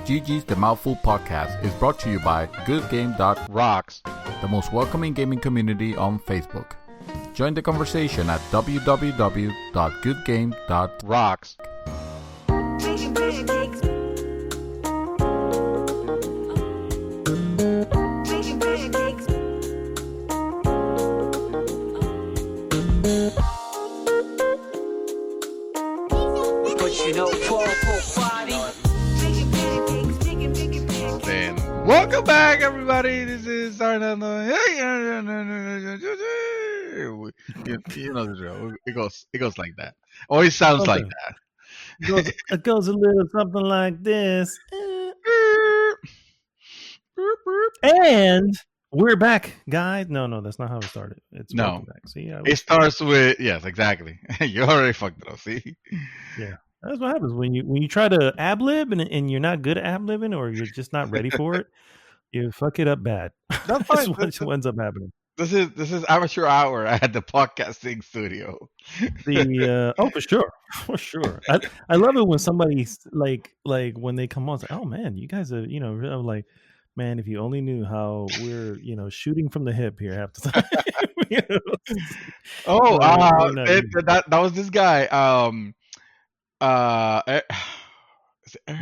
GG's The Mouthful Podcast is brought to you by GoodGame.Rocks, the most welcoming gaming community on Facebook. Join the conversation at www.goodgame.rocks. Welcome back, everybody. This is our you know the drill. It goes like that. Or it sounds like that. It goes a little something like this. And we're back, guys. No, that's not how it started. It's welcome back. See, it starts with yes, exactly. You already fucked it up. See, yeah. That's what happens when you try to ad-lib and you're not good at ad-libbing or you're just not ready for it. You fuck it up bad. That's fine. That's what ends up happening. This is amateur hour at the podcasting studio. For sure. I love it when somebody's like when they come on, it's like, oh man, you guys are I'm like, man, if you only knew how we're shooting from the hip here half the time. That was this guy.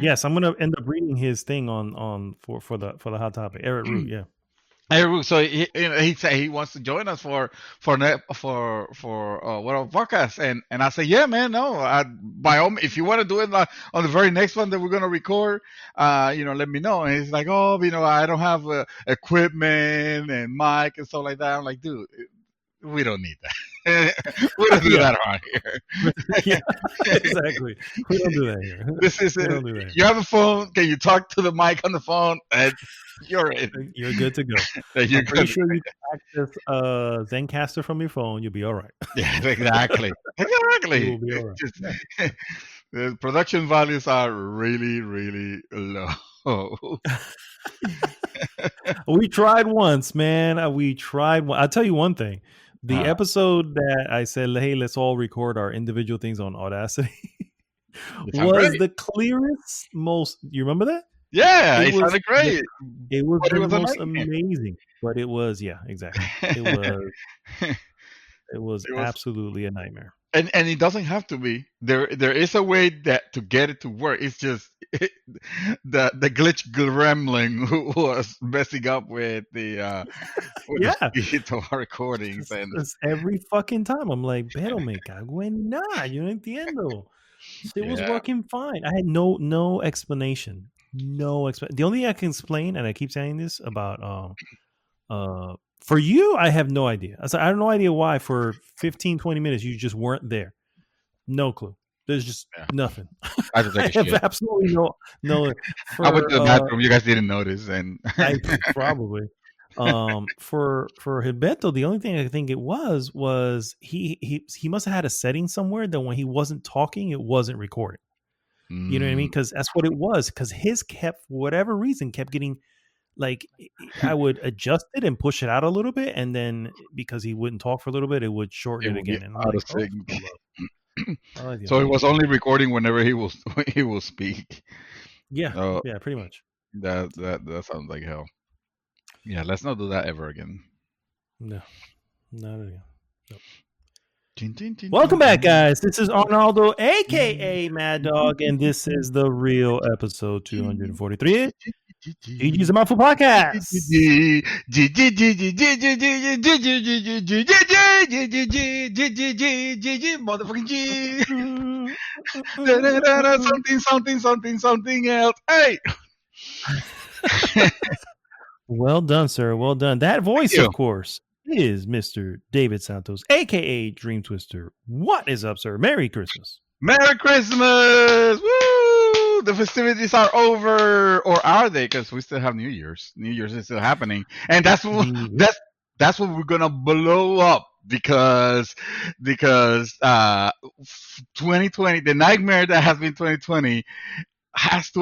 Yes, I'm gonna end up reading his thing on for the hot topic. Eric Root, yeah. Eric Root. So he said he wants to join us for what our podcast, and I said, yeah, man, no, by all means, if you want to do it on the very next one that we're gonna record, let me know. And he's like, oh, I don't have equipment and mic and stuff like that. I'm like, dude, we don't need that. We don't do that around here. Yeah, exactly. We don't do that here. You have a phone. Can you talk to the mic on the phone? And you're in. You're good to go. I'm pretty sure you can access Zencaster from your phone. You'll be all right. Yeah, exactly. Exactly. You'll be all right. The production values are really, really low. We tried once, man. I'll tell you one thing. The episode that I said, hey, let's all record our individual things on Audacity was the clearest, most... You remember that? Yeah, it sounded great. It was the most amazing. But it was, yeah, exactly. It was absolutely a nightmare. And it doesn't have to be. There is a way that to get it to work. It's just the glitch gremlin who was messing up with the the recordings. And it's every fucking time I'm like, pero me cago en nada, yo no entiendo. It was working fine. I had no explanation. The only thing I can explain, and I keep saying this about for you, I have no idea. I have no idea why for 15, 20 minutes you just weren't there. No clue. There's just nothing. I have absolutely no. I went to the bathroom. You guys didn't notice, and probably. For Gilberto, the only thing I think it was he must have had a setting somewhere that when he wasn't talking, it wasn't recording. You know what I mean? Because that's what it was. Because his for whatever reason, kept getting. Like I would adjust it and push it out a little bit, and then because he wouldn't talk for a little bit, it would shorten it again. And out of sync. So it was only recording whenever he will speak. Yeah, pretty much. That sounds like hell. Yeah, let's not do that ever again. No, not again. Nope. Welcome back, guys. This is Arnaldo, aka Mad Dog, and this is the real episode 243. GG's a Mouthful Podcast. Motherfucking G. Something else. Hey. Well done, sir. Well done. That voice, of course, is Mr. David Santos, aka Dream Twister. What is up, sir? Merry Christmas. Merry Christmas. Woo! The festivities are over, or are they? Because we still have New Year's. New Year's is still happening, and that's what we're gonna blow up because 2020, the nightmare that has been 2020,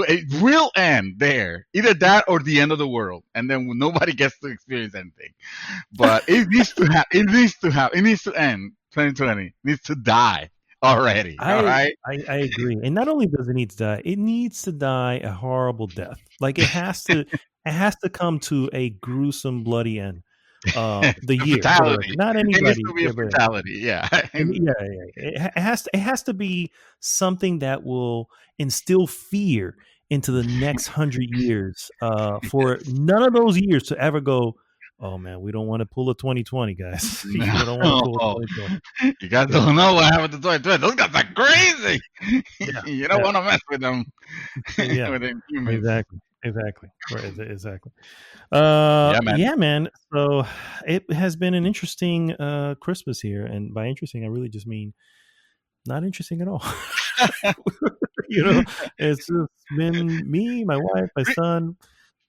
it will end there. Either that or the end of the world, and then nobody gets to experience anything. But it needs to happen. It needs to end. 2020 needs to die. already. All I, right. I agree, and not only does it need to die, it needs to die a horrible death. Like it has to come to a gruesome, bloody end. The The year for the record, fatality. not It needs anybody. to be a Yeah, but fatality. Yeah. yeah, yeah. It has to be something that will instill fear into the next 100 years. For none of those years to ever go. Oh man, we don't want to pull a 2020, guys. We don't want to No, pull a 2020. you guys Yeah, don't know what happened to 2020. Those guys are crazy. yeah, You don't yeah. want to mess with them, Yeah, with them humans. exactly, right, exactly. Yeah, man. Yeah, man. So it has been an interesting Christmas here, and by interesting, I really just mean not interesting at all. you know, it's just been me, my wife, my son.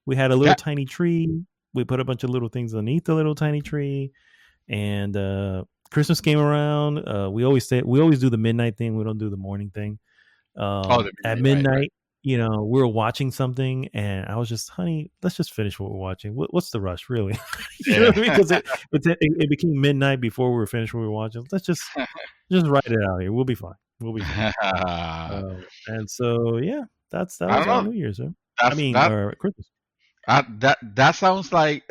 We had a little Yeah. tiny tree. We put a bunch of little things underneath the little tiny tree, and Christmas came around. We always do the midnight thing. We don't do the morning thing. Oh, the At midnight, right, right. midnight, we were watching something, and I was just, honey, let's just finish what we're watching. What's the rush, really? You know Yeah. what I mean? Because it became midnight before we were finished what we were watching. Let's just write it out here. We'll be fine. We'll be fine. I And so, yeah, that don't was our know. New Year's, sir. I That's mean, that our Christmas. that sounds like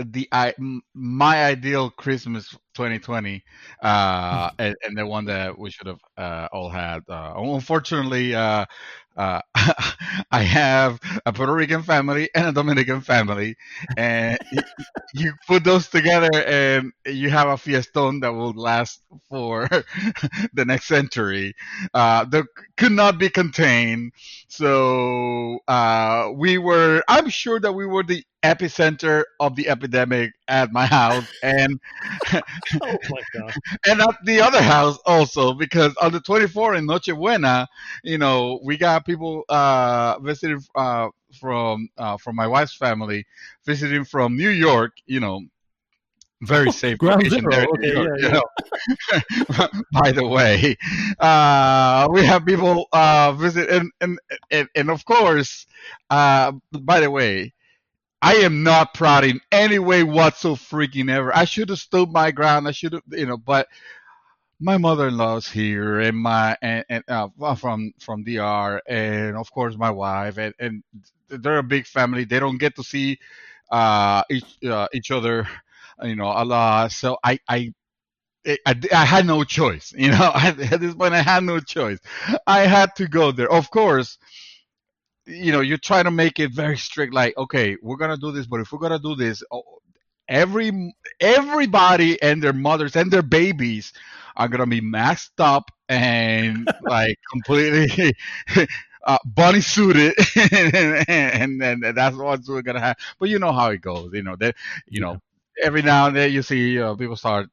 my ideal Christmas 2020, and the one that we should have all had. Unfortunately, I have a Puerto Rican family and a Dominican family, and you put those together, and you have a fiestón that will last for the next century. That could not be contained. So I'm sure that we were the epicenter of the epidemic at my house, and Oh my god! and at the other house also, because on the 24th in Nochebuena, we got people visiting from my wife's family, visiting from New York. Very safe Ground location there zero. in New Okay, York. yeah, yeah. By the way, we have people visit, and of course, by the way, I am not proud in any way whatsoever freaking ever. I should have stood my ground. I should have, but my mother-in-law's here, and well, from DR, and of course my wife, and they're a big family. They don't get to see each other, a lot. So I had no choice. At this point I had no choice. I had to go there. Of course, you try to make it very strict. Like, okay, we're gonna do this, but if we're gonna do this, everybody and their mothers and their babies are gonna be masked up and like completely bunny suited, and that's what we're gonna have. But you know how it goes. That Yeah. every now and then you see people start.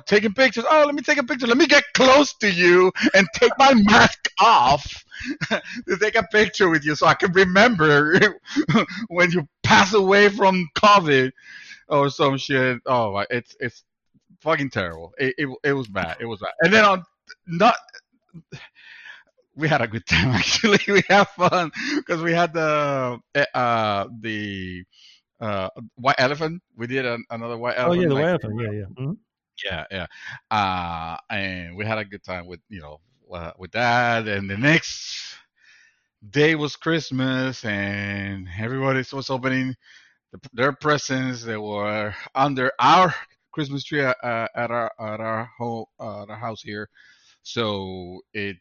Taking pictures. Oh, let me take a picture. Let me get close to you and take my mask off to take a picture with you so I can remember when you pass away from COVID or some shit. Oh, it's fucking terrible. It was bad. It was bad. And then not we had a good time actually. We had fun because we had the white elephant. We did another white Oh yeah, elephant the like. way yeah, yeah. Mhm. Yeah, yeah. And we had a good time with that. And the next day was Christmas, and everybody was opening their presents. They were under our Christmas tree at our home, at our house here. So and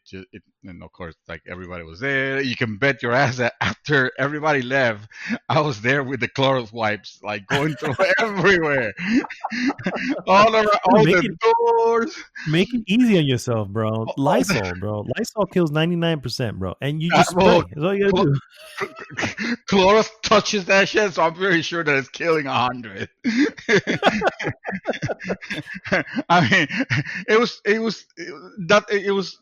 of course, like everybody was there. You can bet your ass that after everybody left, I was there with the Clorox wipes, like going through everywhere, all around, Dude, all make the it doors. make it easy on yourself, bro. All the, Lysol, bro. Lysol kills 99%, bro. And you uh, just well, spray. That's all you gotta do. Clorox touches that shit, so I'm pretty sure that it's killing 100. I mean, it was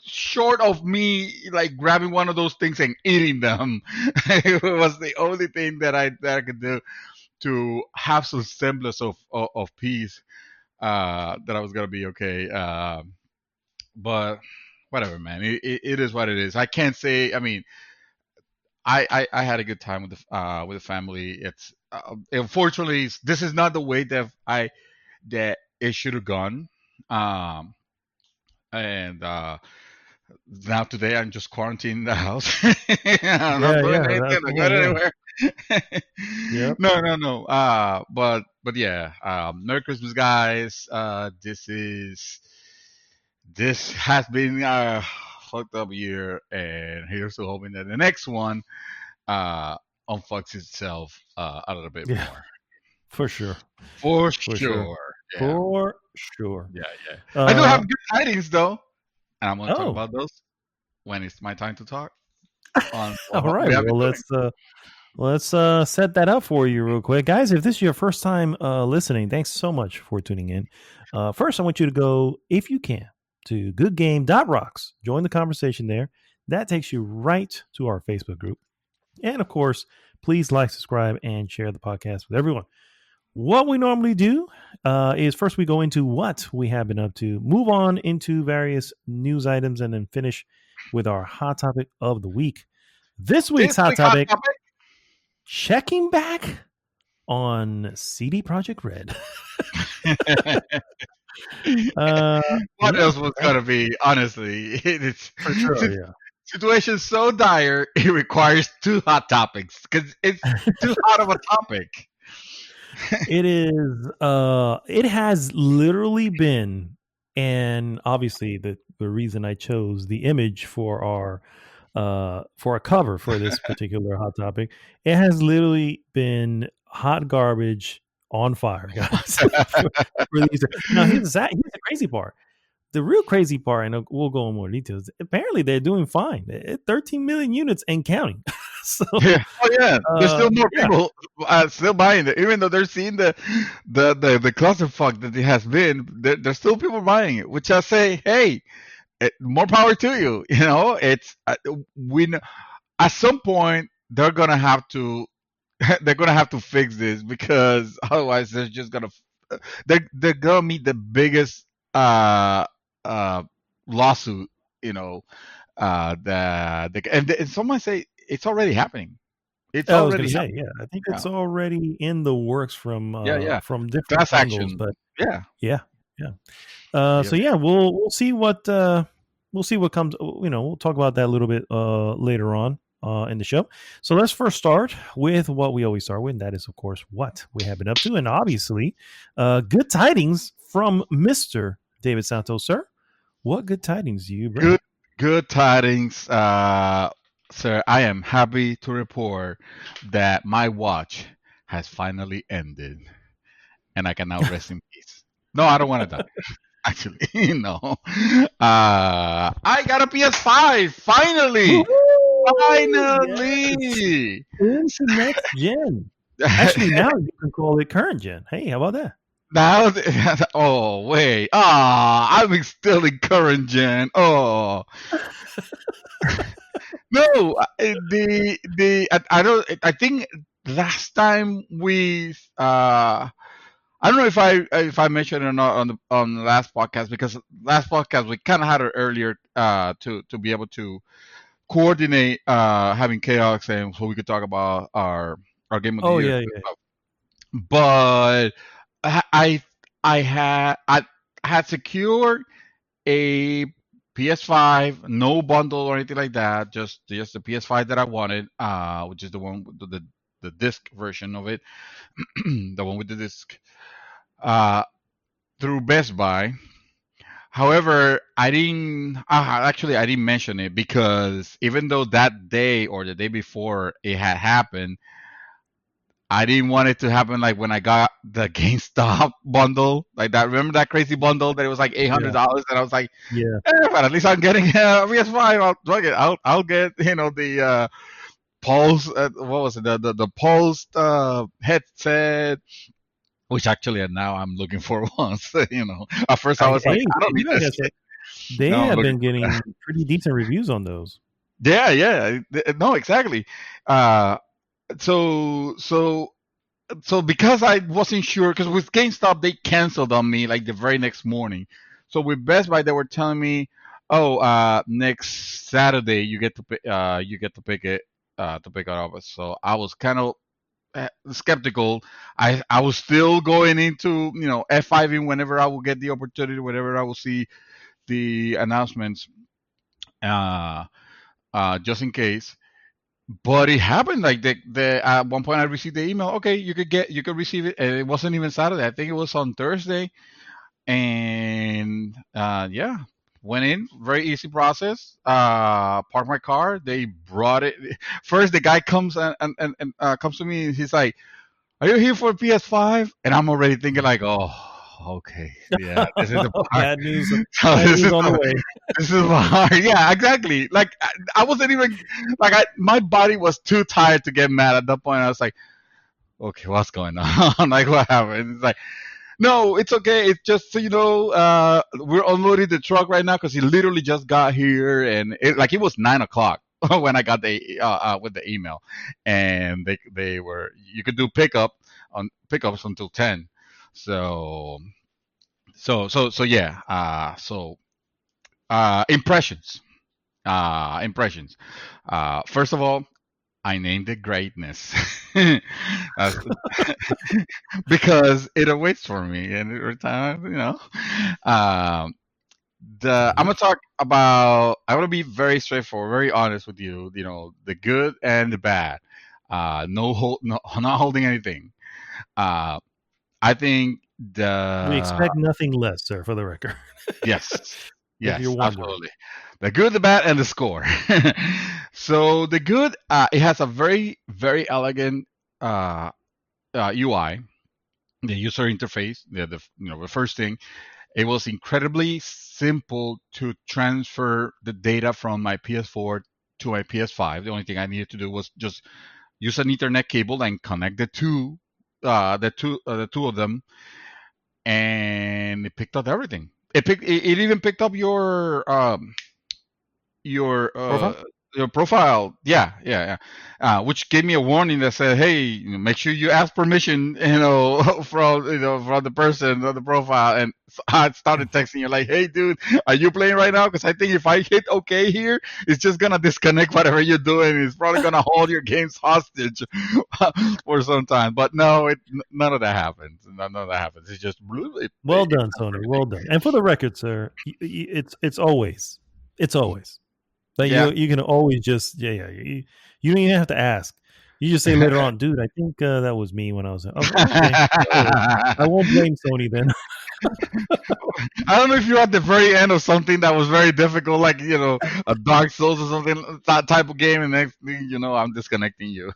short of me like grabbing one of those things and eating them. It was the only thing that I could do to have some semblance of peace. That I was gonna be okay. But whatever, man. It is what it is. I can't say. I mean, I had a good time with the family. It's unfortunately this is not the way that it should have gone. Um, and now today I'm just quarantined in the house. I'm not Yeah, doing yeah, anything. that's I'm the not one. going Yeah. anywhere. Yep. No, no, no. But yeah. Merry Christmas, guys. This has been a fucked up year, and here's to hoping that the next one uh unfucks itself a little bit Yeah, more. for sure. For For sure. sure. Yeah. For sure. Yeah. Yeah. I do Uh have good tidings though, and I'm going to talk oh, about those when it's my time to talk on all what right. we have been Well, doing. let's set that up for you real quick. Guys, if this is your first time listening, thanks so much for tuning in. First, I want you to go, if you can, to goodgame.rocks. Join the conversation there. That takes you right to our Facebook group. And of course, please like, subscribe, and share the podcast with everyone. What we normally do is first we go into what we have been up to, move on into various news items, and then finish with our hot topic of the week. This week's This hot week hot topic, topic. checking back on CD Project Red. uh, What yeah, else was gonna be? Honestly, it's for sure. Yeah. situation so dire it requires two hot topics because it's too hot of a topic. It is it has literally been, and obviously the reason I chose the image for a cover for this particular hot topic, it has literally been hot garbage on fire, guys. for these. Now here's the crazy part. The real crazy part, and we'll go in more details. Apparently, they're doing fine. 13 million units and counting. So, Yeah. Oh yeah, there's still more yeah, people still buying it, even though they're seeing the clusterfuck that it has been. There's still people buying it, which I say, hey, more power to you. You know, it's we know, at some point they're gonna have to they're gonna have to fix this because otherwise they're just gonna they're gonna meet the biggest uh uh lawsuit. You know, and someone say it's already happening. It's I was going already to say, happening. yeah, I think Yeah, it's already in the works yeah, yeah. from different Class angles, action. but Yeah, yeah, yeah. yeah. So yeah, we'll see what comes. We'll talk about that a little bit later on in the show. So let's first start with what we always start with, and that is, of course, what we have been up to, and obviously, good tidings from Mister David Santos, sir. What good tidings do you bring? Good, good tidings, sir. I am happy to report that my watch has finally ended, and I can now rest in peace. No, I don't want to die. Actually, no. I got a PS5 finally. Woo-hoo! Yes, Finally. into next gen. Actually, now you can call it current gen. Hey, how about that? Now, oh wait, I'm still in current gen. Oh no, I don't. I think last time I don't know if I mentioned it or not on the last podcast because last podcast we kind of had it earlier to be able to coordinate having chaos and so we could talk about our game of the Oh year yeah, and yeah. stuff. But I I had secured a PS5, no bundle or anything like that, just the PS5 that I wanted, which is the one with the disc version of it, the one with the disc, uh, through Best Buy. However, I didn't mention it because even though that day or the day before it had happened, I didn't want it to happen like when I got the GameStop bundle, like that. Remember that crazy bundle that it was like Yeah, $800, and I was like, yeah. but at least I'm getting a PS5. I'll get the Pulse. What was it? The Pulse headset, which actually now I'm looking for one. So, at first I was like, Hey, I don't need like I this. said, they No, I'm have looking been for that. getting pretty decent reviews on those. Yeah, yeah. No, exactly. Uh, so so so because I wasn't sure, because with GameStop they canceled on me like the very next morning. So with Best Buy they were telling me, oh, next Saturday you get to pick it up. So I was kind of skeptical. I was still going into F5ing whenever I will get the opportunity, whenever I will see the announcements, uh, just in case. But it happened like the at one point I received the email. Okay, you could receive it, and it wasn't even Saturday. I think it was on Thursday, and yeah, went in, very easy process. Parked my car. They brought it. First the guy comes and comes to me, and he's like, are you here for PS5? And I'm already thinking like, oh, okay, yeah, this is the part. Bad news. So Bad news on the way. this is the part. Yeah, exactly. Like I wasn't even like my body was too tired to get mad at that point. I was like, okay, what's going on? Like what happened? It's like, no, it's okay. It's just so you know, we're unloading the truck right now because he literally just got here, and it was 9 o'clock when I got the with the email, and they were you could do pickups until 10. So so yeah. Impressions. Impressions. First of all, I named it greatness. That's- because it awaits for me, and every time, Um, I'm gonna talk about. I want to be very straightforward, very honest with you. You know, the good and the bad. No, not holding anything. Uh, I think We the expect nothing less, sir, for the record. yes, If you're yes, wondering. absolutely. The good, the bad, and the score. So the good, it has a very, very elegant uh, UI, the user interface. The first thing, it was incredibly simple to transfer the data from my PS4 to my PS5. The only thing I needed to do was just use an Ethernet cable and connect the two of them, and it picked up everything. It even picked up your Profile? your profile. Yeah. Which gave me a warning that said, hey, make sure you ask permission, from the person of the profile. And so I started texting you like, hey dude, are you playing right now? Because I think if I hit okay here, it's just gonna disconnect whatever you're doing. It's probably gonna hold your games hostage for some time. But no, none of that happens. None of that happens. It's just Well done, Sony. Well done. And for the record, sir, it's always, it's always. Like yeah. you can always just you don't even have to ask. You just say later on, dude. I think that was me when I was. Okay, I won't blame Sony then. I don't know if you're at the very end of something that was very difficult, like a Dark Souls or something, that type of game, and next thing you know, I'm disconnecting you.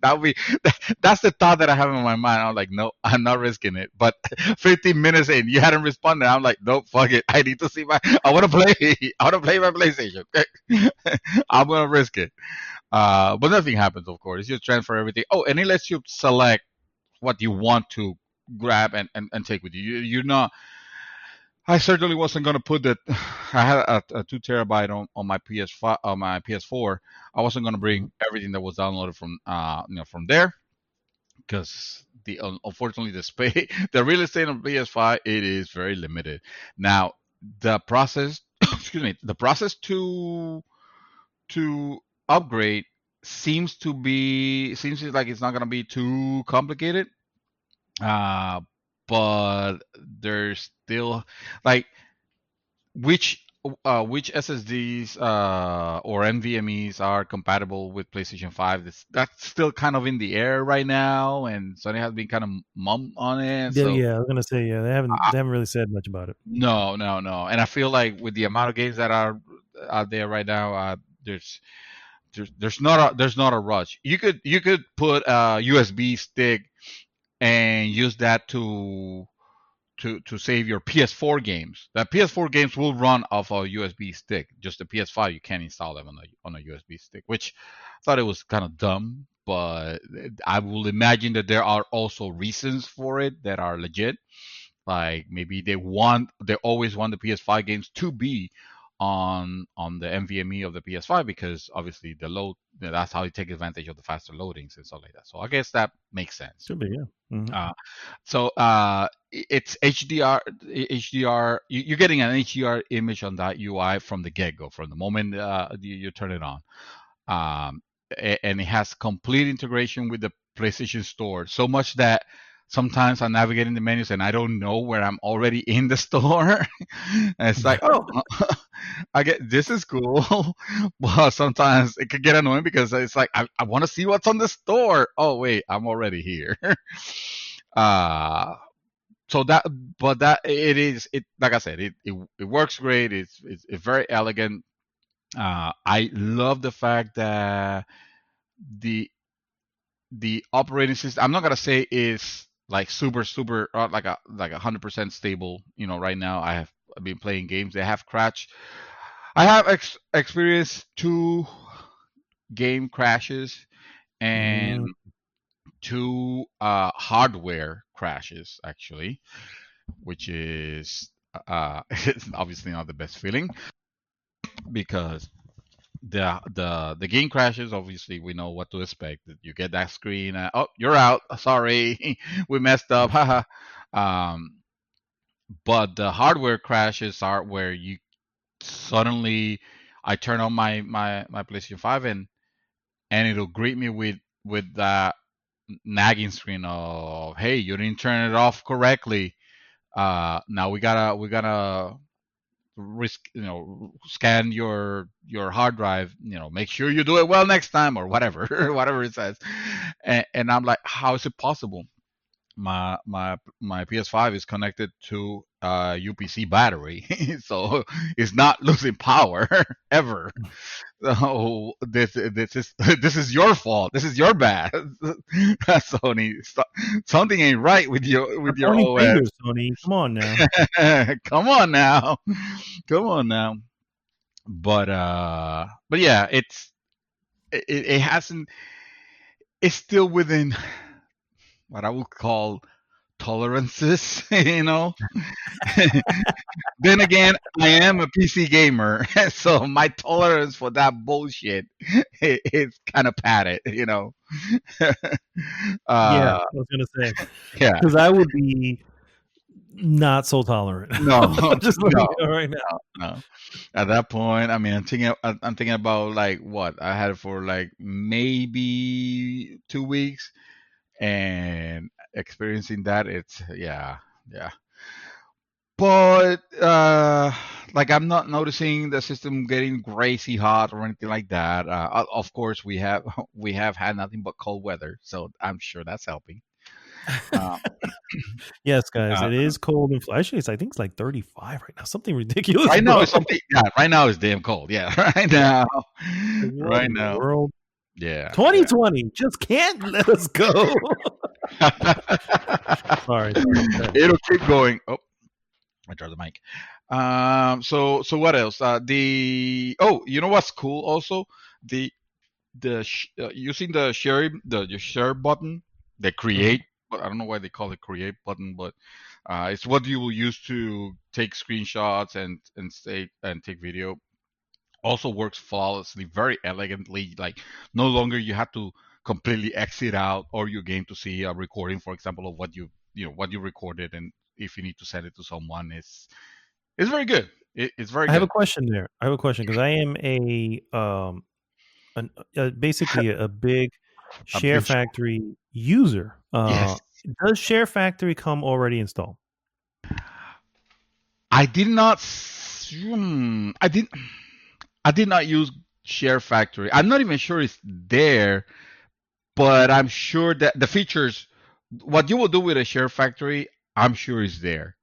That be that's the thought that I have in my mind. I'm like, no, I'm not risking it. But 15 minutes in, you hadn't responded. I'm like, nope, fuck it. I need to see I want to play. I want to play my PlayStation. I'm gonna risk it. But nothing happens, of course. You transfer everything. Oh, and it lets you select what you want to grab and take with you. You're not. I certainly wasn't going to put that. I had a 2 terabyte on my PS5 on my PS4. I wasn't going to bring everything that was downloaded from there because unfortunately the space the real estate on PS5 it is very limited. Now the process excuse me, the process to upgrade seems like it's not going to be too complicated. uh but there's still like which SSDs or NVMe's are compatible with PlayStation 5. That's still kind of in the air right now, and Sony has been kind of mum on it. Yeah, So yeah, I was gonna say they haven't I, they haven't really said much about it. no, and I feel like with the amount of games that are out there right now, there's not a rush. You could put a USB stick and use that to save your PS4 games. The PS4 games will run off a USB stick. Just the PS5, you can't install them on a USB stick, which I thought it was kind of dumb. But I will imagine that there are also reasons for it that are legit. Like maybe they always want the PS5 games to be on the NVMe of the PS5 because obviously the load that's how you take advantage of the faster loadings and stuff like that. So I guess that makes sense. Should be, yeah. Mhm. So it's HDR. HDR. You're getting an HDR image on that UI from the get go, from the moment you turn it on, and it has complete integration with the PlayStation Store. So much that sometimes I'm navigating the menus and I don't know where I'm already in the store. And it's like, oh, I get this is cool, but sometimes it could get annoying because it's like I want to see what's on the store. Oh wait, I'm already here. uh so that but that it is it like I said it works great. It's very elegant. I love the fact that the the operating system, I'm not gonna say is like super like 100% stable. Right now I've been playing games that have crashed. I have experienced two game crashes and Mm, two hardware crashes actually, which is it's obviously not the best feeling because the game crashes. Obviously, we know what to expect. You get that screen. Oh, you're out. Sorry, we messed up. Haha. um, but the hardware crashes are where you suddenly I turn on my PlayStation 5 and it'll greet me with that nagging screen of, hey, you didn't turn it off correctly. Now we gotta risk scan your hard drive, make sure you do it well next time or whatever whatever it says. And I'm like, how is it possible? My PS5 is connected to a UPC battery, so it's not losing power ever. So this is your fault. This is your bad. Sony, something ain't right with stop your pointing OS. fingers, Tony. Come on now. Come on now, come on now. But yeah, it hasn't. It's still within what I would call tolerances. Then again, I am a PC gamer, so my tolerance for that bullshit is kind of padded. Yeah, uh, I was gonna say yeah, because I would be not so tolerant. no, Just letting no, you know right now. no. At that point, I mean, I'm thinking about like what I had it for like maybe 2 weeks, and experiencing that, it's yeah, yeah. But like I'm not noticing the system getting crazy hot or anything like that. Of course, we have we have had nothing but cold weather, so I'm sure that's helping. Uh, Yes, guys, uh, it is cold and actually, I think it's like 35 right now. Something ridiculous, right now bro. it's something. Yeah, right now it's damn cold. Yeah, right now, Like, what right in the now. world? Yeah, yeah. 2020 just can't let us go. Sorry, sorry. Go ahead. It'll keep going. Oh, I dropped the mic. So what else? You know what's cool also, the using the share button, the Mhm. create. But I don't know why they call it create button, but it's what you will use to take screenshots and take video. Also works flawlessly, very elegantly. Like no longer you have to completely exit out or your game to see a recording, for example, of what you recorded, and if you need to send it to someone, it's very good. It's very I have a good. question there. I have a question because I am basically a big A Share bitch. Factory user. Yes. Does Share Factory come already installed? I did not. I did not use Share Factory. I'm not even sure it's there, but I'm sure that the features, what you will do with a Share Factory, I'm sure is there.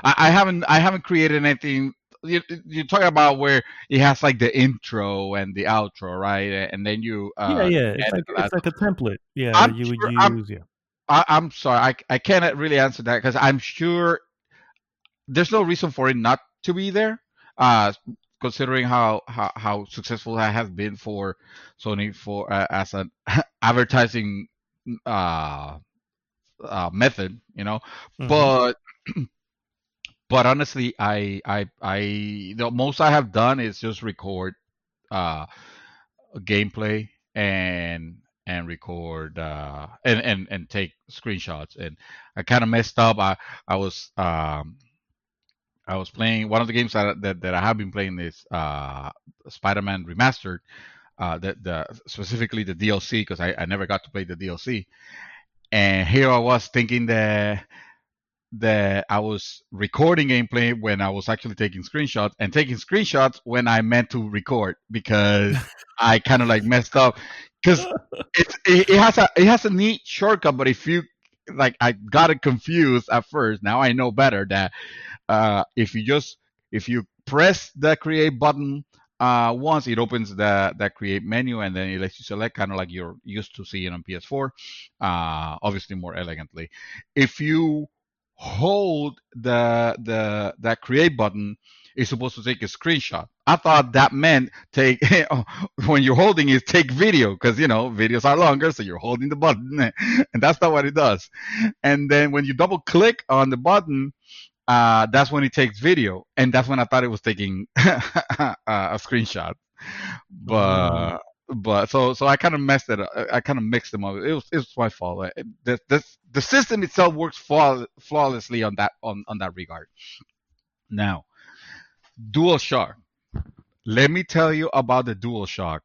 I haven't created anything. You're talking about where it has like the intro and the outro, right? And then you Yeah, yeah. It's edit like that. it's like a template. Yeah, that I'm you would sure. I'm use. Yeah. I'm sorry. I cannot really answer that because I'm sure there's no reason for it not to be there. Uh, Considering how successful that has been for Sony for as an advertising uh, method, Hmm. but honestly, the most I have done is just record uh, gameplay and record and take screenshots. And I kind of messed up. I was I was playing one of the games that I have been playing is Spider-Man Remastered, the specifically the DLC because I never got to play the DLC. And here I was thinking that I was recording gameplay when I was actually taking screenshots, and taking screenshots when I meant to record, because I kind of like messed up, because it has a neat shortcut, but if you like, I got it confused at first. Now I know better that if you press the create button once, it opens the create menu, and then it lets you select, kind of like you're used to seeing on PS4, obviously more elegantly. If you hold the that create button, it's supposed to take a screenshot. I thought that meant take when you're holding it, take video, because videos are longer, so you're holding the button, and that's not what it does. And then when you double click on the button, that's when it takes video, and that's when I thought it was taking a screenshot. Mm. But so I kind of messed it up. I kind of mixed them up. It was my fault. The system itself works flawlessly on that regard. Now, DualShock. Let me tell you about the DualShock.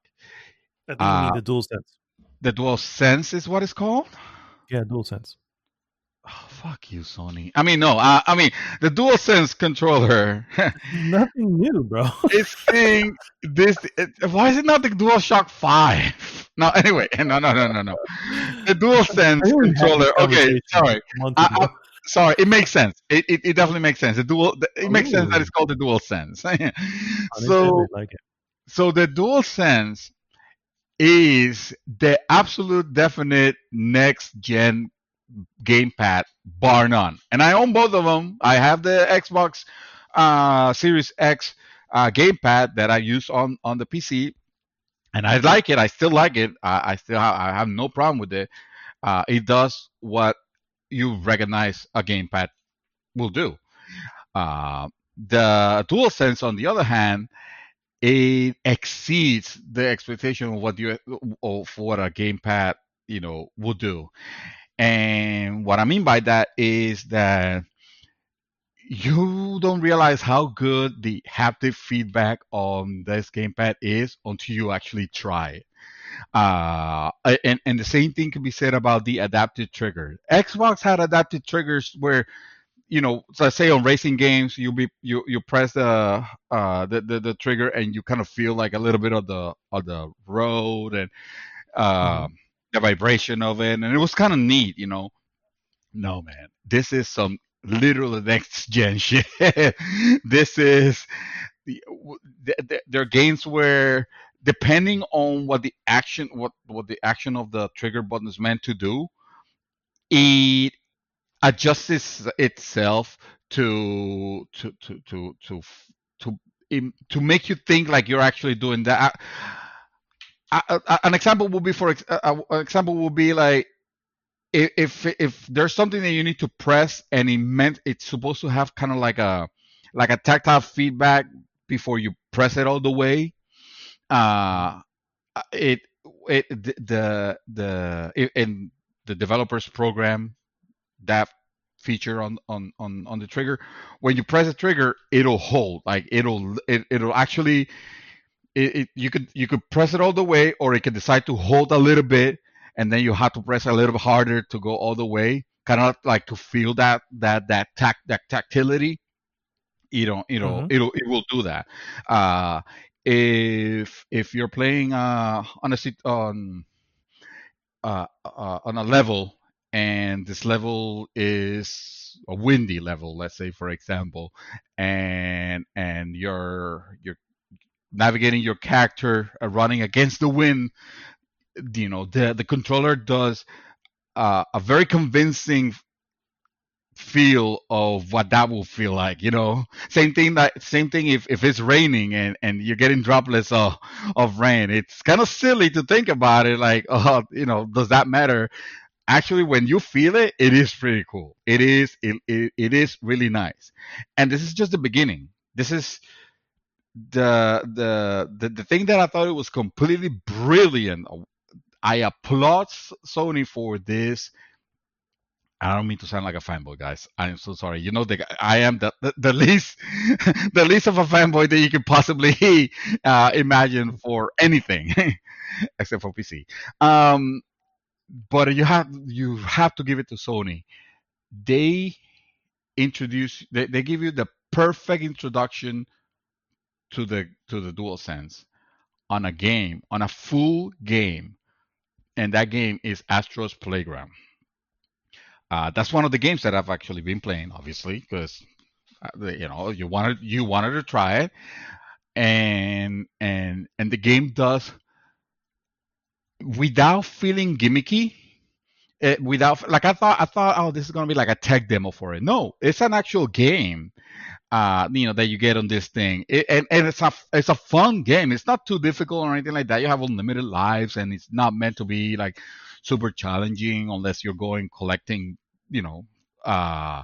I think you mean Uh, the dual sense. the DualSense is what it's called. Yeah, dual sense. Oh, fuck you, Sony. I mean, no. I mean, the DualSense controller. Nothing new, bro. It's saying this. Why is it not the DualShock 5? No, anyway, no. The DualSense I only had this controller. Okay, conversation sorry. months ago. Sorry, it makes sense. It definitely makes sense. It makes sense that Ooh, it's called the DualSense. so unintended, like it. so the DualSense is the absolute definite next gen gamepad, bar none. And I own both of them. I have the Xbox Series X gamepad that I use on the PC, and I like it. I still like it. I have no problem with it. It does what you recognize a gamepad will do. The DualSense, on the other hand, it exceeds the expectation of what a gamepad will do. And what I mean by that is that you don't realize how good the haptic feedback on this gamepad is until you actually try it. And the same thing can be said about the adaptive trigger. Xbox had adaptive triggers where, so let's say on racing games, you press the trigger, and you kind of feel like a little bit of the road, and Hmm. uh, the vibration of it, and it was kind of neat. No, man, this is some literal next gen shit. This is there are games where, depending on what the action of the trigger button is meant to do, it adjusts itself to to make you think like you're actually doing that. An example would be an example would be like, if there's something that you need to press, and it's supposed to have kind of like a tactile feedback before you press it all the way. uh it it in the developers program that feature on the trigger. When you press the trigger, it'll hold, like it'll actually, you could press it all the way, or it can decide to hold a little bit, and then you have to press a little bit harder to go all the way, kind of like to feel that tactility. Hmm. It will do that. uh if you're playing on a level, and this level is a windy level, let's say, for example, and you're navigating your character, running against the wind. The controller does a very convincing feel of what that will feel like. Same thing if it's raining, and you're getting droplets of rain. It's kind of silly to think about it, like, does that matter? Actually, when you feel it, it is pretty cool. It is really nice. And this is just the beginning. This is the thing that I thought it was completely brilliant. I applaud Sony for this. I don't mean to sound like a fanboy, guys. I am so sorry. I am the least the least of a fanboy that you could possibly imagine for anything except for PC. Um, but you have to give it to Sony. They they give you the perfect introduction to the DualSense on a game, on a full game, and that game is Astro's Playground. That's one of the games that I've actually been playing, obviously, because you wanted to try it, and the game does, without feeling gimmicky. Without, like, I thought, oh, this is gonna be like a tech demo for it. No, it's an actual game. That you get on this thing, and it's a fun game. It's not too difficult or anything like that. You have unlimited lives, and it's not meant to be like super challenging unless you're going collecting, you know, uh,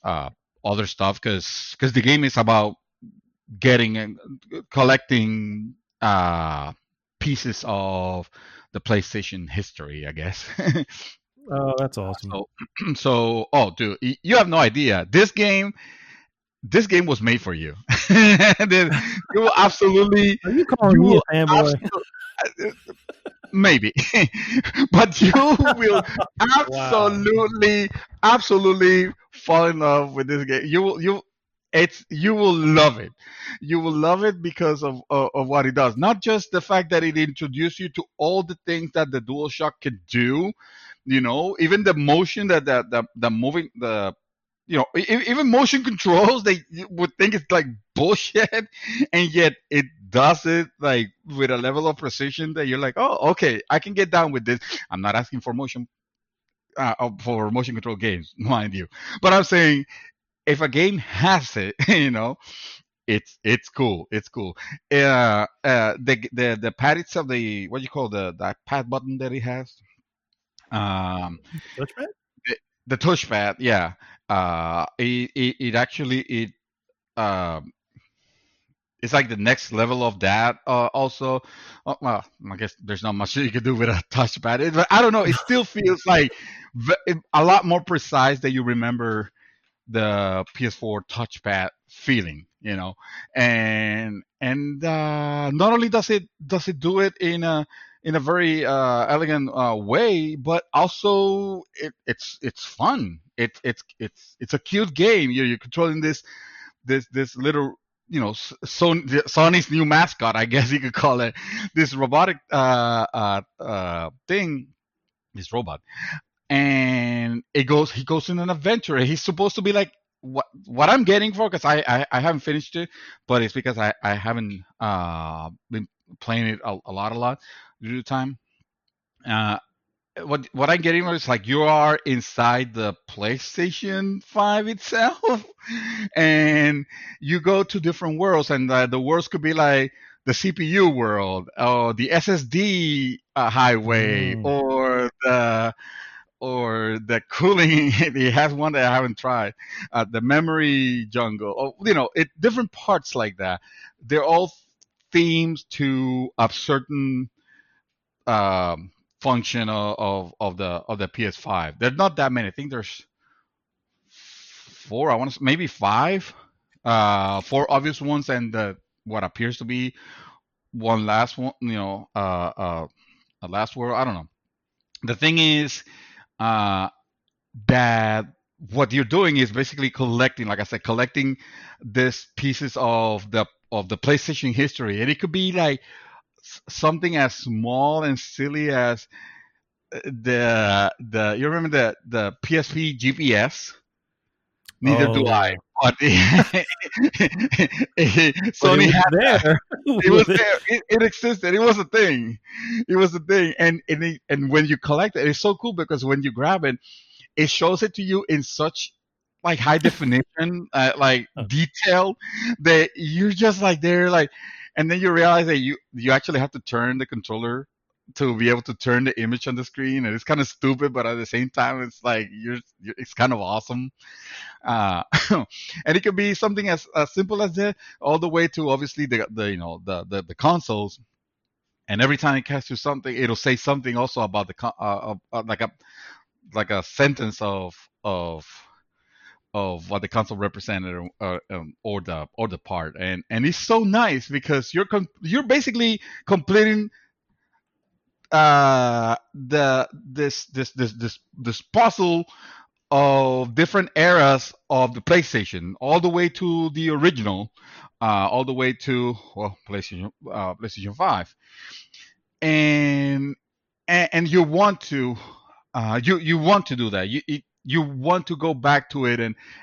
uh, other stuff, because the game is about getting and collecting pieces of the PlayStation history, I guess. Oh, that's awesome. Oh, dude, you have no idea. This game was made for you. You will absolutely, Are you calling you me will a fanboy? maybe, but you will Wow. absolutely fall in love with this game. You will love it. You will love it because of what it does. Not just the fact that it introduces you to all the things that the DualShock can do. Even the motion that the moving the even motion controls, they you would think it's like bullshit, and yet it does it like with a level of precision that you're like, oh, okay, I can get down with this. I'm not asking for motion control games, mind you, but I'm saying if a game has it, it's cool. It's cool. The pad itself, the what do you call the pad button that it has, um, Touchpad? the touchpad, yeah. It actually um it's like the next level of that. Also, well, I guess there's not much you can do with a touchpad. But I don't know. It still feels like a lot more precise that you remember the PS4 touchpad feeling, and not only does it do it in a very elegant way, but also it's fun. It's a cute game. You're controlling this little, Sony's new mascot, I guess you could call it, this robotic thing, this robot, and he goes in an adventure. He's supposed to be like what I'm getting for, because I haven't finished it, but it's because I haven't been playing it a lot due to time. Uh, what I'm getting is like you are inside the PlayStation 5 itself, and you go to different worlds, and the worlds could be like the CPU world, or the SSD highway, Mm. or the cooling. It has one that I haven't tried. The memory jungle. Different parts like that. They're all themes to a certain function of the PS5. There's not that many. I think there's four. I want to maybe five. Four obvious ones, and what appears to be one last one. A last world. I don't know. The thing is, uh, that what you're doing is basically collecting, like I said, collecting these pieces of the PlayStation history, and it could be like something as small and silly as the you remember the PSP GPS? Neither Oh do I. yeah. But But it Sony was had there. it was there. It existed. It was a thing. It was a thing. And when you collect it, it's so cool because when you grab it, it shows it to you in such like high definition, like detail, that you're just like there, like, and then you realize that you actually have to turn the controller to be able to turn the image on the screen, and it's kind of stupid, but at the same time, it's like it's kind of awesome. uh, and it could be something as simple as that, all the way to obviously the consoles. And every time it casts you something, it'll say something also about like a sentence of what the console represented, or the part, and it's so nice because you're basically completing this puzzle of different eras of the PlayStation, all the way to the original, all the way to, well, PlayStation 5, and and you want to, you want to do that. You want to go back to it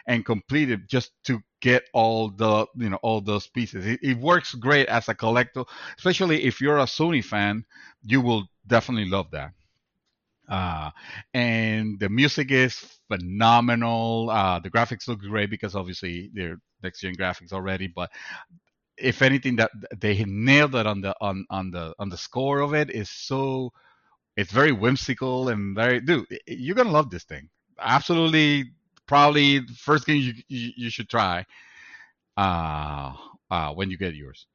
and complete it just to get all the, all those pieces. It works great as a collector, especially if you're a Sony fan. You will definitely love that. Uh, and the music is phenomenal. The graphics look great because obviously they're next gen graphics already. But if anything, that they nailed it on the score of it is so. It's very whimsical and very, dude. You're gonna love this thing. Absolutely, probably the first game you should try. When you get yours.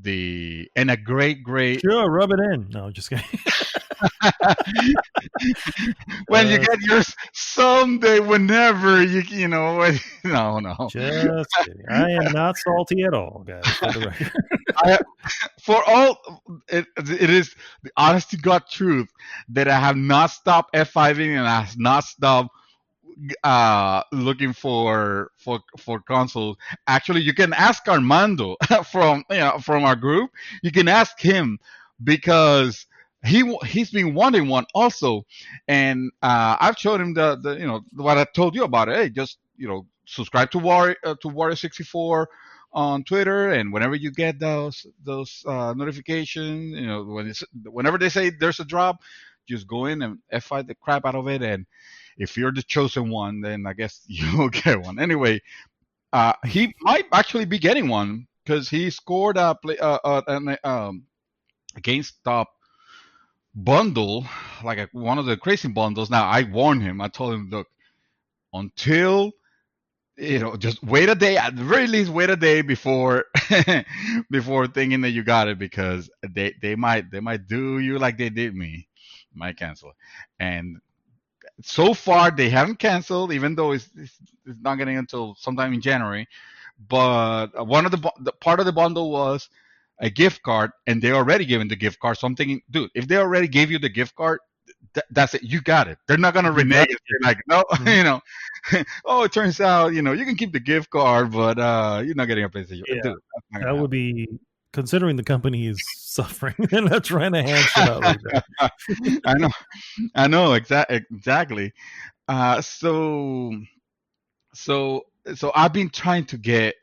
And a great Sure, rub it in. No, just kidding. when you get yours someday, whenever no. Just kidding. I am not salty at all, guys. For the record. For all it is the honest to God truth that I have not stopped F5ing and I have not stopped looking for consoles. Actually, you can ask Armando from our group. You can ask him because he's been wanting one also, and I've showed him the what I told you about it. Hey, just subscribe to Warrior 64 on Twitter, and whenever you get those notifications, whenever they say there's a drop, just go in and F5 the crap out of it, and if you're the chosen one, then I guess you'll get one. Anyway, he might actually be getting one because he scored a GameStop bundle, like one of the crazy bundles. Now I warned him. I told him, look, until just wait a day. At the very least, wait a day before before thinking that you got it, because they might do you like they did me. Might cancel it. And so far they haven't canceled, even though it's not getting until sometime in January. But one of the part of the bundle was a gift card, and they already given the gift card. So I'm thinking, dude, if they already gave you the gift card, that's it. You got it. They're not gonna renege it. They're like, no, oh, it turns out, you can keep the gift card, but you're not getting a PlayStation. Yeah, dude, that would be, considering the company is suffering, they're not trying to hand shit out like that. I know, exactly. So I've been trying to get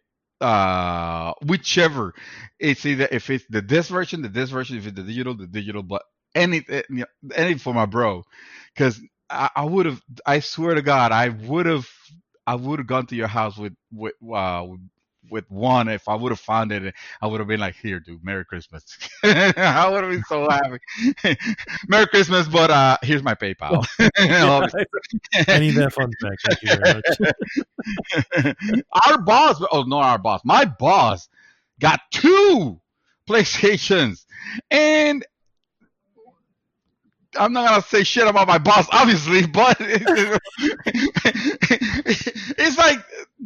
whichever. It's either, if it's the this version, if it's the digital, but any for my bro, because I would have. I swear to God, I would have gone to your house with one. If I would have found it, I would have been like, here, dude, Merry Christmas. I would have been so happy. Merry Christmas, but here's my PayPal. I need that fun fact. Thank you very much. Our boss, my boss got 2 PlayStations, and I'm not gonna say shit about my boss, obviously, but it's like,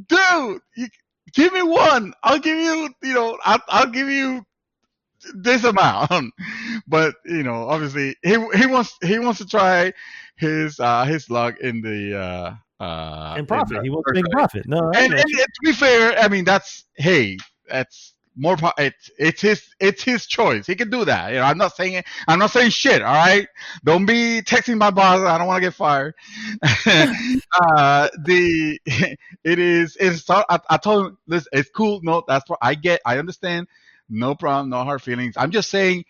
dude, give me one. I'll give you, I'll give you this amount. But obviously, he wants to try his luck in the and profit. He wants to make profit. No, and to be fair, I mean, that's more. It's his choice. He can do that. I'm not saying shit. All right, don't be texting my boss. I don't want to get fired. I told him, listen, it's cool. No, that's what I understand. No problem. No hard feelings. I'm just saying,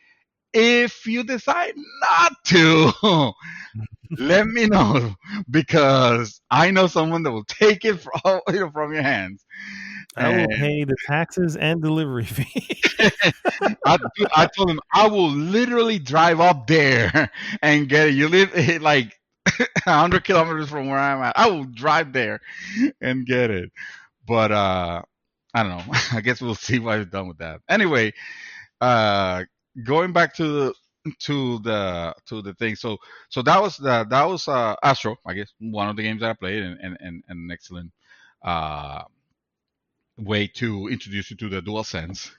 if you decide not to, let me know, because I know someone that will take it from your hands. I will pay the taxes and delivery fee. I told him I will literally drive up there and get it. You live like 100 kilometers from where I'm at. I will drive there and get it. But I don't know. I guess we'll see what he's done with that. Anyway, going back to the thing. So that was Astro, I guess, one of the games that I played, and an excellent way to introduce you to the DualSense.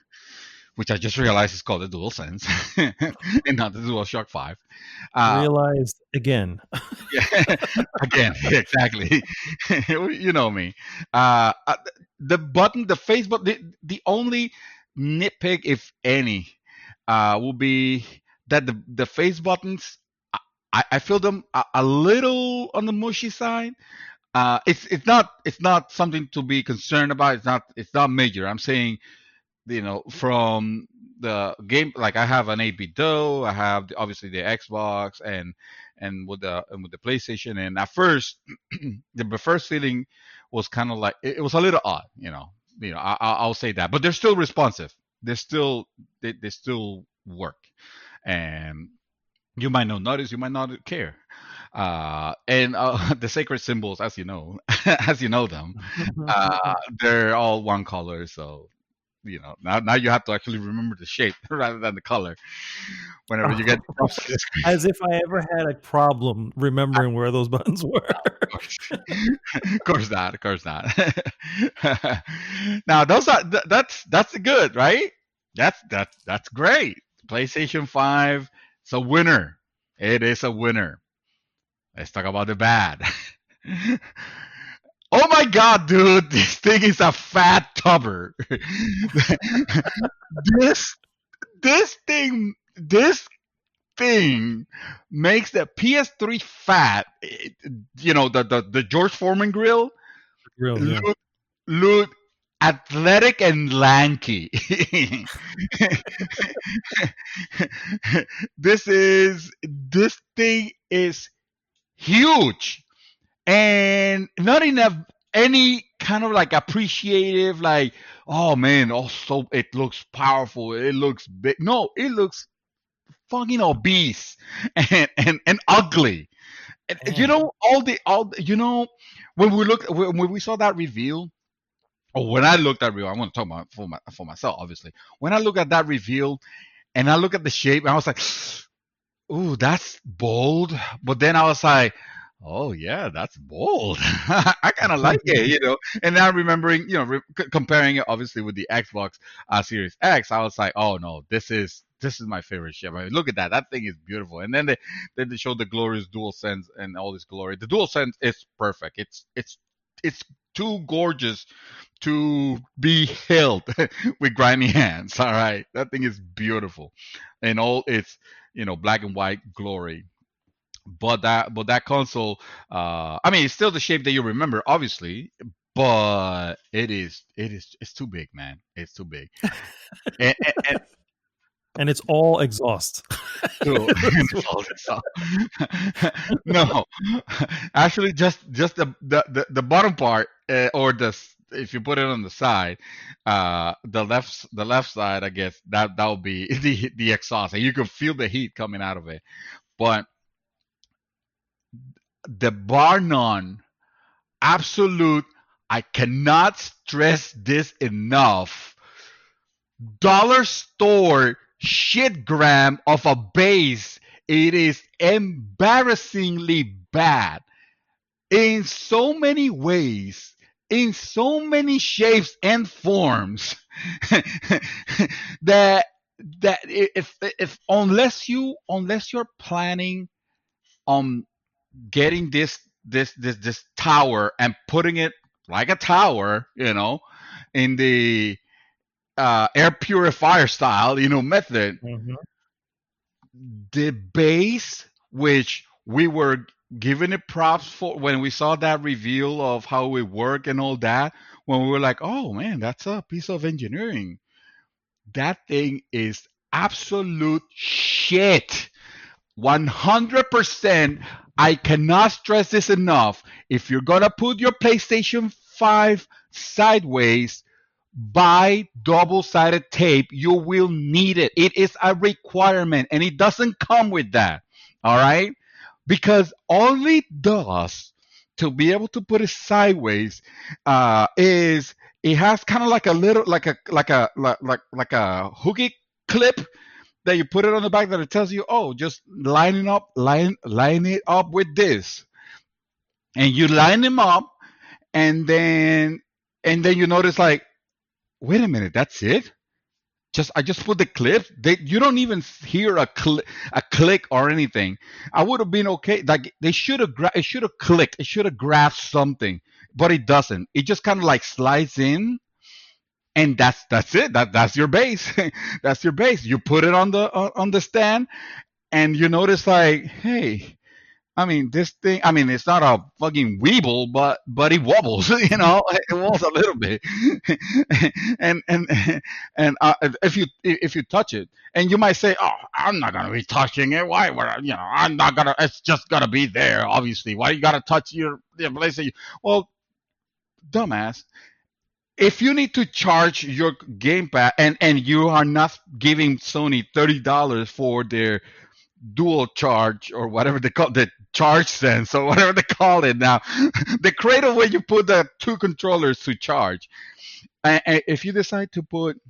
which I just realized is called the DualSense and not the DualShock 5. Realized again. Yeah, again, exactly. You know me. The button, the face button, the only nitpick, if any, will be that the face buttons, I feel them a little on the mushy side. It's not something to be concerned about. It's not major. I'm saying, from the game, like I have an 8-bit dough, I have obviously the Xbox and with the PlayStation, and at first the first feeling was kind of like it was a little odd. I'll say that, but they're still responsive. They still work, and you might not notice, you might not care. And the sacred symbols, as you know, as you know them, they're all one color. So now you have to actually remember the shape rather than the color whenever you get As if I ever had a problem remembering where those buttons were. of course not, of course not. Now those are that's good, right? That's great. PlayStation 5, it's a winner. It is a winner. Let's talk about the bad. Oh my god, dude, this thing is a fat tubber. this this thing makes the PS3 fat. The George Foreman grill Real, yeah. look athletic and lanky. This thing is huge, and not enough any kind of like appreciative, like, oh man, also it looks powerful, it looks big. No, it looks fucking obese and ugly. And, when we saw that reveal, or when I looked at reveal, I'm going to talk about for myself, obviously. When I look at that reveal and I look at the shape, I was like, ooh, that's bold. But then I was like, oh yeah, that's bold. I kind of like it. And now remembering, comparing it obviously with the Xbox Series X, I was like, oh no, this is my favorite ship. I mean, look at that. That thing is beautiful. And then they showed the glorious DualSense and all this glory. The DualSense is perfect. It's too gorgeous to be held with grimy hands. All right, that thing is beautiful, and all its black and white glory. But that console, I mean, it's still the shape that you remember, obviously, but it's too big, man. It's too big. And And it's all exhaust. so, no, actually, just the bottom part, or if you put it on the side, the left side, I guess that will be the exhaust, and you can feel the heat coming out of it. But the bar none, absolute, I cannot stress this enough. Dollar store shit gram of a base. It is embarrassingly bad in so many ways, in so many shapes and forms, that if unless you're planning on getting this tower and putting it like a tower, in the air purifier style, method, Mhm. the base, which we were giving it props for when we saw that reveal of how it worked and all that, when we were like, oh man, that's a piece of engineering. That thing is absolute shit. 100%. I cannot stress this enough. If you're going to put your PlayStation 5 sideways, buy double-sided tape. You will need it. It is a requirement, and it doesn't come with that. All right? Because all it does to be able to put it sideways is it has kind of like a little like a hooky clip that you put it on the back, that it tells you, oh, just line it up with this, and you line them up, and then you notice, like, wait a minute, that's it. I just put the clip. You don't even hear a click or anything. I would have been okay. Like they should have it should have clicked. It should have grasped something, but it doesn't. It just kind of like slides in, and that's it. That's your base. That's your base. You put it on the stand, and you notice like, hey, I mean, this thing. I mean, it's not a fucking weeble, but it wobbles. You know, it wobbles a little bit. and if you touch it, and you might say, "Oh, I'm not gonna be touching it. Why? I'm not gonna. It's just gonna be there. Obviously, why you gotta touch your place? Well, dumbass. If you need to charge your gamepad, and you are not giving Sony $30 for their dual charge or whatever they call the charge sense or whatever they call it now, the cradle where you put the two controllers to charge, and if you decide to put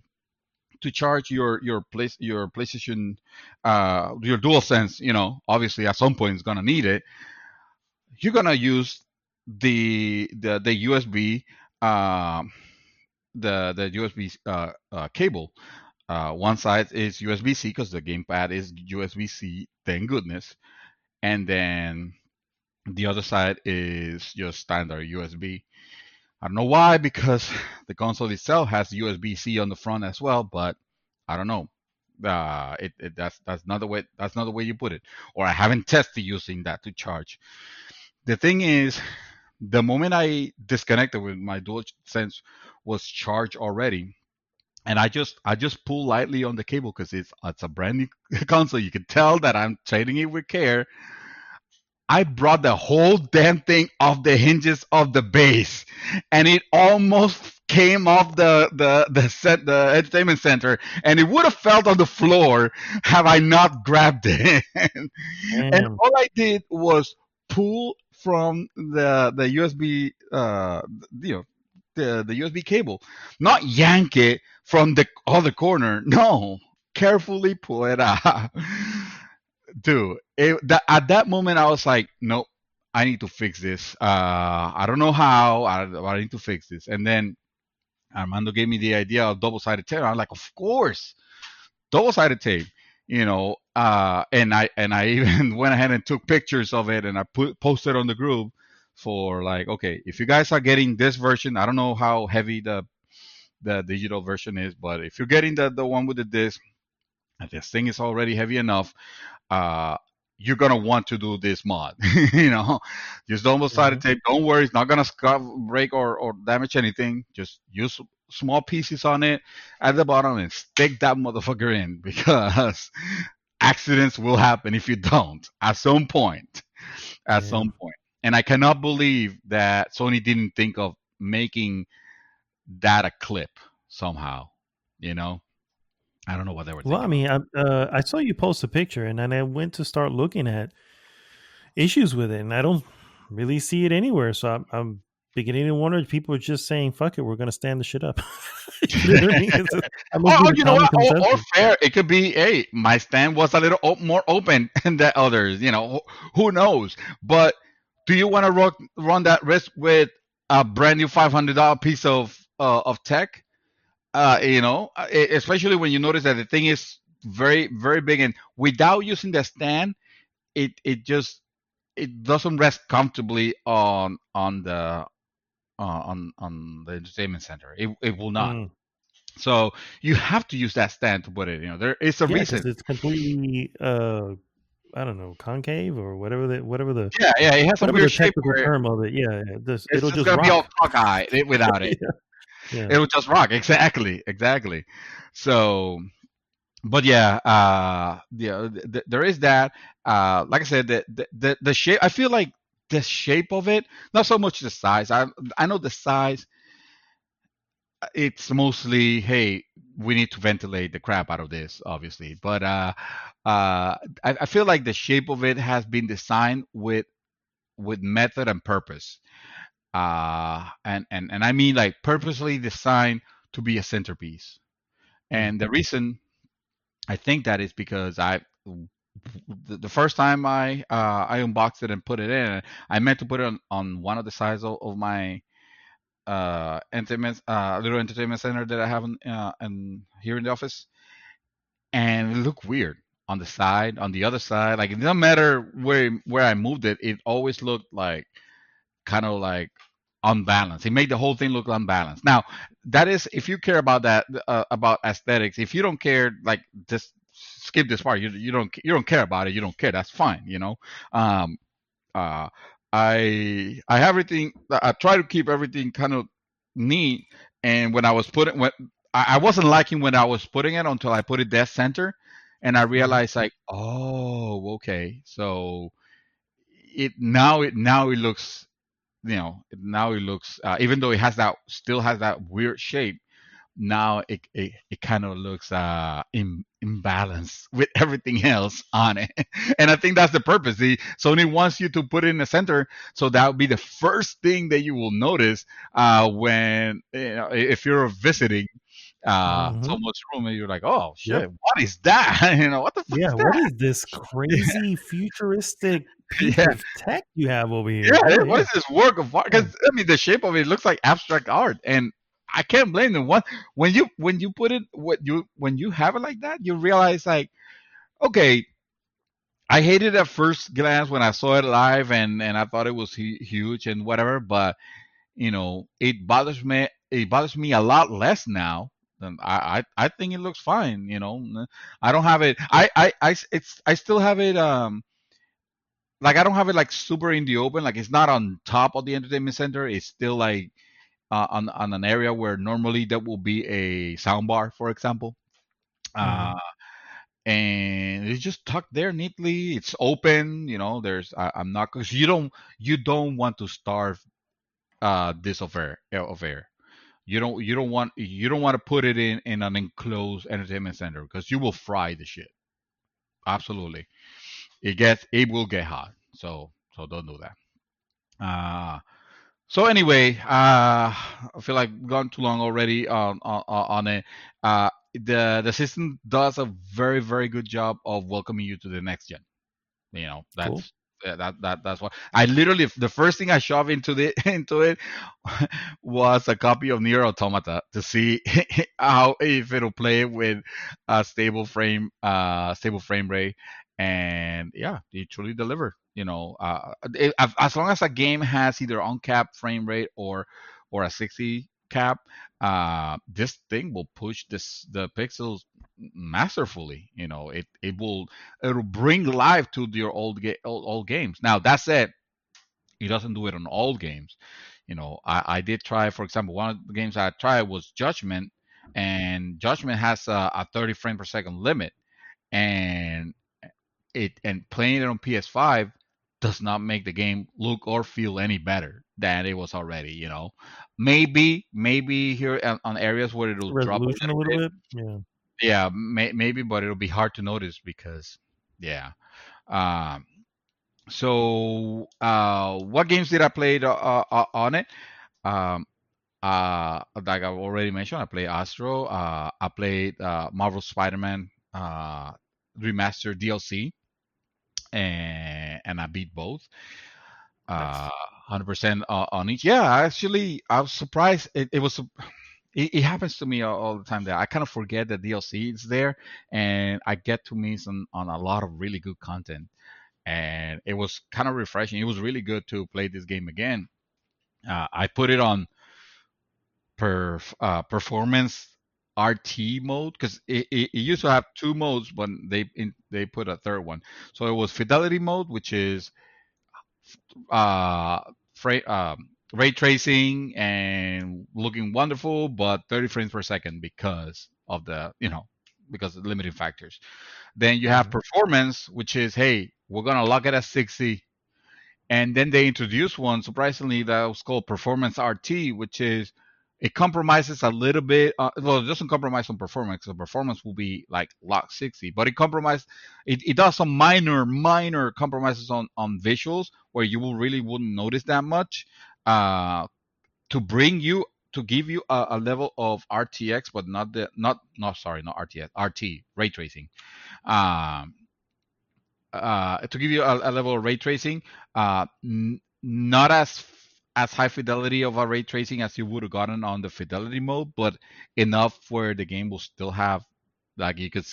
to charge your PlayStation, your dual sense, obviously at some point it's gonna need it. You're gonna use the USB, the USB cable. One side is USB C because the gamepad is USB C. Thank goodness. And then the other side is just standard USB. I don't know why, because the console itself has USB C on the front as well, but I don't know. That's not the way you put it, or I haven't tested using that to charge. The thing is, the moment I disconnected with my dual sense was charged already, and I just pull lightly on the cable because it's a brand new console. You can tell that I'm trading it with care. I brought the whole damn thing off the hinges of the base, and it almost came off the entertainment center, and it would have fell on the floor had I not grabbed it. And Damn. all I did was pull from the USB, the USB cable, not yank it from the other corner. No, carefully pull it out. Dude, at that moment I was like, nope, I need to fix this. I don't know how. I need to fix this. And then Armando gave me the idea of double-sided tape. I'm like, of course, double-sided tape. And I even went ahead and took pictures of it, and I posted on the group for like, okay, if you guys are getting this version, I don't know how heavy the digital version is, but if you're getting the one with the disc, and this thing is already heavy enough, uh, you're gonna want to do this mod. you know, just double-sided Mhm. tape. Don't worry, it's not gonna break or damage anything. Just use small pieces on it at the bottom and stick that motherfucker in because accidents will happen if you don't at some point. At Yeah. some point. And I cannot believe that Sony didn't think of making that a clip somehow. You know, I don't know what they were Well, I thinking of. mean, I saw you post a picture, and then I went to start looking at issues with it, and I don't really see it anywhere. So I'm beginning to wonder if people are just saying, "Fuck it, we're going to stand the shit up." You know what I mean? That must be Oh, the you know common what? Or consensus. fair. It could be, hey, my stand was a little more open than the others. Who knows? But do you want to run that risk with a brand new $500 piece of tech? Especially when you notice that the thing is very, very big, and without using the stand, it doesn't rest comfortably on the entertainment center. It will not. Mm. So you have to use that stand to put it. There is a Yeah, because reason. it's completely I don't know, concave or Yeah, yeah. It has a whatever weird the shape technical where term of it. Yeah, yeah, it's it'll just just gonna be all rock. cockeyed without it. Yeah, yeah. It will just rock. Exactly, exactly. So, but yeah, there is that. Like I said, the shape. I feel like the shape of it, not so much the size. I know the size. It's mostly, hey, we need to ventilate the crap out of this, obviously. But I feel like the shape of it has been designed with method and purpose. And I mean like purposely designed to be a centerpiece. Mm. And the reason I think that is because the first time I unboxed it and put it in, I meant to put it on one of the sides of my little entertainment center that I have in here in the office, and it looked weird on the side, on the other side. Like it doesn't matter where I moved it, it always looked like kind of like unbalanced. It made the whole thing look unbalanced. Now, that is if you care about that about aesthetics. If you don't care, like just skip this part. You don't care about it. You don't care. That's fine. Um, uh, I have everything. I try to keep everything kind of neat. And when I was putting when I wasn't liking when I was putting it until I put it dead center, and I Mhm. realized like, oh, okay, so it now it looks now it looks even though it has that still has that weird shape. Now it kind of looks imbalanced with everything else on it. And I think that's the purpose. Sony wants you to put it in the center, so that would be the first thing that you will notice when if you're visiting Mhm. someone's room and you're like, oh Yep. shit, what is that? What the fuck Yeah, is what that? is this crazy futuristic piece Yeah. of tech you have over here? Yeah, Yeah, what yeah. is this work of art? Yeah. Because I mean, the shape of it looks like abstract art, and I can't blame them. When you put it when you have it like that, you realize like, okay, I hated it at first glance when I saw it live, and I thought it was huge and whatever, but it bothers me. It bothers me a lot less now. Than I think it looks fine. I don't have it. I still have it. Like I don't have it like super in the open. Like it's not on top of the entertainment center. It's still like on an area where normally that will be a sound bar, for example. Uh, Mhm. and it's just tucked there neatly. It's open. I'm not because you don't want to starve this of air. You don't want to put it in an enclosed entertainment center because you will fry the shit. Absolutely, it will get hot. So don't do that. So anyway, I feel like we've gone too long already on it. The system does a very very good job of welcoming you to the next gen. Cool. That's what I literally the first thing I shoved into the into it was a copy of Nier Automata to see how if it'll play with a stable frame rate, and yeah, it truly delivered. As long as a game has either uncapped frame rate or a 60 cap, this thing will push the pixels masterfully. It'll bring life to your old games. Now that said, it doesn't do it on all games. I did try, for example, one of the games I tried was Judgment, and Judgment has a 30 frame per second limit, and playing it on PS5 does not make the game look or feel any better than it was already. Maybe here on areas where it'll drop a Resolution a little little bit. bit. Yeah. Yeah, maybe, but it'll be hard to notice because, yeah. Um, what games did I play on it? Um, like I've already mentioned, I played Astro. I played Marvel Spider-Man remastered DLC, and I beat both. Nice. 100% on each. Yeah, actually, I was surprised. It happens to me all the time that I kind of forget that DLC is there, and I get to miss on a lot of really good content. And it was kind of refreshing. It was really good to play this game again. I put it on performance RT mode because it used to have two modes, but they put a third one. So it was fidelity mode, which is uh, ray tracing and looking wonderful, but 30 frames per second because of the limiting factors. Then you have Mhm. performance, which is, hey, we're gonna lock it at 60. And then they introduced one, surprisingly, that was called Performance RT, which is it compromises a little bit. Well, it doesn't compromise on performance. The performance will be like lock 60, but it does some minor compromises on visuals where you will really wouldn't notice that much. Uh, to bring you to give you a level of RTX, but not the not sorry, not RTX, RT ray tracing. Um, to give you a level of ray tracing, not as high fidelity of a ray tracing as you would have gotten on the fidelity mode, but enough where the game will still have like you could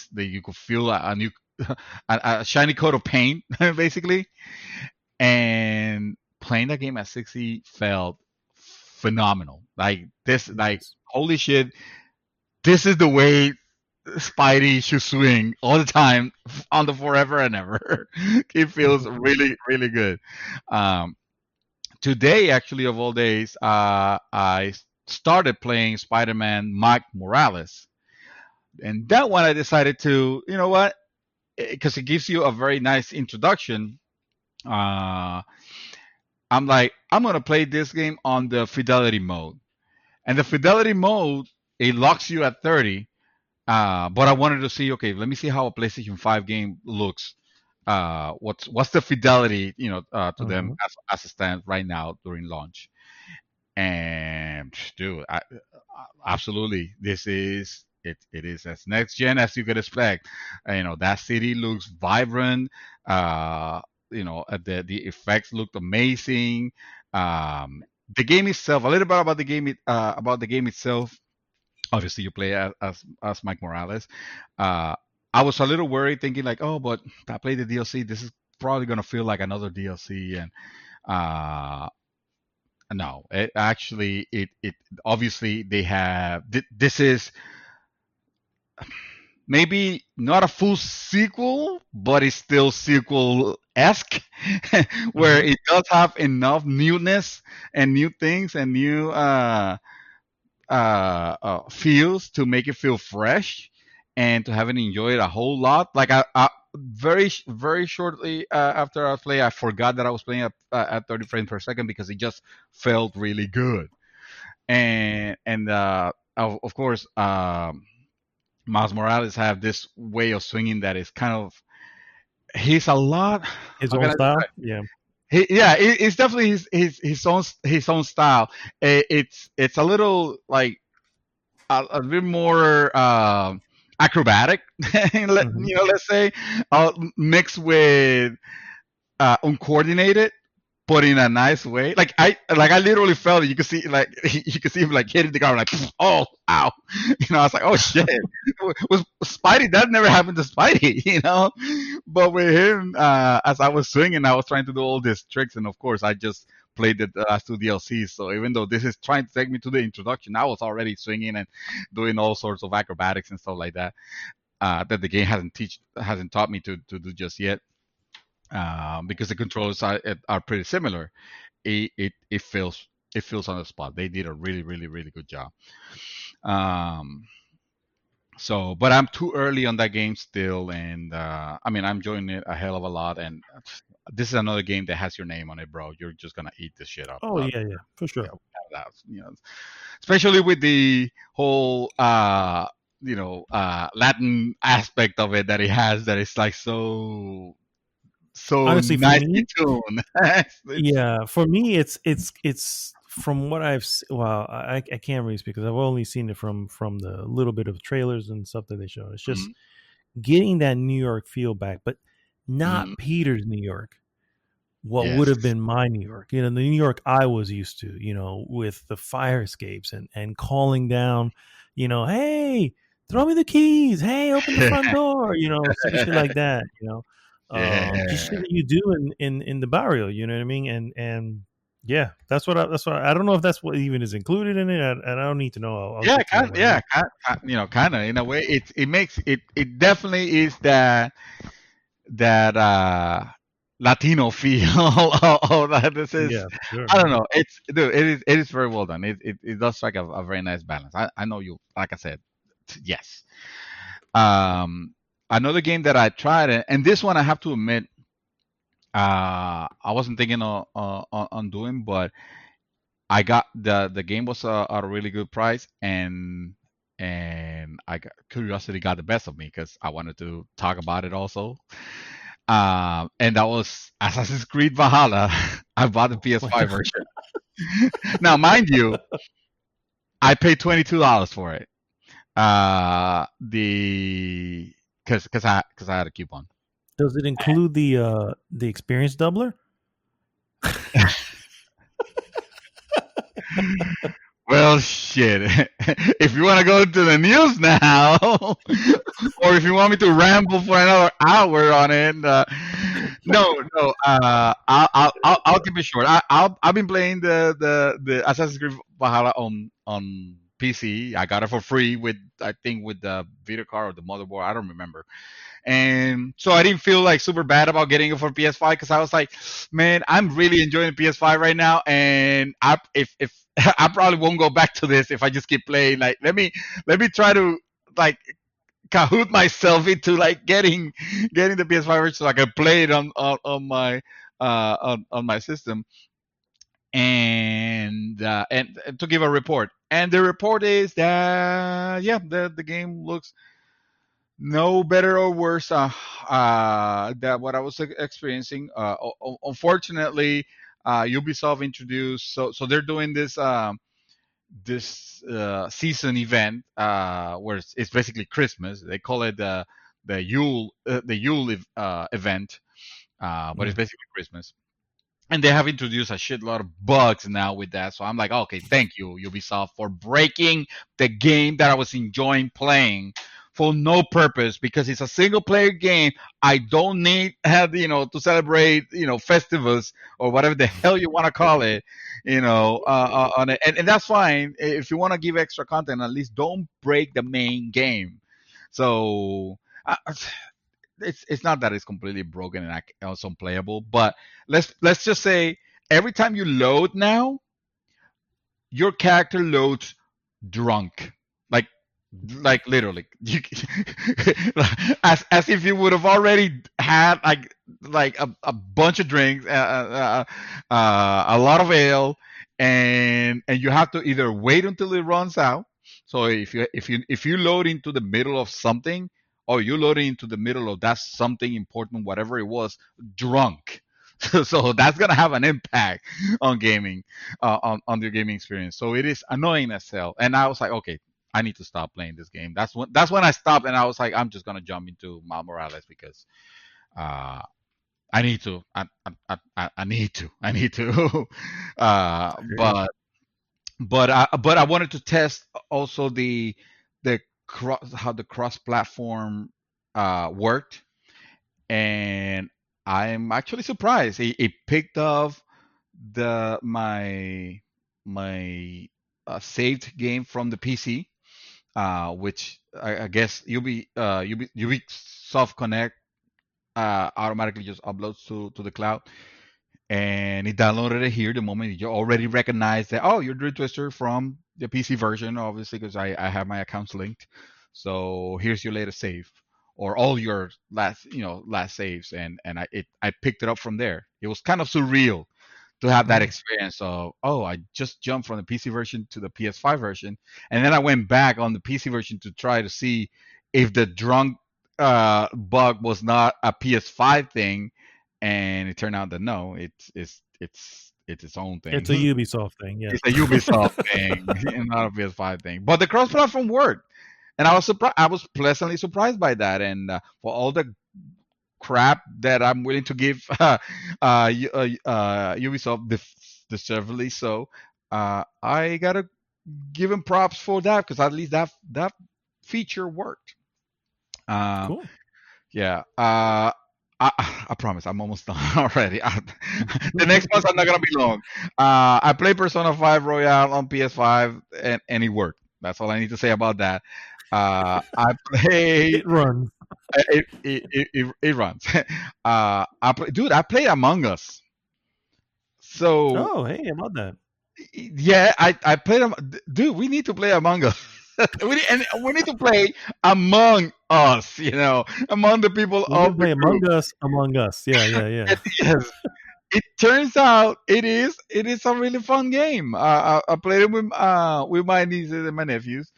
feel a new a shiny coat of paint basically. And playing that game at 60 felt phenomenal. Like this, like Nice. holy shit, this is the way Spidey should swing all the time on the forever and ever. It feels really, really good. Um, Today, actually, of all days, I started playing Spider-Man Mike Morales, and that one I decided to, you know what, because it gives you a very nice introduction. Uh, I'm like, I'm gonna play this game on the fidelity mode, and the fidelity mode it locks you at 30. But I wanted to see, okay, let me see how a PlayStation 5 game looks. What's the fidelity, to them Mhm. as it stands right now during launch. And dude, absolutely, this is it. It is as next gen as you could expect. That city looks vibrant. The effects looked amazing. The game itself, a little bit about the game itself. Obviously, you play as Mike Morales. Uh, I was a little worried, thinking like, oh, but I played the DLC. This is probably gonna feel like another DLC, and uh, no, it actually it obviously they have this is maybe not a full sequel, but it's still sequel esque, where Mhm. it does have enough newness and new things and new feels to make it feel fresh and to have it enjoyed a whole lot. Like I very shortly after I play, I forgot that I was playing at 30 frames per second because it just felt really good. And of course, Miles Morales have this way of swinging that is kind of he's a lot. His How can own I style. describe? Yeah. It's definitely his own style. It's a little like a bit more acrobatic, Mhm. let's say, mixed with uncoordinated, but in a nice way. Like I literally felt it. You could see like you could see him like hitting the ground like oh ow, I was like oh shit. Was Spidey that never happened to Spidey, But with him, as I was swinging, I was trying to do all these tricks, and of course I just played the last two DLCs. So even though this is trying to take me to the introduction, I was already swinging and doing all sorts of acrobatics and stuff like that. That the game hasn't taught me to do just yet. Because the controls are pretty similar. It feels on the spot. They did a really really really good job. Um, but I'm too early on that game still, and I mean I'm enjoying it a hell of a lot. And this is another game that has your name on it, bro. You're just gonna eat this shit up. Oh yeah, yeah, for Yeah, sure. that, especially with the whole Latin aspect of it that it has. That it's like so Honestly, for nicely me, tuned. It's yeah, for me, it's from what well, I can't really speak because I've only seen it from the little bit of trailers and stuff that they show. It's just mm, getting that New York feel back, but mm, not Peter's New York. What would yes. have been my New York, the New York I was used to, with the fire escapes and calling down, hey, throw me the keys, hey, open the front door, silly shit like that, just shit Yeah. that you do in the barrio, you know what I mean, and yeah, that's what I don't know if that's what even is included in it, and I don't need to know. I'll Yeah, get to that when I need. kind of in a way. It makes it definitely is that Latino feel. Oh, that this is. Yeah, for sure. I don't know. It's dude. It is very well done. It does strike a very nice balance. I know you. Like I said, yes. Um, Another game that I tried, and this one I have to admit, I wasn't thinking on doing, but I got the game was at a really good price, and curiosity got the best of me because I wanted to talk about it also. And that was Assassin's Creed Valhalla. I bought the PS5 version. Now, mind you, I paid $22 for it. The because I had a coupon. Does it include the experience doubler? Well, shit. If you want to go to the news now, or if you want me to ramble for another hour on it, no. I'll keep it short. I've been playing the Assassin's Creed Valhalla on PC. I got it for free with, I think, with the video card or the motherboard. I don't remember. And so I didn't feel like super bad about getting it for PS5 because I was like, man, I'm really enjoying PS5 right now, and if I probably won't go back to this if I just keep playing. Like, let me try to like Kahoot myself into like getting the PS5 version so I can play it on my system, and to give a report. And the report is that yeah, the game looks no better or worse than what I was experiencing. Unfortunately, Ubisoft introduced, so they're doing this season event where it's basically Christmas. They call it the Yule event, but it's Mm. basically Christmas. And they have introduced a shitload of bugs now with that. So I'm like, okay, thank you, Ubisoft, for breaking the game that I was enjoying playing for no purpose because it's a single player game. I don't need have to celebrate festivals or whatever the hell you want to call it, on it, and that's fine if you want to give extra content. At least don't break the main game. So. It's not that it's completely broken and also unplayable, but let's just say every time you load now, your character loads drunk, like literally, as if you would have already had like a bunch of drinks, a lot of ale, and you have to either wait until it runs out. So if you load into the middle of something, or you load into the middle of that something important, whatever it was, drunk. So that's gonna have an impact on gaming, on your gaming experience. So it is annoying as hell. And I was like, okay, I need to stop playing this game. That's when I stopped, and I was like, I'm just gonna jump into Miles Morales because uh, I need to. I need to. I need to. uh, Great. but but I wanted to test also the how the cross platform worked, and I'm actually surprised. It picked up the my saved game from the PC, which I guess Ubisoft Connect automatically just uploads to the cloud, and it downloaded it here the moment you already recognize that, oh, you're Drew Twister from the PC version, obviously, because I have my accounts linked. So here's your latest save, or all your last saves, and I picked it up from there. It was kind of surreal to have that Mm. experience of, oh, I just jumped from the PC version to the PS5 version, and then I went back on the PC version to try to see if the drunk bug was not a PS5 thing, and it turned out that no, it's its own It's a thing. Ubisoft thing. Yes. It's a Ubisoft thing, and not a PS5 thing. But the cross-platform worked, and I was surprised. I was pleasantly surprised by that, and for all the crap that I'm willing to give Ubisoft, deservedly so. I gotta give him props for that because at least that feature worked. Uh, Cool. yeah. I promise I'm almost done already. The next ones are not gonna be long. I played Persona 5 Royale on PS5, and it worked. That's all I need to say about that. I play It runs. it runs. Dude, I played Among Us. So Oh, hey, how about that? yeah, I played dude. We need to play Among Us. We need to play Among Us. Among the people We need to of the play group. Among Us among us. Yeah, yeah, yeah. Yes, it turns out it is a really fun game. I played it with my nieces and my nephews,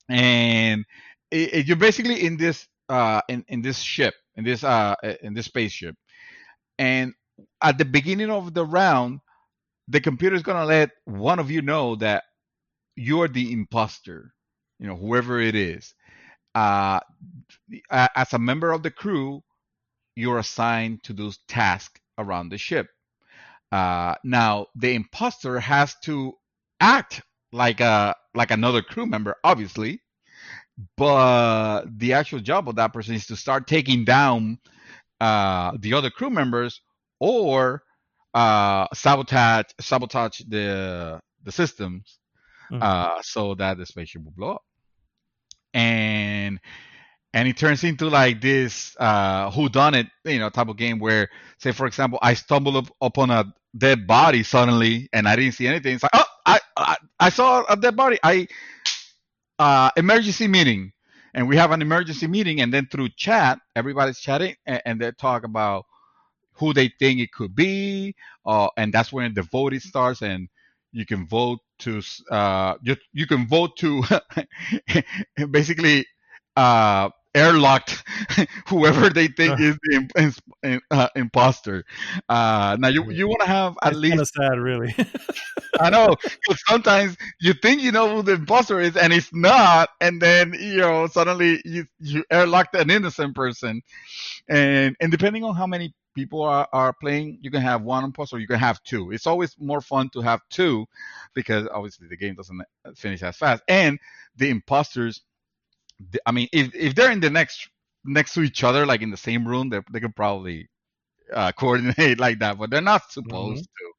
and you're basically in this ship, in this spaceship, and at the beginning of the round, the computer is gonna let one of you know that you're the imposter, whoever it is. Uh, as a member of the crew, you're assigned to do tasks around the ship. Now, the imposter has to act like another crew member, obviously, but the actual job of that person is to start taking down the other crew members or sabotage the systems Mhm. so that the spaceship will blow up. And it turns into like this who done it, type of game where, say for example, I stumble upon a dead body suddenly and I didn't see anything. It's like, oh, I saw a dead body. I emergency meeting, and we have an emergency meeting, and then through chat everybody's chatting, and they talk about who they think it could be, and that's when the voting starts, and you can vote to you can vote to basically airlocked whoever they think is the imposter. Now you want to have at It's kind least, of sad, really. I know, because sometimes you think you know who the imposter is and it's not, and then suddenly you airlocked an innocent person, and depending on how many people are playing, you can have one imposter, you can have two. It's always more fun to have two because obviously the game doesn't finish as fast, and the imposters, I mean, if they're in the next to each other, like in the same room, they could probably coordinate like that, but they're not Hmm. supposed to.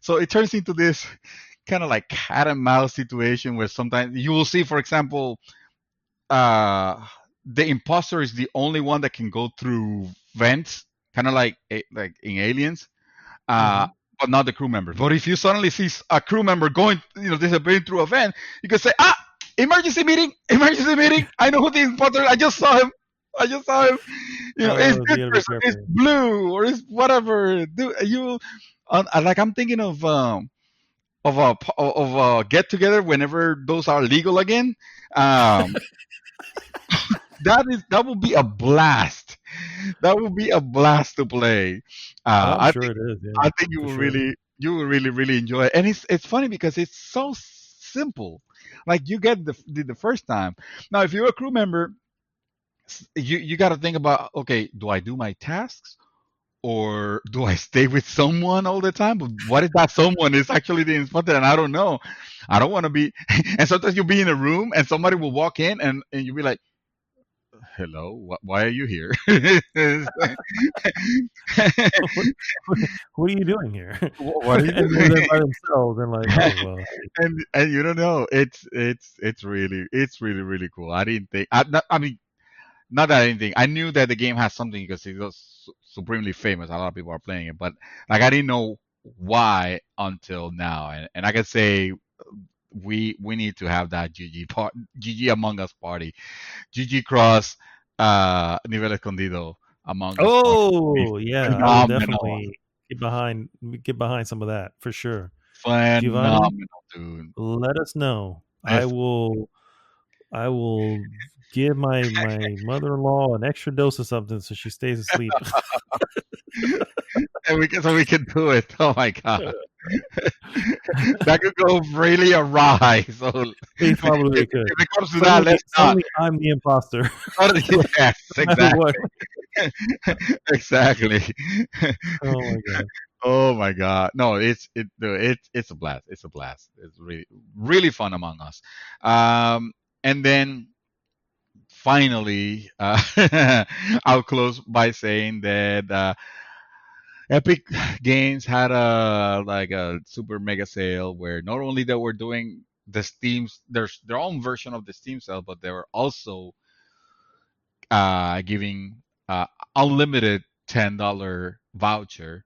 So it turns into this kind of like cat and mouse situation where sometimes you will see, for example, uh, the imposter is the only one that can go through vents, kind of like in Aliens, uh, Hmm. but not the crew member. But if you suddenly see a crew member going, disappearing through a vent, you can say, ah, emergency meeting, emergency meeting. I know who the imposter. I just saw him. I just saw him. It's Oh, so this you gotta be person. It's careful. blue or it's whatever. Do you? Like I'm thinking of a get together whenever those are legal again. Um, that would be a blast. That would be a blast to play. Oh, I'm I sure it is. Yeah, I think for sure. you will really enjoy it, and it's funny because it's so simple. Like you get the first time. Now, if you're a crew member, you got to think about, okay, do I do my tasks or do I stay with someone all the time? But what if that someone is actually the instructor and I don't know? I don't want to be. And sometimes you'll be in a room and somebody will walk in and you'll be like, hello, why are you here? what, what are you doing here? What are you And they're there doing? by themselves, and like, oh well. And you don't know. It's really really cool. I didn't think. I mean, not that I didn't think. I knew that the game has something because it was supremely famous. A lot of people are playing it, but like I didn't know why until now. And I can say we need to have that GG Among Us party, GG Cross, Nivel Escondido Among Us party. Be Oh yeah, I will phenomenal, definitely get behind some of that for sure. Giovanni, phenomenal, dude. let us know. I If will I will give my mother-in-law an extra dose of something so she stays asleep. and we can do it. Oh my god, that could go really awry. So He probably could. if it comes to that, let's not. Suddenly I'm the imposter. Yes, No matter what. exactly, exactly. Oh my god. Oh my god, no, it's a blast. It's a blast. It's really really fun Among Us. And then finally, I'll close by saying that Epic Games had a super mega sale where not only they were doing the Steam's their own version of the Steam sale, but they were also giving unlimited $10 voucher,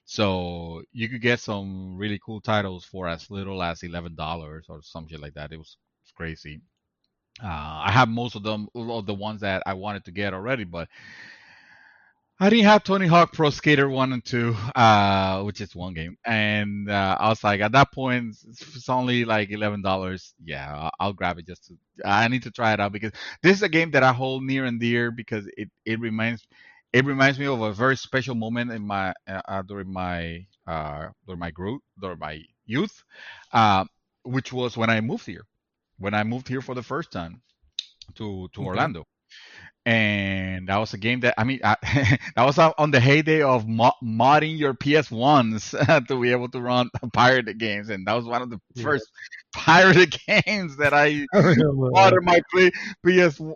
so you could get some really cool titles for as little as $11 or something like that. It was crazy. I have most of them, all of the ones that I wanted to get already, but I didn't have Tony Hawk Pro Skater 1 and 2, which is one game. And I was like, at that point, it's only like $11. Yeah, I'll grab it just to. I need to try it out because this is a game that I hold near and dear because it reminds me of a very special moment in my during my youth, uh, which was when I moved here. When I moved here for the first time to Okay. Orlando, and that was a game that that was on the heyday of modding your PS1s to be able to run pirated games, and that was one of the Yeah. first pirated games that I I remember bought that. in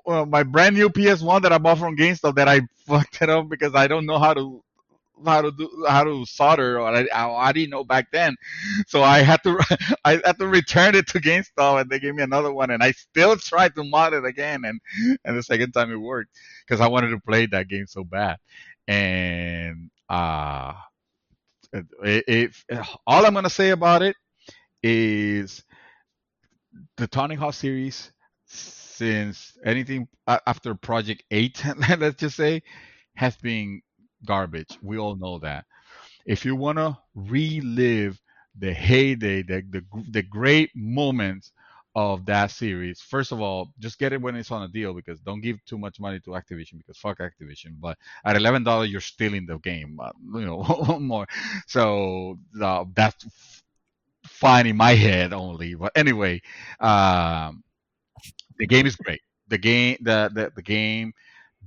my my brand new PS1 that I bought from GameStop that I fucked it up because I don't know how to solder, or I didn't know back then, so I had to I had to return it to GameStop, and they gave me another one, and I still tried to mod it again, and the second time it worked because I wanted to play that game so bad, and all I'm gonna say about it is the Tony Hawk series, since anything after Project 8, let's just say, has been garbage. We all know that. If you want to relive the heyday, the great moments of that series, first of all, just get it when it's on a deal, because don't give too much money to Activision, because fuck Activision. But at $11, you're stealing the game, more. So that's fine in my head only. But anyway, um, the game is great. The game.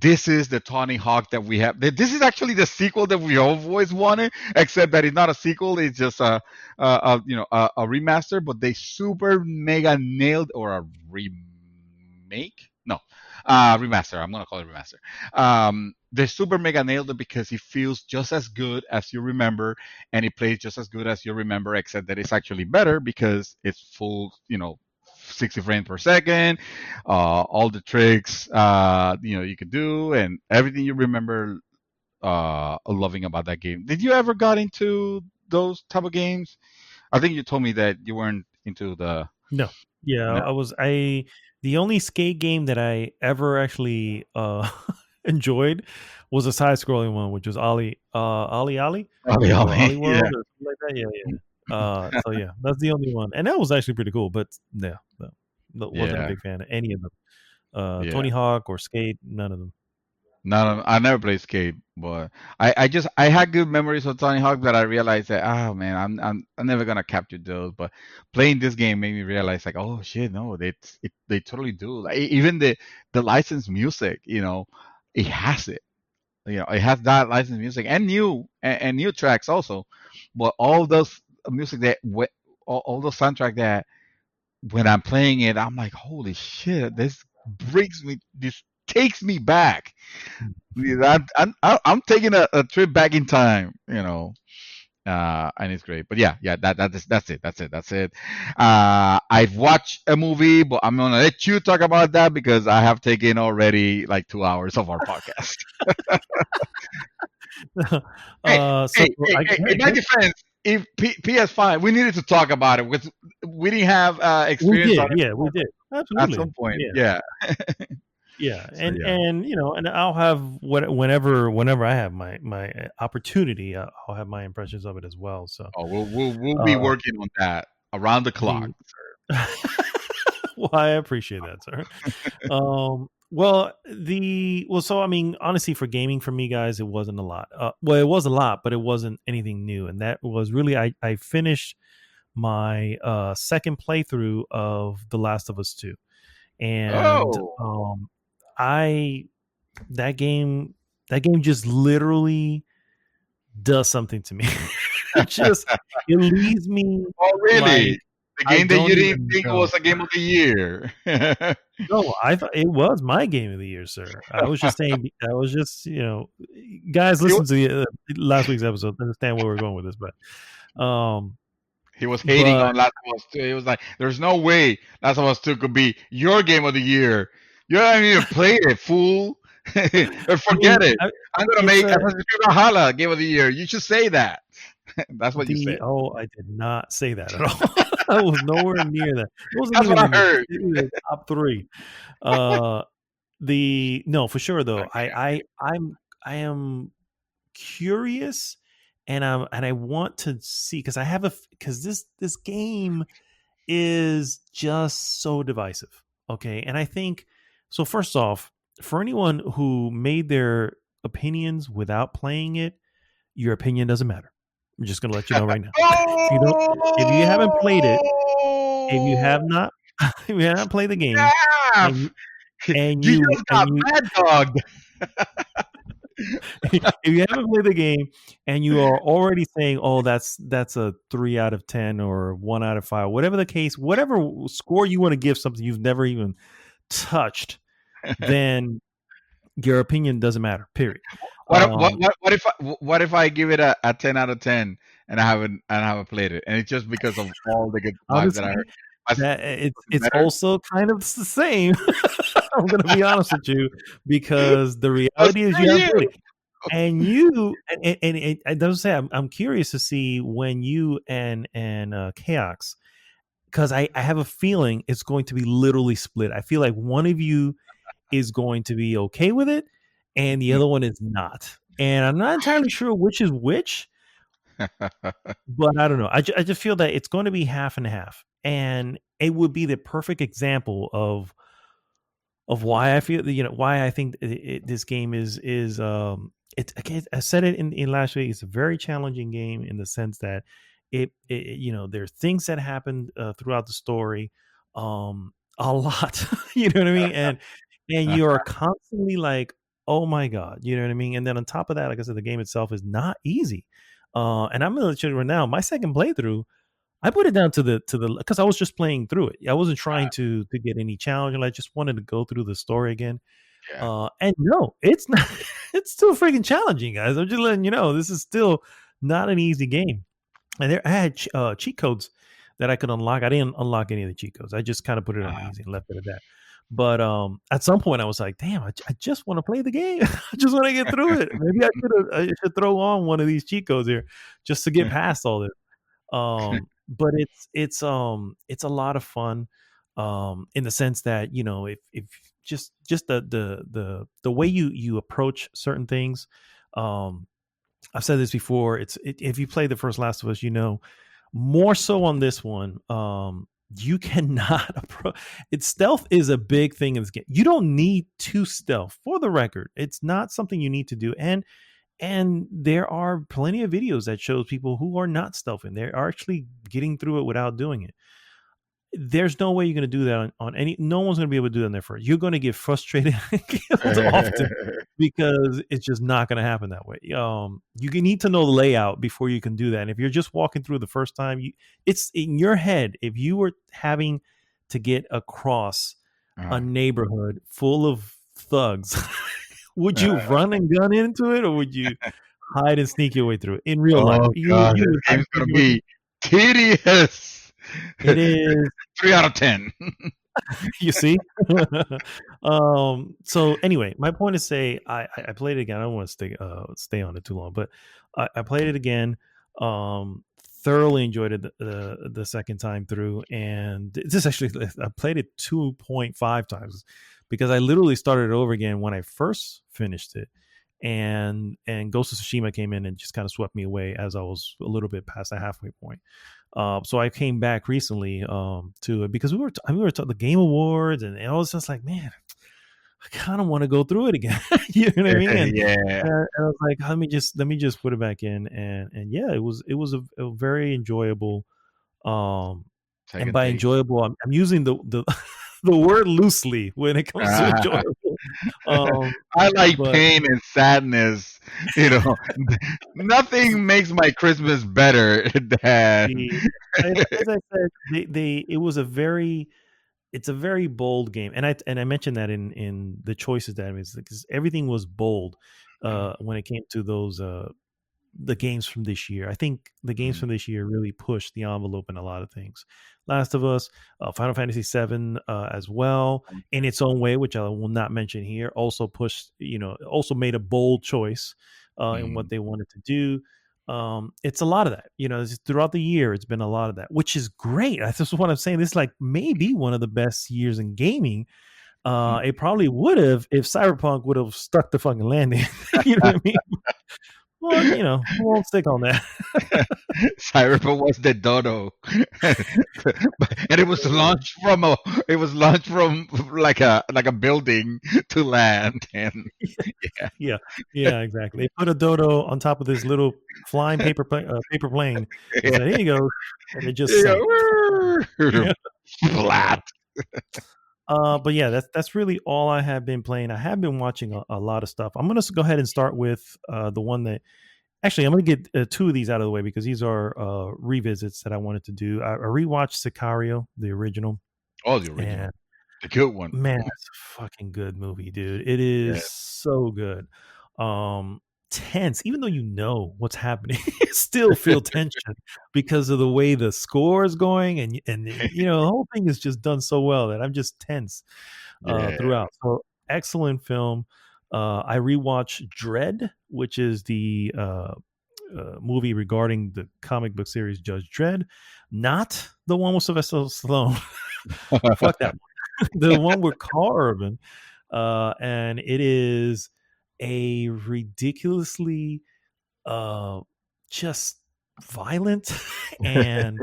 This is the Tony Hawk that we have. This is actually the sequel that we always wanted, except that it's not a sequel. It's just a remaster. But they super mega nailed, or a remake. No, remaster. I'm gonna call it remaster. They super mega nailed it because it feels just as good as you remember, and it plays just as good as you remember, except that it's actually better because it's full, 60 frames per second, all the tricks, you could do, and everything you remember loving about that game. Did you ever got into those type of games? I think you told me that you weren't into the. No. Yeah, No. the only skate game that I ever actually enjoyed was a side scrolling one, which was Ollie Ollie, or Ollie, Ollie yeah. World or something like that. Yeah. So yeah, that's the only one. And that was actually pretty cool, but yeah, no, wasn't a Yeah, big fan of any of them. yeah. Tony Hawk or Skate, none of them. No, I never played skate, but I had good memories of Tony Hawk, but I realized that, oh man, I'm never gonna capture those. But playing this game made me realize, like, oh shit, no, they totally do. Like, even the licensed music, it has it. It has that licensed music, and new tracks also. But all those music all those soundtrack that when I'm playing it, I'm like, holy shit, this takes me back. Yeah, I'm taking a trip back in time, and it's great. But yeah, that's it. I've watched a movie, but I'm gonna let you talk about that because I have taken already like 2 hours of our podcast. Hey, So in my defense, if PS5, we needed to talk about it because we didn't have we experience did, on it yeah, we did, at absolutely, some point. yeah. Yeah. Yeah, So and yeah. and I'll have whenever I have my opportunity, I'll have my impressions of it as well. So Oh, we'll be uh, working on that around the clock. the well, I appreciate that, sir. So I mean, honestly, for gaming for me, guys, it wasn't a lot. Well, it was a lot, but it wasn't anything new, and that was really I finished my second playthrough of The Last of Us 2, and Oh, I that game just literally does something to me. It leaves me oh, like really? The I game that don't you didn't even think know. was a game of the year. No, I thought it was my game of the year, sir. I was just saying. I was just guys, he, wa- listen to the last week's episode to understand where we're going with this, um, he was hating but on Last of Us 2. He was like, "There's no way Last of Us 2 could be your game of the year. You haven't even played it, fool. Or I mean, forget it. I'm gonna it's make a Assassin's Creed Valhalla game of the year. You should say that." That's what you said. I did not say that at all. I was nowhere near that. It wasn't That's what even I in heard. the top three. Uh, no, for sure though. I am curious, and I want to see because because this game is just so divisive. Okay, and I think so. First off, for anyone who made their opinions without playing it, your opinion doesn't matter. I'm just gonna let you know right now. If you haven't played it, if you have Oh, not, if you haven't played the game, snap! and and You you just got mad dogged. if you haven't played the game and you are already saying, "Oh, that's a 3 out of 10 or 1 out of 5," whatever the case, whatever score you want to give something you've never even touched, then your opinion doesn't matter. Period. What if I give it a 10 out of 10 and I haven't played it, and it's just because of all the good vibes that I Honestly, heard? that it's Better? also kind of the same. I'm gonna be honest with you because the reality is Screw you haven't you. played it. And you and I don't say I'm curious to see when you and Chaos, because I have a feeling it's going to be literally split. I feel like one of you is going to be okay with it, and the other one is not. And I'm not entirely sure which is which, but I don't know. I just feel that it's going to be half and half, and it would be the perfect example of why I feel, why I think this game is I said it in last week. It's a very challenging game in the sense that there's things that happen throughout the story, a lot. You know what I mean? And you are constantly like, oh my god, you know what I mean? And then on top of that, like I said, the game itself is not easy. And I'm gonna let you know right now, my second playthrough, I put it down to the because I was just playing through it. I wasn't trying to get any challenge, and I just wanted to go through the story again. Yeah. And no, it's not. It's still freaking challenging, guys. I'm just letting you know this is still not an easy game. And I had cheat codes that I could unlock. I didn't unlock any of the cheat codes. I just kind of put it on easy and left it at that. But at some point, I was like, "Damn, I just want to play the game. I just want to get through it. Maybe I should throw on one of these cheat codes here just to get past all this." But it's a lot of fun in the sense that if just the way you approach certain things. I've said this before. If you play the first Last of Us, more so on this one. You cannot approach it. Stealth is a big thing in this game. You don't need to stealth, for the record. It's not something you need to do. And there are plenty of videos that shows people who are not stealthing. They are actually getting through it without doing it. There's no way you're going to do that on any. No one's going to be able to do that on their first. You're going to get frustrated often because it's just not going to happen that way. You need to know the layout before you can do that. And if you're just walking through the first time, it's in your head. If you were having to get across a neighborhood full of thugs, would you run and gun into it, or would you hide and sneak your way through it in real life? God, this game's gonna be tedious. It is 3 out of 10. You see. So anyway, my point is, say I played it again. I don't want to stay on it too long, but I played it again. Thoroughly enjoyed it the second time through, and this actually I played it 2.5 times because I literally started it over again when I first finished it, and Ghost of Tsushima came in and just kind of swept me away as I was a little bit past the halfway point. So I came back recently to it because we were talking the Game Awards, and I was just like, man, I kind of want to go through it again. You know what I mean? And, and I was like, let me just put it back in, and yeah, it was a very enjoyable. And by enjoyable, I'm using the the word loosely when it comes to enjoyable. I like pain and sadness. Nothing makes my Christmas better than. As I said, it's a very bold game, and I mentioned that in the choices that I made, because everything was bold when it came to those the games from this year. I think the games from this year really pushed the envelope in a lot of things. Last of Us, Final Fantasy VII as well, in its own way, which I will not mention here, also pushed, also made a bold choice in what they wanted to do. It's a lot of that, throughout the year, it's been a lot of that, which is great. That's what I'm saying. This is like maybe one of the best years in gaming. It probably would have if Cyberpunk would have stuck the fucking landing. You know what I mean? Well, we won't stick on that. Cyberpunk was the dodo, and it was launched from like a building to land, and yeah, exactly. They put a dodo on top of this little flying paper plane. And said, here you go, and it just sank. Flat. But yeah, that's really all I have been playing. I have been watching a lot of stuff. I'm gonna go ahead and start with the one that actually I'm gonna get two of these out of the way because these are revisits that I wanted to do. I rewatched Sicario, the original, Oh, the and original, the good one. man, Yeah. it's a fucking good movie, dude. It Yeah. is so good. Um, Tense, even though you know what's happening, you still feel tension because of the way the score is going, and you know the whole thing is just done so well that I'm just tense Yeah. throughout. So excellent film. I rewatched Dread, which is the movie regarding the comic book series Judge Dredd, not the one with Sylvester Stallone. Fuck that one. The one with Carl Urban, and it is a ridiculously uh, just violent and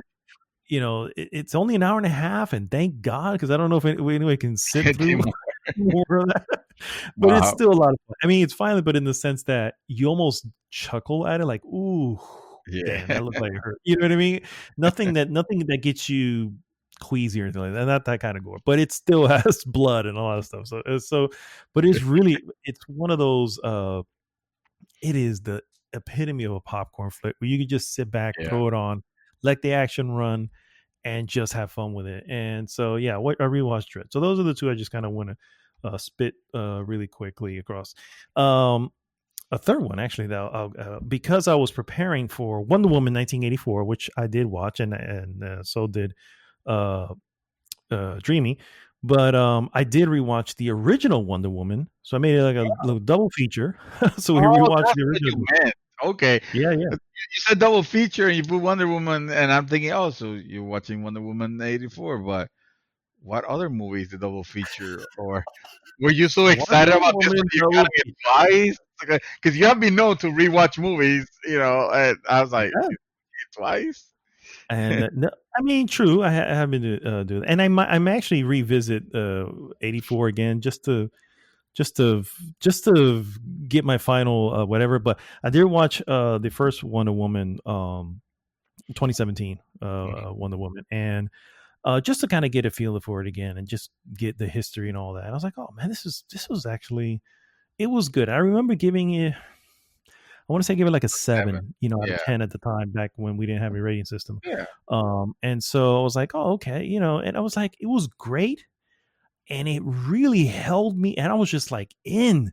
you know it's only an hour and a half, and thank God because I don't know if anyone can sit through Tim- more of that. But it's Wow. still a lot of fun. I mean, it's violent, but in the sense that you almost chuckle at it, like, "Ooh, damn, Yeah. that looked like it hurt." You know what I mean? Nothing that gets you queasy or anything like that. Not that kind of gore, but it still has blood and all that stuff. But it's one of those. It is the epitome of a popcorn flick where you can just sit back, Yeah. throw it on, let the action run, and just have fun with it. And so, yeah, I rewatched Dread. So those are the two I just kind of want to spit really quickly across. A third one, actually, though, because I was preparing for Wonder Woman 1984, which I did watch, and so did uh, Dreamy. But I did rewatch the original Wonder Woman, so I made it like a little double feature. So we Oh, rewatched that's the what you original. meant. Okay. Yeah, yeah. You said double feature and you put Wonder Woman, and I'm thinking, oh, so you're watching Wonder Woman 84, but what other movies the double feature? Or were you so excited Wonder about this one Woman that you got double it feature. twice? Because you have been known to rewatch movies, and I was like, Yeah. twice? And no, I mean, true. I have been doing, and I'm actually revisit 84 again just to just to get my final whatever. But I did watch the first Wonder Woman 2017 Wonder Woman, and just to kind of get a feel for it again and just get the history and all that. And I was like, oh man, this was actually it was good. I remember giving it. I want to say give it like a 7. 7, you know, out of Yeah. 10 at the time back when we didn't have a rating system. Yeah. And so I was like, oh, okay, you know, and I was like, it was great. And it really held me. And I was just like in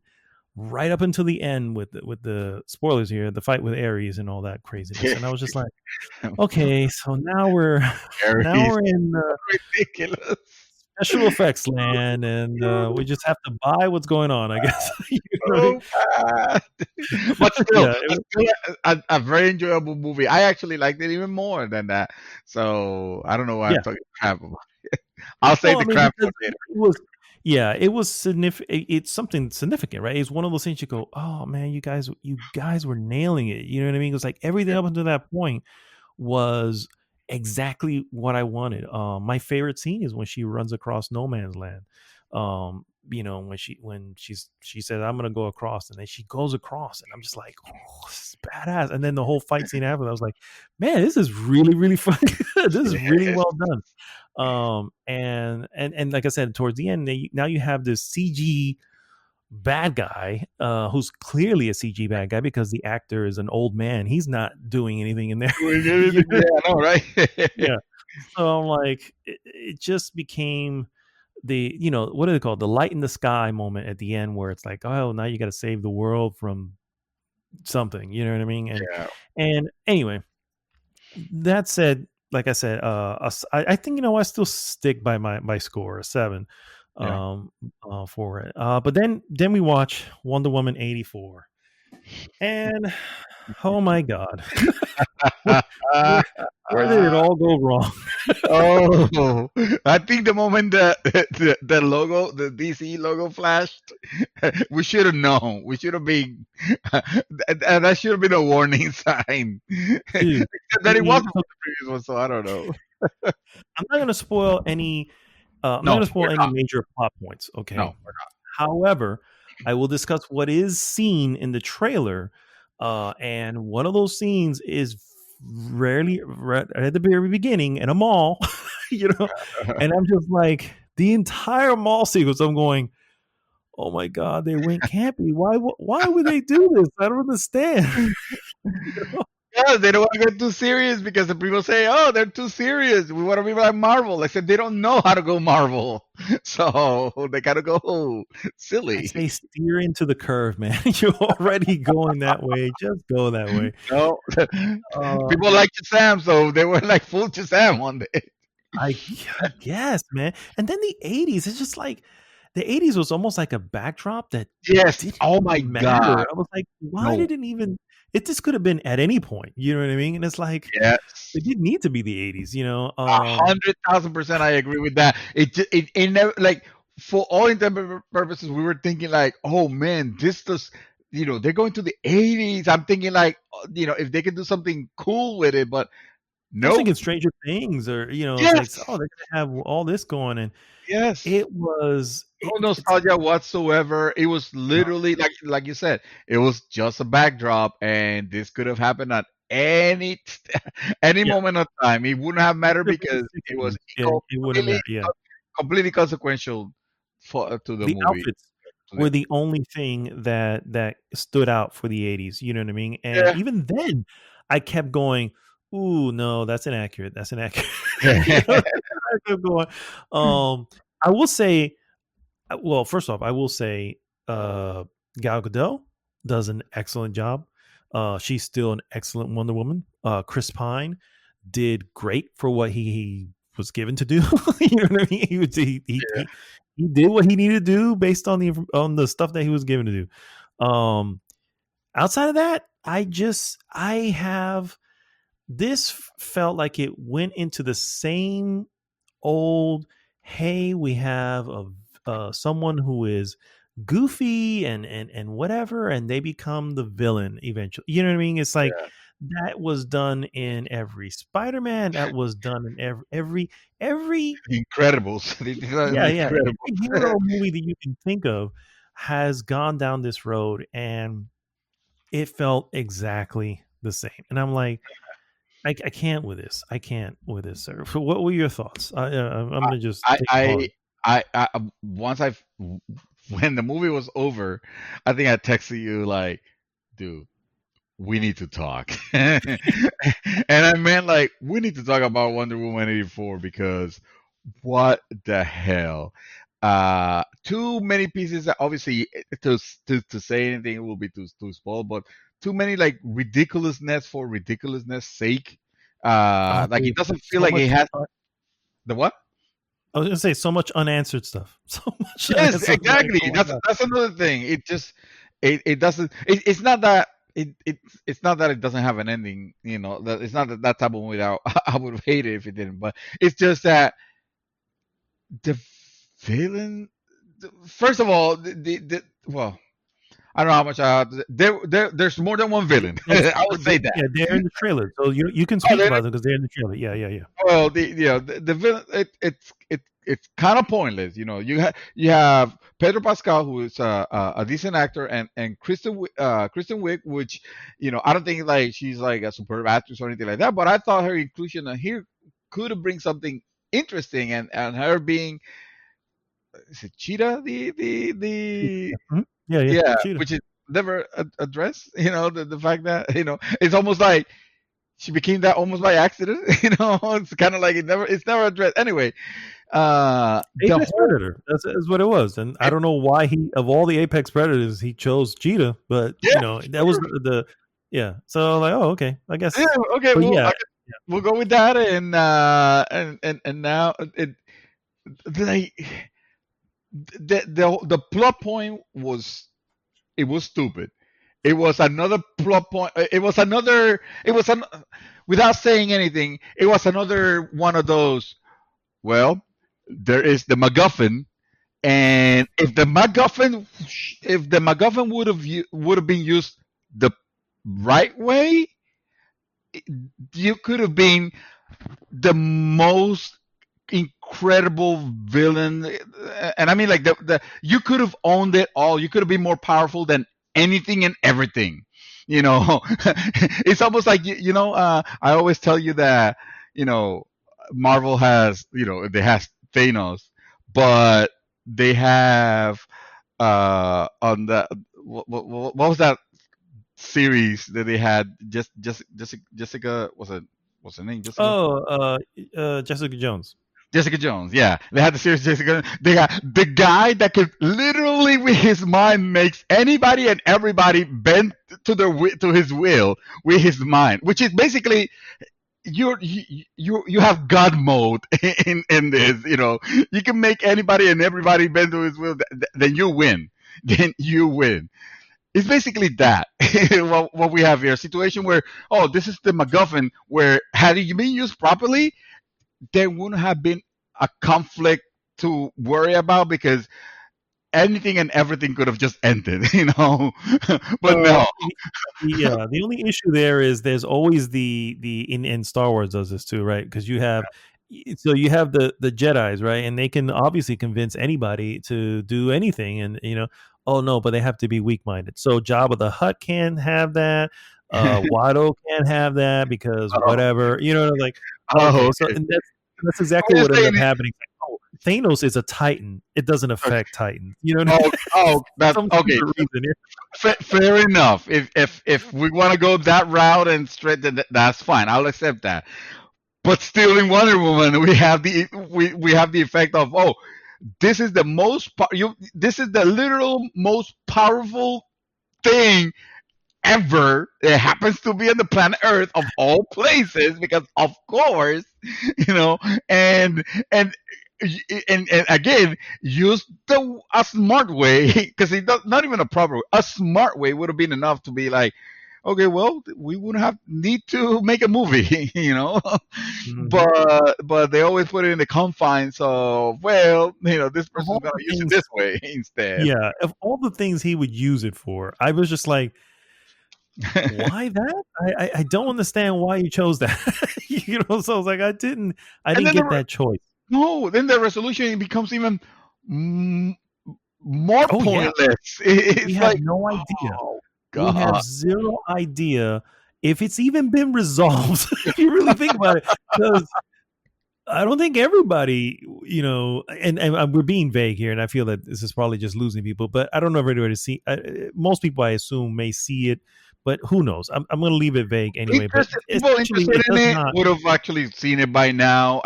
right up until the end with the spoilers here, the fight with Ares and all that craziness. And I was just like, okay, so now we're now Aries. we're in Ridiculous. special effects land, and we just have to buy what's going on, I guess. You know what I mean? So bad. But still, Yeah, a very enjoyable movie. I actually liked it even more than that. So I don't know why I'm yeah. talking crap about it. I'll say Well, I the mean, crap for because later. it was, yeah, it was significant. It's something significant, right? It's one of those things you go, oh man, you guys were nailing it. You know what I mean? It's like everything Yeah. up until that point was exactly what I wanted. My favorite scene is when she runs across no man's land. You know, she said, I'm gonna go across, and then she goes across, and I'm just like, oh, this is badass. And then the whole fight scene after, I was like, man, this is really, really fucking good. This is really Yes. well done. And like I said, towards the end, now you have this CG bad guy who's clearly a CG bad guy because the actor is an old man. He's not doing anything in there. You know? Yeah, I know, right? Yeah. So I'm like, it just became the, you know, what are they called? The light in the sky moment at the end where it's like, oh, now you got to save the world from something. You know what I mean? Yeah. And anyway, that said, like I said, I think, you know, I still stick by my score, a 7 Yeah. for it. But then we watch Wonder Woman 84, and oh my god, where, where where did it all go wrong? Oh, I think the moment the logo, the DC logo flashed, we should have known. We should have been, and that should have been a warning sign. Dude, Except I that it mean, wasn't the previous one, so I don't know. I'm not going to spoil any. I'm not No, going to spoil we're any not. major plot points. No, Okay. we're However, I will discuss what is seen in the trailer, and one of those scenes is rarely right at the very beginning in a mall, you know, not. and I'm just like, The entire mall sequence, I'm going, oh my god, they went campy. Why would they do this? I don't understand. Yeah, they don't want to get too serious because the people say, "Oh, they're too serious. We want to be like Marvel." I said they don't know how to go Marvel, so they gotta go I silly. say steer into the curve, man. You're already going that way. Just go that way. No, Uh, people like Shazam, so they were like full Shazam one day. I guess, man. And then the 80s, it's just like the 80s was almost like a backdrop that Yes. didn't Oh my even God. matter. I was like, why No. did it even it just could have been at any point, you know what I mean? And it's like Yes. it didn't need to be the 80s, you know. 100,000%, I agree with that. It never like for all intended purposes, we were thinking like, oh man, this does. They're going to the 80s. I'm thinking like, if they can do something cool with it, but I was nope. thinking Stranger Things or it's like, Yes. oh, they're gonna have all this going, and Yes. it was No nostalgia whatsoever. It was literally like you said, it was just a backdrop, and this could have happened at any any yeah, moment of time. It wouldn't have it mattered could have been because the it was 60s. Yeah, it wouldn't matter. Yeah. completely consequential to the The movie. outfits were the only thing that stood out for the 80s, you know what I mean? And Yeah. even then, I kept going, "Ooh, no, that's inaccurate. That's inaccurate." You know, I kept going. I will say, well, first off, I will say, Gal Gadot does an excellent job. She's still an excellent Wonder Woman. Chris Pine did great for what he was given to do. You know what I mean? He did what he needed to do based on the stuff that he was given to do. Outside of that, I have this felt like it went into the same old. Hey, we have someone who is goofy and whatever, and they become the villain eventually. You know what I mean? It's like Yeah. that was done in every Spider-Man. That was done in every Incredibles. The yeah. Every Incredibles. hero movie that you can think of has gone down this road, and it felt exactly the same. And I'm like, I can't with this. I can't with this, sir. So what were your thoughts? I'm gonna just I take I pause. I once I when the movie was over, I think I texted you like, dude, we need to talk. And I meant like we need to talk about Wonder Woman 84 because what the hell? Too many pieces that obviously to say anything will be too small, but too many like ridiculousness for ridiculousness sake. Like it doesn't feel So like it much. has the what? I was gonna say so much unanswered stuff. So much Yes, unanswered. Like, exactly. oh my god. That's another thing. It doesn't. It's not that it's not that it doesn't have an ending. That it's not that type of movie that I would hate it if it didn't. But it's just that the villain. First of all, well, I don't know how much there's more than one villain. I would say that. Yeah, they're in the trailer, so you can Oh, speak about them because they're in the trailer. Yeah. well, the villain it's kind of pointless. You have Pedro Pascal, who is a decent actor, and Kristen Wiig, which I don't think like she's like a superb actress or anything like that, but I thought her inclusion here could have bring something interesting, and her being is it Cheetah the Mhm. Yeah. yeah, Cheetah. which is never addressed. The fact that it's almost like she became that almost by accident. It's kind of like it's never addressed. Anyway, the Apex whole Predator. That's what it was, and I don't know why he of all the Apex Predators he chose Cheetah, but yeah, that was the yeah. So like, oh okay, I yeah, guess. okay, But well, yeah, we'll go with that, and now like the plot point was stupid. It was another plot point. Without saying anything, it was another one of those. Well, there is the MacGuffin, and if the MacGuffin would have been used the right way, you could have been the most incredible villain. And I mean like the you could have owned it all. You could have been more powerful than anything and everything. It's almost like I always tell you that you know Marvel has they has Thanos, but they have on the what was that series that they had? Jessica was it? What's her name? Jessica. Oh, Jessica Jones. Jessica Jones, yeah. They had the series Jessica. They got the guy that could literally, with his mind, makes anybody and everybody bend to his will with his mind, which is basically you have God mode in this. You can make anybody and everybody bend to his will. Then you win. Then you win. It's basically that what we have here. A situation where, oh, this is the MacGuffin, where had it been used properly, there wouldn't have been a conflict to worry about, because anything and everything could have just ended, but no. Yeah, the only issue there is there's always the in Star Wars does this too, right? Because you have the Jedis, right? And they can obviously convince anybody to do anything, and oh no, but they have to be weak minded. So Jabba the Hutt can't have that. Watto can't have that because whatever, like okay, so Okay. and that's exactly I'm what just ended up saying happening. Oh, Thanos is a Titan. It doesn't affect Titans. You know what I mean? that's Some okay. stupid reason. Fair enough. If we want to go that route and straight, that's fine. I'll accept that. But still, in Wonder Woman, we have the effect of, oh, this is the this is the literal most powerful thing ever. It happens to be on the planet Earth of all places, because of course, and and and again, use a smart way, because it's not even a proper way. A smart way would have been enough to be like, okay, well, we wouldn't have need to make a movie, Mhm. but they always put it in the confines of, well, this Of person's all gonna the use it things, this way instead. yeah, of all the things he would use it for, I was just like, why that? I don't understand why you chose that. So I was like, I didn't And then get that choice. then the resolution becomes even mm, more Oh yeah, pointless. we It's have like, no idea. oh We have god. zero idea if it's even been resolved. If you really think about it, because I don't think everybody, and we're being vague here, and I feel that this is probably just losing people. But I don't know if everybody see. Most people, I assume, may see it, but who knows? I'm going to leave it vague anyway. But People essentially, interested it in does it not. would have actually seen it by now.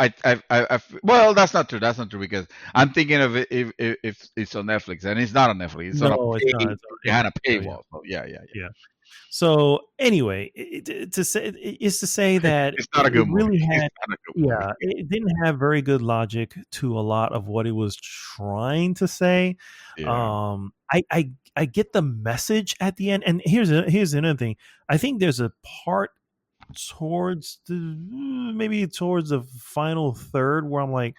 Well, that's not true. That's not true, because I'm thinking of it if it's on Netflix, and it's not on Netflix. It's on a No, it's not. It's behind a HBO, yeah, paywall. So yeah. yeah. So anyway, to say that It's not a it good movie. really It's had, not a good movie. yeah, it didn't have very good logic to a lot of what it was trying to say. Yeah. I get the message at the end, and here's another thing. I think there's a part maybe towards the final third where I'm like,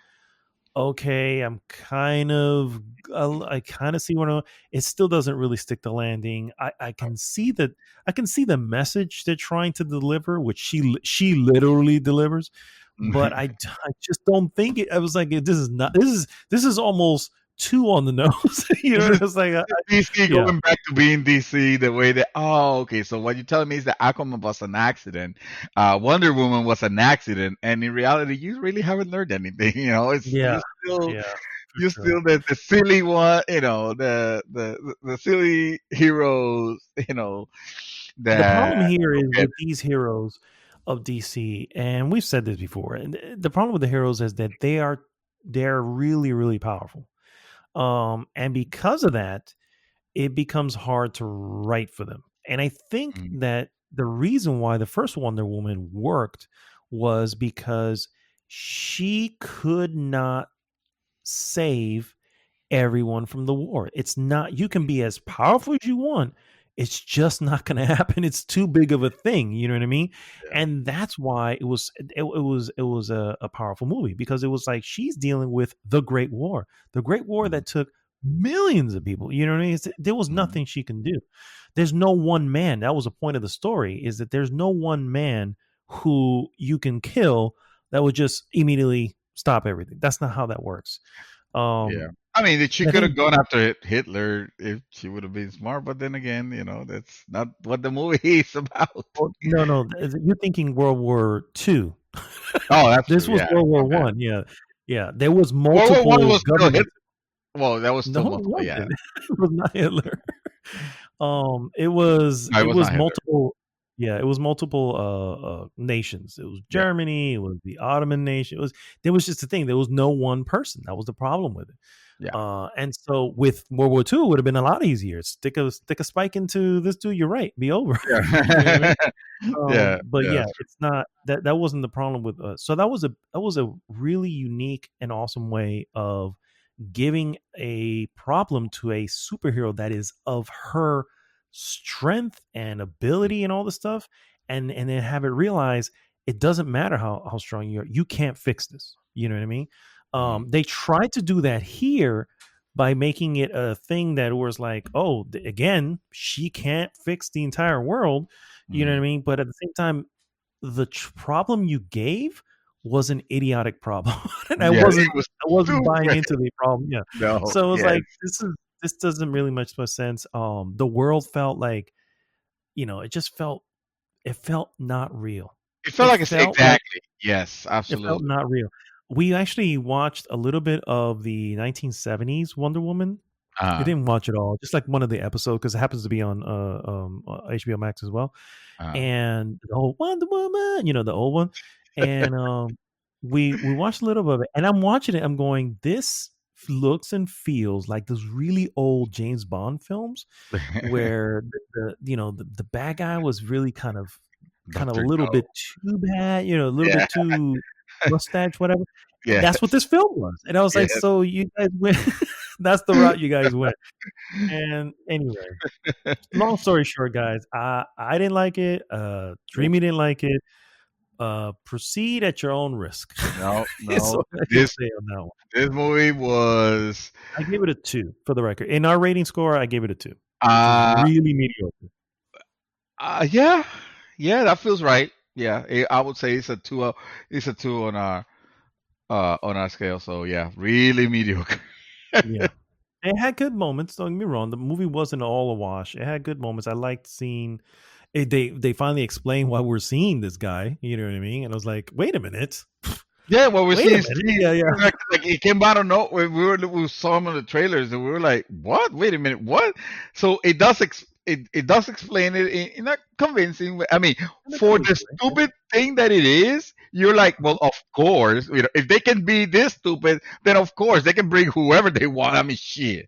okay, I kind of see what it still doesn't really stick the landing. I can see that I can see the message they're trying to deliver, which she literally delivers, but I just don't think it. I was like, this is almost too on the nose. It's like DC yeah. going back to being DC the way that, oh, okay, so what you're telling me is that Aquaman was an accident, Wonder Woman was an accident, and in reality you really haven't learned anything. It's Yeah, still yeah, for you're sure. still the silly one, the silly heroes, The that problem here is get. with these heroes of DC, and we've said this before, and the problem with the heroes is that they're really, really powerful. And because of that, it becomes hard to write for them. And I think Mm, that the reason why the first Wonder Woman worked was because she could not save everyone from the war. It's not, you can be as powerful as you want. It's just not going to happen. It's too big of a thing. You know what I mean? yeah. And that's why it was a powerful movie, because it was like she's dealing with the Great War, the Great War Mm, that took millions of people. You know what I mean? There was mm, nothing she can do. There's no one man. That was the point of the story, is that there's no one man who you can kill that would just immediately stop everything. That's not how that works. yeah. Um, I mean, she I could have think gone after Hitler if she would have been smart, but then again, that's not what the movie is about. oh, no, you're thinking World War II. Oh, that's This true. was Yeah, World my War bad. One. Yeah, Yeah, there was World War One multiple was still Hitler. governments. Well, that was still No, it multiple. wasn't. Yeah, It was not Hitler. It was no, it was not Hitler. multiple. Yeah, it was multiple nations. It was Yeah, Germany. It was the Ottoman nation. It was there was just a thing. There was no one person. That was the problem with it. yeah, And so with World War II, it would have been a lot easier. Stick a spike into this dude. You're right. Be over. You know what I mean? yeah, yeah, But yeah. yeah, That's true. it's not that wasn't the problem with. So that was a really unique and awesome way of giving a problem to a superhero that is of her strength and ability and all this stuff, and then have it realize it doesn't matter how strong you are, you can't fix this. You know what I mean? Mhm. They tried to do that here by making it a thing that was like, oh, again, she can't fix the entire world. You know what I Mhm. mean? But at the same time, the problem you gave was an idiotic problem, and Yeah, it was I wasn't buying stupid. into the problem. Yeah, No, so it was yes. like this doesn't really much sense. The world felt like it felt not real. It felt It like it's felt like exactly. Yes, it felt absolutely. not real. We actually watched a little bit of the 1970s Wonder Woman. We Uh, didn't watch it all, just like one of the episodes because it happens to be on HBO Max as well. uh. And the whole Wonder Woman, the old one. And we watched a little bit of it, and I'm watching it. I'm going, this looks and feels like those really old James Bond films where the bad guy was really kind of a Doctor little No. bit too bad, a little Yeah, bit too mustache, whatever. And that's what yes, this film was. And I was like, yes. so you guys went, that's the route you guys went. And anyway, long story short, guys, I didn't like it. Nope. Dreamy didn't like it. Proceed at your own risk. No, Is no. what I can This say on that one. this movie was I gave it a 2 for the record. In our rating score, I gave it a 2, which is uh really mediocre. yeah. Yeah, that feels right. Yeah, I would say it's a 2 on our scale. So yeah, really mediocre. Yeah. It had good moments. Don't get me wrong. The movie wasn't all a wash. It had good moments. I liked seeing it. They finally explained why we're seeing this guy. You know what I mean? And I was like, wait a minute. Yeah, well, we're Wait a seeing minute. Steve. Yeah, yeah. Like it came out of nowhere. We saw him in the trailers, and we were like, "What? Wait a minute, what?" So it does explain it in a convincing way. I mean, In a for the convincing way. Yeah. stupid thing that it is, you're like, "Well, of course, if they can be this stupid, then of course they can bring whoever they want." I mean, shit.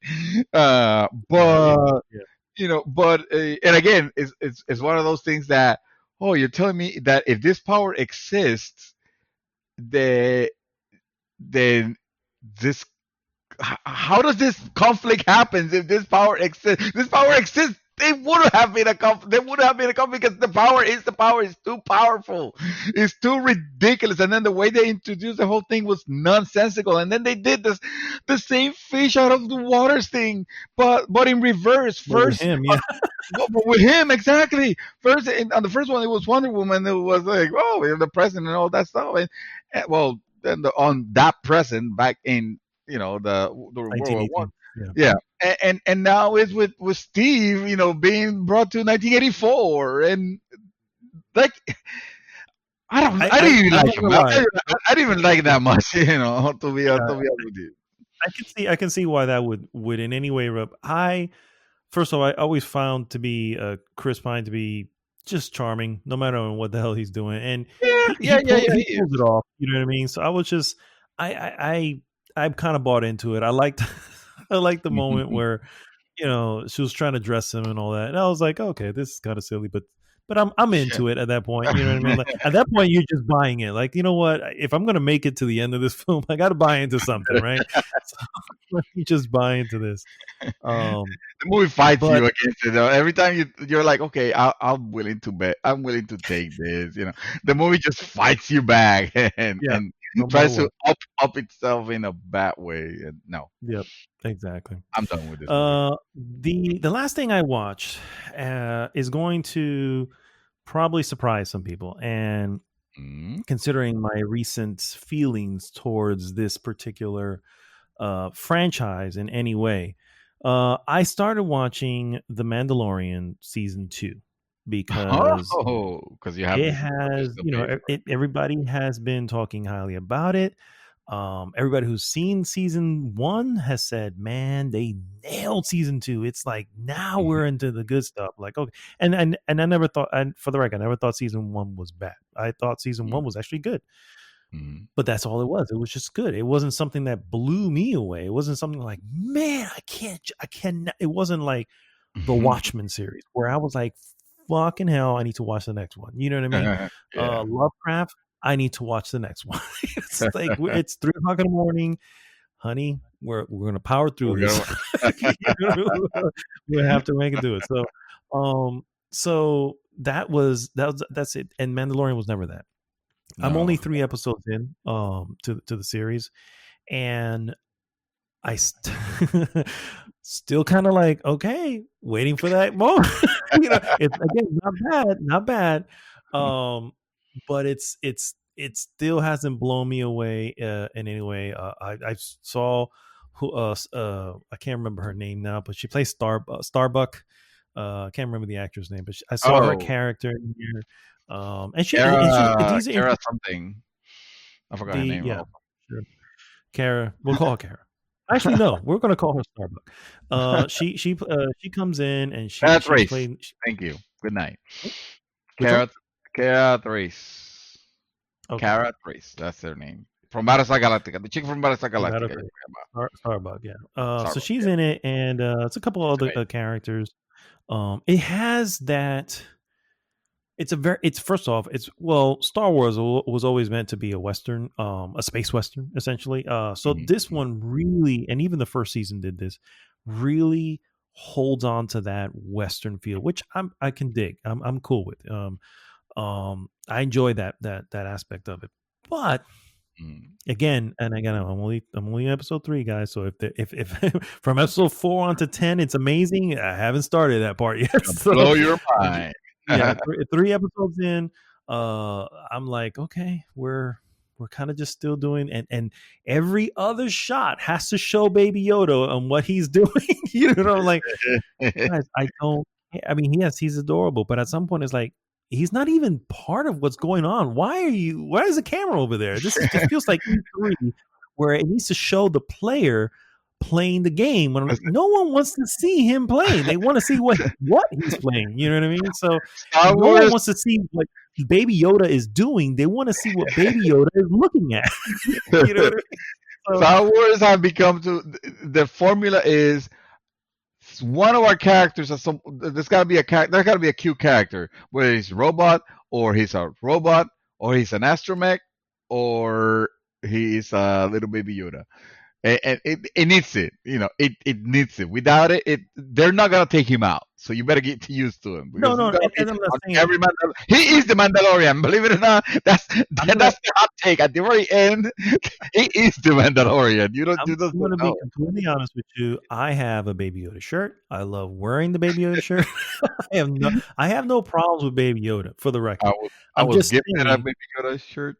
Yeah. But Yeah. and again, it's one of those things that, oh, you're telling me that if this power exists, the then this how does this conflict happen if this power exists? This power exists. They would have been a conflict. They would have been a conflict because the power is too powerful. It's too ridiculous. And then the way they introduced the whole thing was nonsensical. And then they did the same fish out of the waters thing, but in reverse. But with First, him, yeah. but with him exactly. First, on the first one, it was Wonder Woman. It was like, oh, we have the president and all that stuff. And well, then on that present back in the World War One. 1918. Yeah. Yeah, and now it's with Steve, being brought to 1984, and like I didn't even I'm like not him. gonna lie. I didn't even like it that much, Yeah, to be honest with you. I can see why that would in any way rub. First of all, I always found to be Chris Pine to be just charming, no matter what the hell he's doing, and Yeah, yeah, yeah, yeah. he He is. pulls it off. You know what I mean? So I was just I kind of bought into it. I liked I liked the moment where she was trying to dress him and all that, and I was like, okay, this is kind of silly, but I'm into it at that point. You know what I mean? Like, at that point, you're just buying it. Like, you know what? If I'm gonna make it to the end of this film, I got to buy into something, right? So let me just buy into this. The movie fights But you against it. Though. Every time you're like, okay, I'm willing to bet. I'm willing to take this. The movie just fights you back yeah, and no matter tries to what. up itself in a bad way. And no, Yep, exactly. I'm done with this movie. The last thing I watched is going to probably surprise some people, and Mm. considering my recent feelings towards this particular franchise in any way, I started watching The Mandalorian season 2 because Oh, because you have it this has, subscription to pay for. everybody has been talking highly about it. Everybody who's seen season 1 has said, man, they nailed season 2. It's like now we're into the good stuff. Like, okay. And I never thought, and for the record, I never thought season 1 was bad. I thought season 1 was actually good. But that's all it was. It was just good. It wasn't something that blew me away. It wasn't something like, man, I cannot. It wasn't like the Watchmen series where I was like, fucking hell, I need to watch the next one. You know what I mean? Yeah. Lovecraft, I need to watch the next one. It's like it's 3 o'clock in the morning, honey. We're gonna power through this. We have to make it do it. So that's it. And Mandalorian was never that. I'm only 3 episodes in to the series, and I still kind of like, okay, waiting for that moment. It's again not bad. But it still hasn't blown me away in any way. I saw who I can't remember her name now, but she plays Starbuck. I can't remember the actor's name, but I saw her character in here. And Kara something. I forgot her name. Yeah, sure. Kara. We'll call her Kara. Actually, no, we're going to call her Starbuck. She comes in and she. That's Race. Thank you. Good night. Kara Race. Okay. Kara Race. That's their name. From Battlestar Galactica. The chick from Battlestar Galactica. Starbuck. Yeah. So she's in it, and it's a couple other characters. It has that. First off, Star Wars was always meant to be a Western, a space Western, essentially. So this one really, and even the first season did this, really holds on to that Western feel, which I can dig. I'm cool with. I enjoy that aspect of it. But again, I'm only in episode 3, guys. So if from episode 4 on to 10, it's amazing. I haven't started that part yet. So, blow your mind. Yeah, 3 episodes in, I'm like, okay, we're kind of just still doing, and every other shot has to show Baby Yoda and what he's doing. Like, guys, I mean, yes, he's adorable, but at some point it's like, he's not even part of what's going on. Why is the camera over there? It feels like E3, where it needs to show the player playing the game when no one wants to see him playing. They want to see what he's playing. You know what I mean? So no one wants to see what Baby Yoda is doing. They want to see what Baby Yoda is looking at. You know what I mean? So, Star Wars have become the formula is one of our characters. There's got to be a cute character, whether he's a robot or he's a robot or he's an astromech or he's a little Baby Yoda. And it needs it, it needs it. Without it, they're not gonna take him out. So you better get used to him. No, I'm not saying he is the Mandalorian. Believe it or not, that's the hot take. At the very end, he is the Mandalorian. I'm gonna be completely honest with you. I have a Baby Yoda shirt. I love wearing the Baby Yoda shirt. I have no problems with Baby Yoda. For the record, I was gifted a Baby Yoda shirt.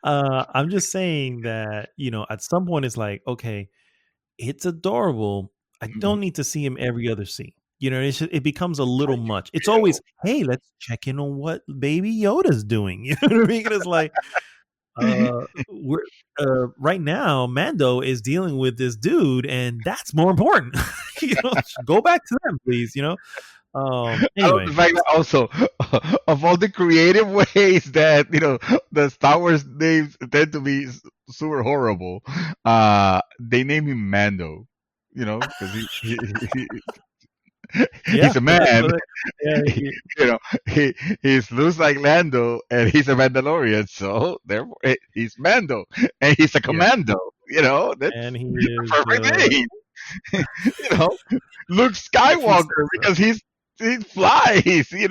I'm just saying that, at some point it's like, okay, it's adorable. I don't need to see him every other scene. It becomes a little much. It's always, hey, let's check in on what Baby Yoda's doing. You know what I mean? It's like, right now, Mando is dealing with this dude, and that's more important. Go back to them, please. Anyway, the fact that also of all the creative ways that the Star Wars names tend to be super horrible, they name him Mando, because he's a man. He looks like Lando, and he's a Mandalorian, so therefore he's Mando, and he's a commando. And he is perfect name. Luke Skywalker, because he flies, and he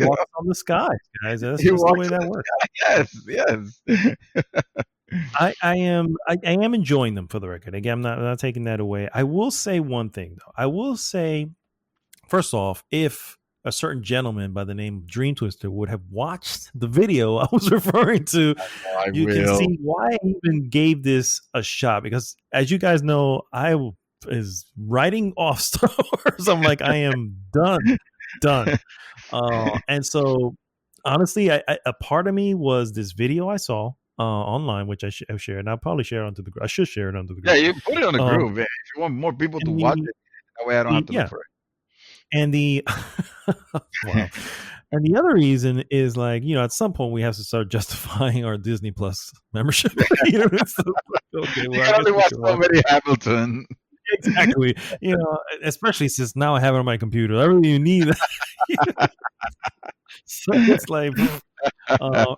walks on the sky, guys. That's just the way that works. Yes. I am enjoying them, for the record. Again, I'm not taking that away. I will say one thing though. I will say, first off, if a certain gentleman by the name of Dream Twister would have watched the video I was referring to, you can see why I even gave this a shot. Because as you guys know, I is writing off Star Wars. I'm like, I am done. And so honestly, a part of me was this video I saw, online, which I've shared, and I'll probably share it onto the group. I should share it onto the Yeah, group. you put it on the Um, group, man. If you want more people to and watch it, that way I don't have to look yeah, for it. and the wow, and the other reason is like, at some point we have to start justifying our Disney Plus membership. It's like, okay, You well, I can guess only we watch should so watch many Hamilton. exactly. Especially since now I have it on my computer. I really need that. So it's like,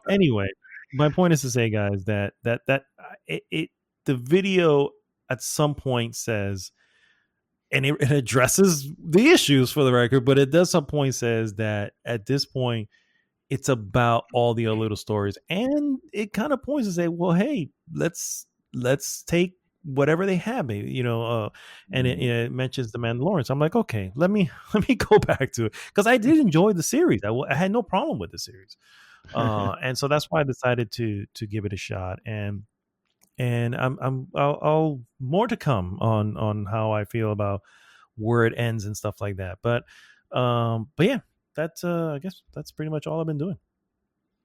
anyway, my point is to say, guys, that the video at some point says, and it addresses the issues for the record, but it does some point says that at this point it's about all the other little stories, and it kind of points to say, well, hey, let's take whatever they have, maybe, and it mentions the Mandalorian. So I'm like, okay, let me go back to it, because I did enjoy the series. I had no problem with the series, and so that's why I decided to give it a shot. And I'll more to come on how I feel about where it ends and stuff like that. But yeah, that's I guess that's pretty much all I've been doing.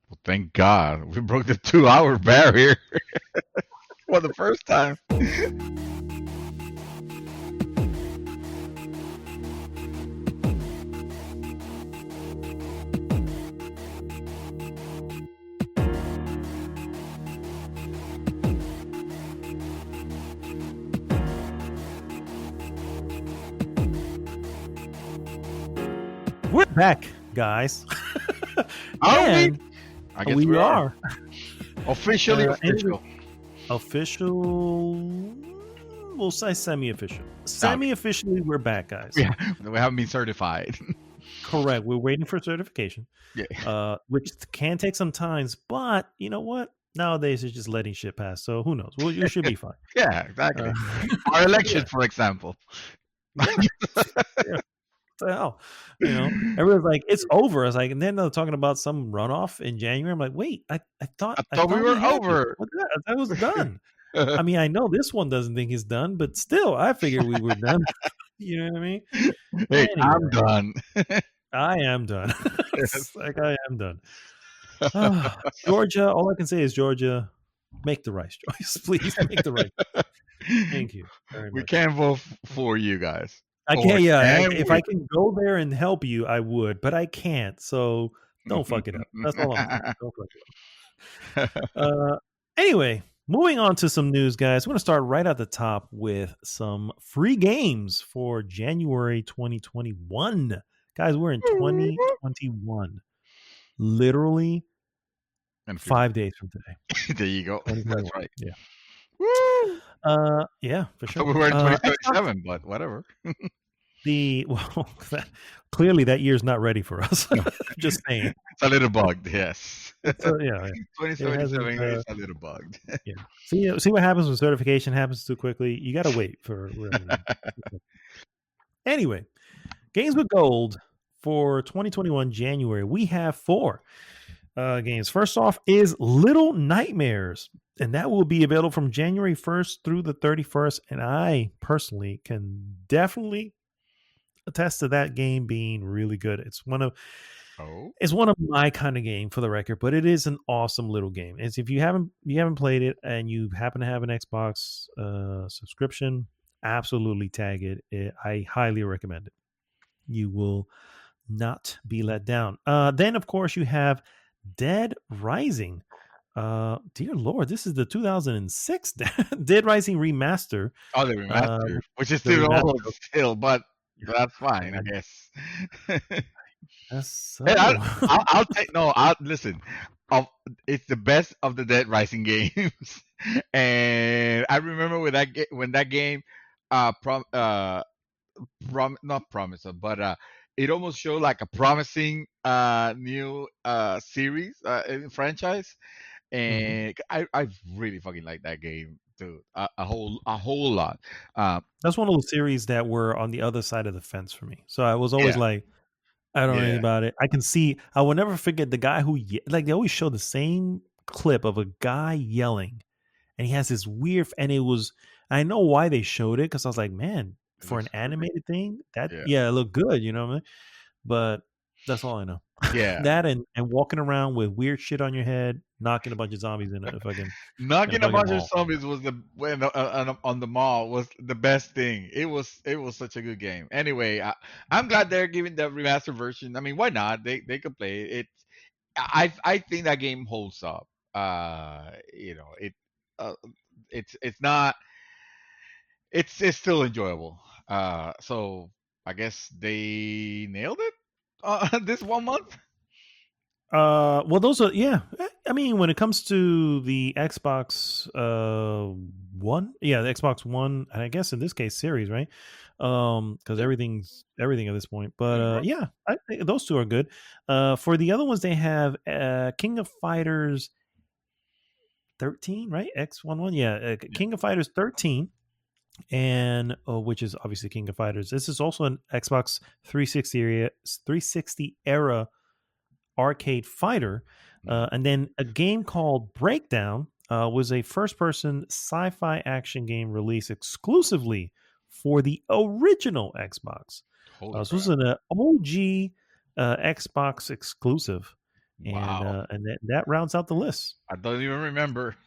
Well, thank God we broke the 2-hour barrier for the first time. We're back, guys. Are we? And I guess we are officially official. Official. We'll say semi-official. Semi-officially, we're back, guys. Yeah, we haven't been certified. Correct. We're waiting for certification. Yeah. Which can take some time, but you know what? Nowadays, it's just letting shit pass. So who knows? Well, you should be fine. Yeah, exactly. Our election, for example. Yeah. What the hell? Everyone's like, it's over. I was like, and then they're talking about some runoff in January. I'm like, wait, I thought we were over. That was done. I mean, I know this one doesn't think it's done, but still, I figured we were done. You know what I mean? Hey, anyway, I'm done. I am done. Like, I am done. Georgia, all I can say is, Georgia, make the right choice. Please make the right choice. Thank you very much. We can't vote for you guys. I can't. Yeah, if I can go there and help you, I would, but I can't. So don't fuck it up. That's all I'm saying. Don't fuck it up. Anyway, moving on to some news, guys. I'm going to start right at the top with some free games for January 2021. Guys, we're in 2021. Literally 5 days from today. There you go. That's right. Yeah. Woo! Yeah, for sure. We were in 2077, but whatever. Clearly that year's not ready for us. Just saying. It's a little bugged, yes. Yeah. 2077 is a little bugged. Yeah. See what happens when certification happens too quickly. You got to wait for. Anyway, games with gold for 2021 January. We have 4 games. First off is Little Nightmares, and that will be available from January 1st through the 31st. And I personally can definitely attest to that game being really good. It's one of my kind of game, for the record, but it is an awesome little game. And if you haven't played it and you happen to have an Xbox subscription, absolutely tag it. I highly recommend it. You will not be let down. Then, of course, you have Dead Rising. Dear Lord, this is the 2006 Dead Rising remaster. Oh, the remaster, which is still old, but that's fine, I guess. Hey, I'll take listen. It's the best of the Dead Rising games, and I remember when that game, not promise, but it almost showed like a promising new series franchise, and I really fucking like that game, dude. A whole lot. That's one of those series that were on the other side of the fence for me. So I was always like, I don't know anything about it. I will never forget the guy who they always show the same clip of a guy yelling, and he has this weird. And I know why they showed it, because I was like, man, for an animated thing, it looked good, you know what I mean? But that's all I know. Yeah, That and walking around with weird shit on your head, knocking a bunch of zombies in a knocking a fucking bunch of mall. zombies was the when on the mall was the best thing. It was such a good game. Anyway, I'm glad they're giving the remastered version. I mean, why not? They could play it. I think that game holds up. It uh, it's not it's still enjoyable. So I guess they nailed it this 1 month. Well, those are yeah. I mean, when it comes to the Xbox One, yeah, the Xbox One, and I guess in this case series, right? Because Yep. everything's everything at this point. But Yeah, bro. yeah, I think those two are good. For the other ones, they have King of Fighters 13, right? X11, yeah, Yeah. King of Fighters 13, and which is obviously King of Fighters. This is also an Xbox 360 era arcade fighter. Mhm. And then a game called Breakdown was a first person sci fi action game released exclusively for the original Xbox. Holy So this is crap! an OG Xbox exclusive. Wow. And that rounds out the list. I don't even remember.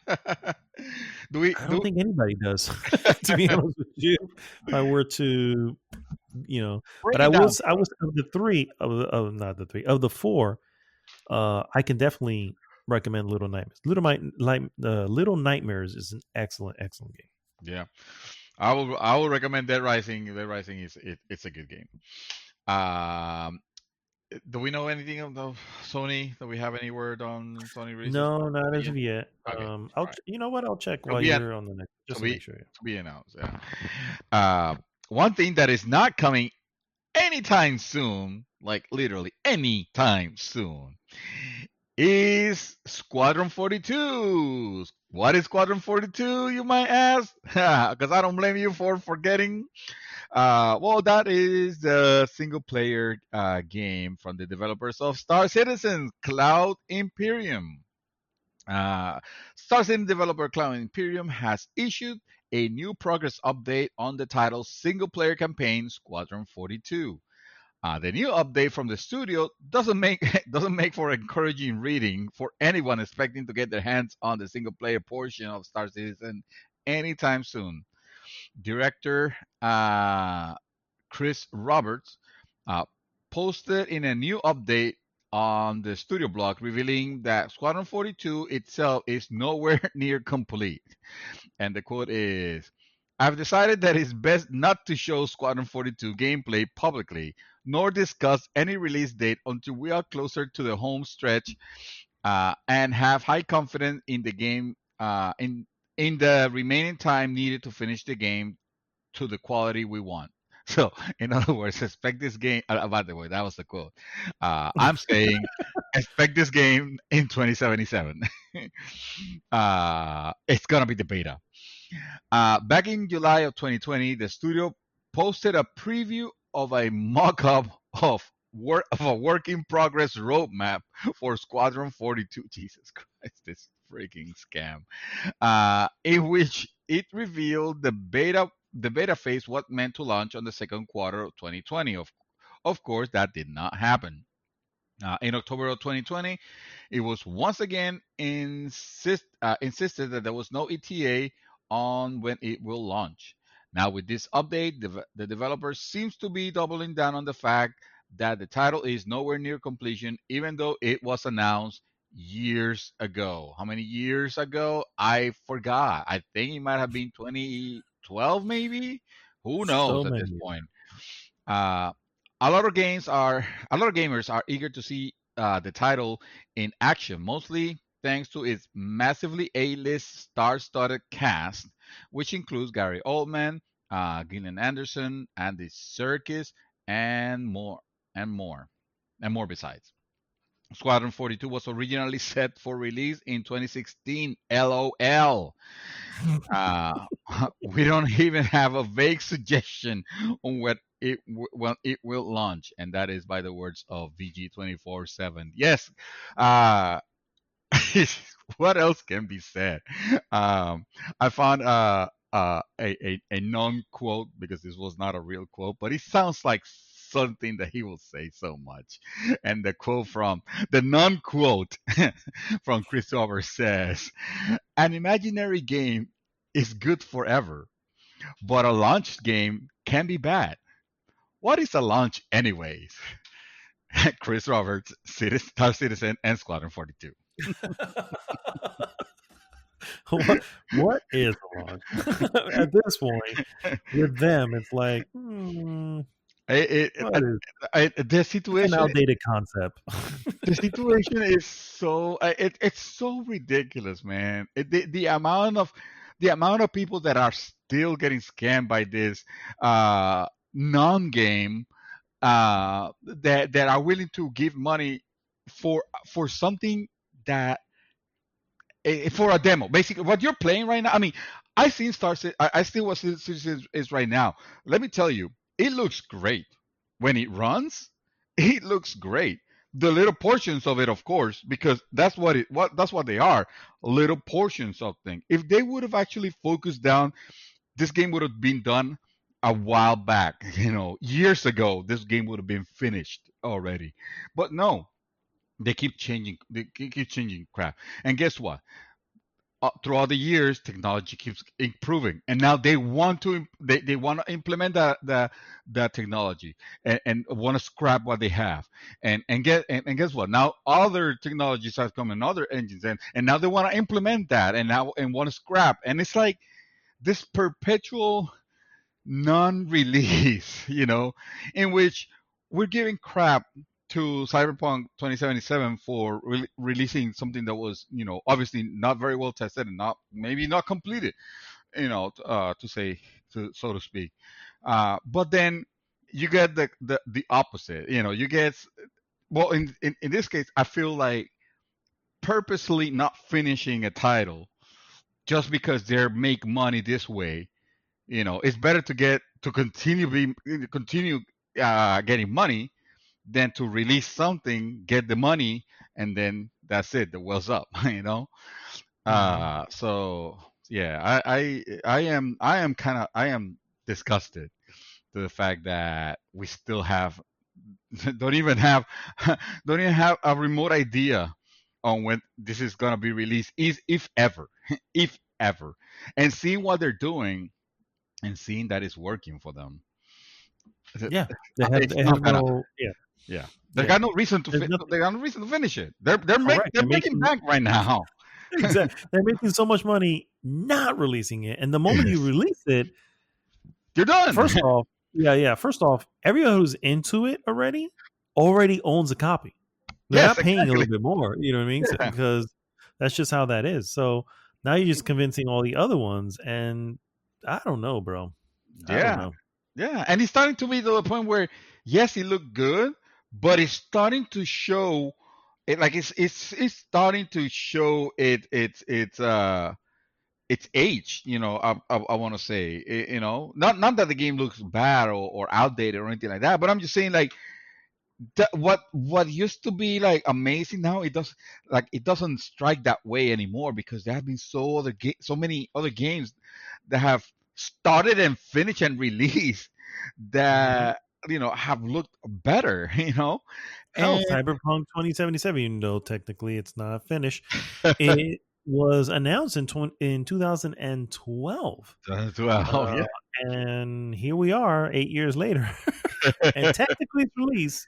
do we I don't do? think anybody does, to be honest with you. If I were to, but Break it down I for us. was of the three of not the three of the four. I can definitely recommend Little Nightmares. Little Nightmares is an excellent game. Yeah, I will recommend Dead Rising. Dead Rising it's a good game. Um, do we know anything of the Sony? Do we have any word on Sony releases No, not coming as in? of yet. Okay, all right. You know what? I'll check To while be an, you're on the next, to just to be make sure. Yeah. to be announced. Yeah. Uh, One thing that is not coming anytime soon, like literally anytime soon, is Squadron 42. What is Squadron 42, you might ask? Because I don't blame you for forgetting. Well, that is the single player game from the developers of Star Citizen Cloud Imperium. Uh, Star Citizen developer Cloud Imperium has issued a new progress update on the title's single player campaign, Squadron 42. The new update from the studio doesn't make doesn't make for encouraging reading for anyone expecting to get their hands on the single player portion of Star Citizen anytime soon. Director Chris Roberts uh, posted in a new update on the studio blog revealing that Squadron 42 itself is nowhere near complete. And the quote is, I've decided that it's best not to show Squadron 42 gameplay publicly, nor discuss any release date until we are closer to the home stretch and have high confidence in the game, in the remaining time needed to finish the game to the quality we want. So, in other words, expect this game. By the way, that was the quote. I'm saying, expect this game in 2077. It's gonna be the beta. Back in July of 2020, the studio posted a preview of a mock-up of a work in progress roadmap for Squadron 42. Jesus Christ, this freaking scam! In which it revealed the beta phase was meant to launch on the second quarter of 2020. Of course, that did not happen. In October of 2020, it was once again insisted that there was no ETA on when it will launch. Now, with this update, the developer seems to be doubling down on the fact that the title is nowhere near completion, even though it was announced years ago. How many years ago? I forgot. I think it might have been 2012, maybe. Who So knows at this many. point? Uh, a lot of gamers are eager to see the title in action, mostly thanks to its massively A-list star-studded cast, which includes Gary Oldman, Gillian Anderson, Andy Serkis, and more, and more, and more besides. Squadron 42 was originally set for release in 2016. LOL. Uh, we don't even have a vague suggestion on when it will launch, and that is by the words of VG247. Yes, uh, what else can be said? I found a non quote because this was not a real quote, but it sounds like something that he will say so much. And the quote from the non-quote from Christopher says, "An imaginary game is good forever, but a launch game can be bad. What is a launch, anyways?" Chris Roberts, Star Citizen, and Squadron 42. what is a launch? At this point, with them, it's like, It, it, what is the it's an situation outdated concept. the situation is so it's so ridiculous, man. The amount of people that are still getting scammed by this non-game, that are willing to give money for something that, for a demo. Basically, what you're playing right now. I mean, I seen Star Citizen. I still what Citizen is right now. Let me tell you, it looks great when it runs. It looks great. The little portions of it, of course, because that's what they are, little portions of things. If they would have actually focused down, this game would have been done a while back. Years ago, this game would have been finished already. But no, they keep changing. They keep changing crap. And guess what? Throughout the years, technology keeps improving, and now they want to implement the technology, and want to scrap what they have, and guess what? Now other technologies are coming, other engines, and now they want to implement that, and want to scrap, and it's like this perpetual non-release, in which we're giving crap to Cyberpunk 2077 for releasing something that was, obviously not very well tested and maybe not completed, to say, so to speak. But then you get the opposite. You get, well, in this case, I feel like purposely not finishing a title just because they're make money this way. It's better to continue getting money than to release something, get the money, and then that's it. The well's up. So yeah, I am disgusted to the fact that we still have don't even have don't even have a remote idea on when this is gonna be released, is if ever, if ever, and seeing what they're doing and seeing that it's working for them. Yeah, they It's have not gonna. no yeah Yeah, they yeah. got no reason to. There's nothing They got no reason to finish it. They're correct. they're making bank right now. Exactly. They're making so much money not releasing it, and the moment you Yes, release it, you're done. first off, yeah. First off, everyone who's into it already owns a copy. They're Yes, not paying a exactly. little bit more. You know what I mean? Yeah, Because that's just how that is. So now you're just convincing all the other ones, and I don't know, bro. I don't yeah, know. yeah. And it's starting to be to the point where, yes, it looked good, but it's starting to show it. Like it's starting to show its age. I want to say, not that the game looks bad or outdated or anything like that, but I'm just saying, like, what used to be like amazing now, it doesn't strike that way anymore, because there have been so many other games that have started and finished and released Mhm. that have looked better. Hell, And Cyberpunk 2077, even though technically it's not finished, it was announced in 2012. well, Uh, yeah. and here we are 8 years later, and technically it's released,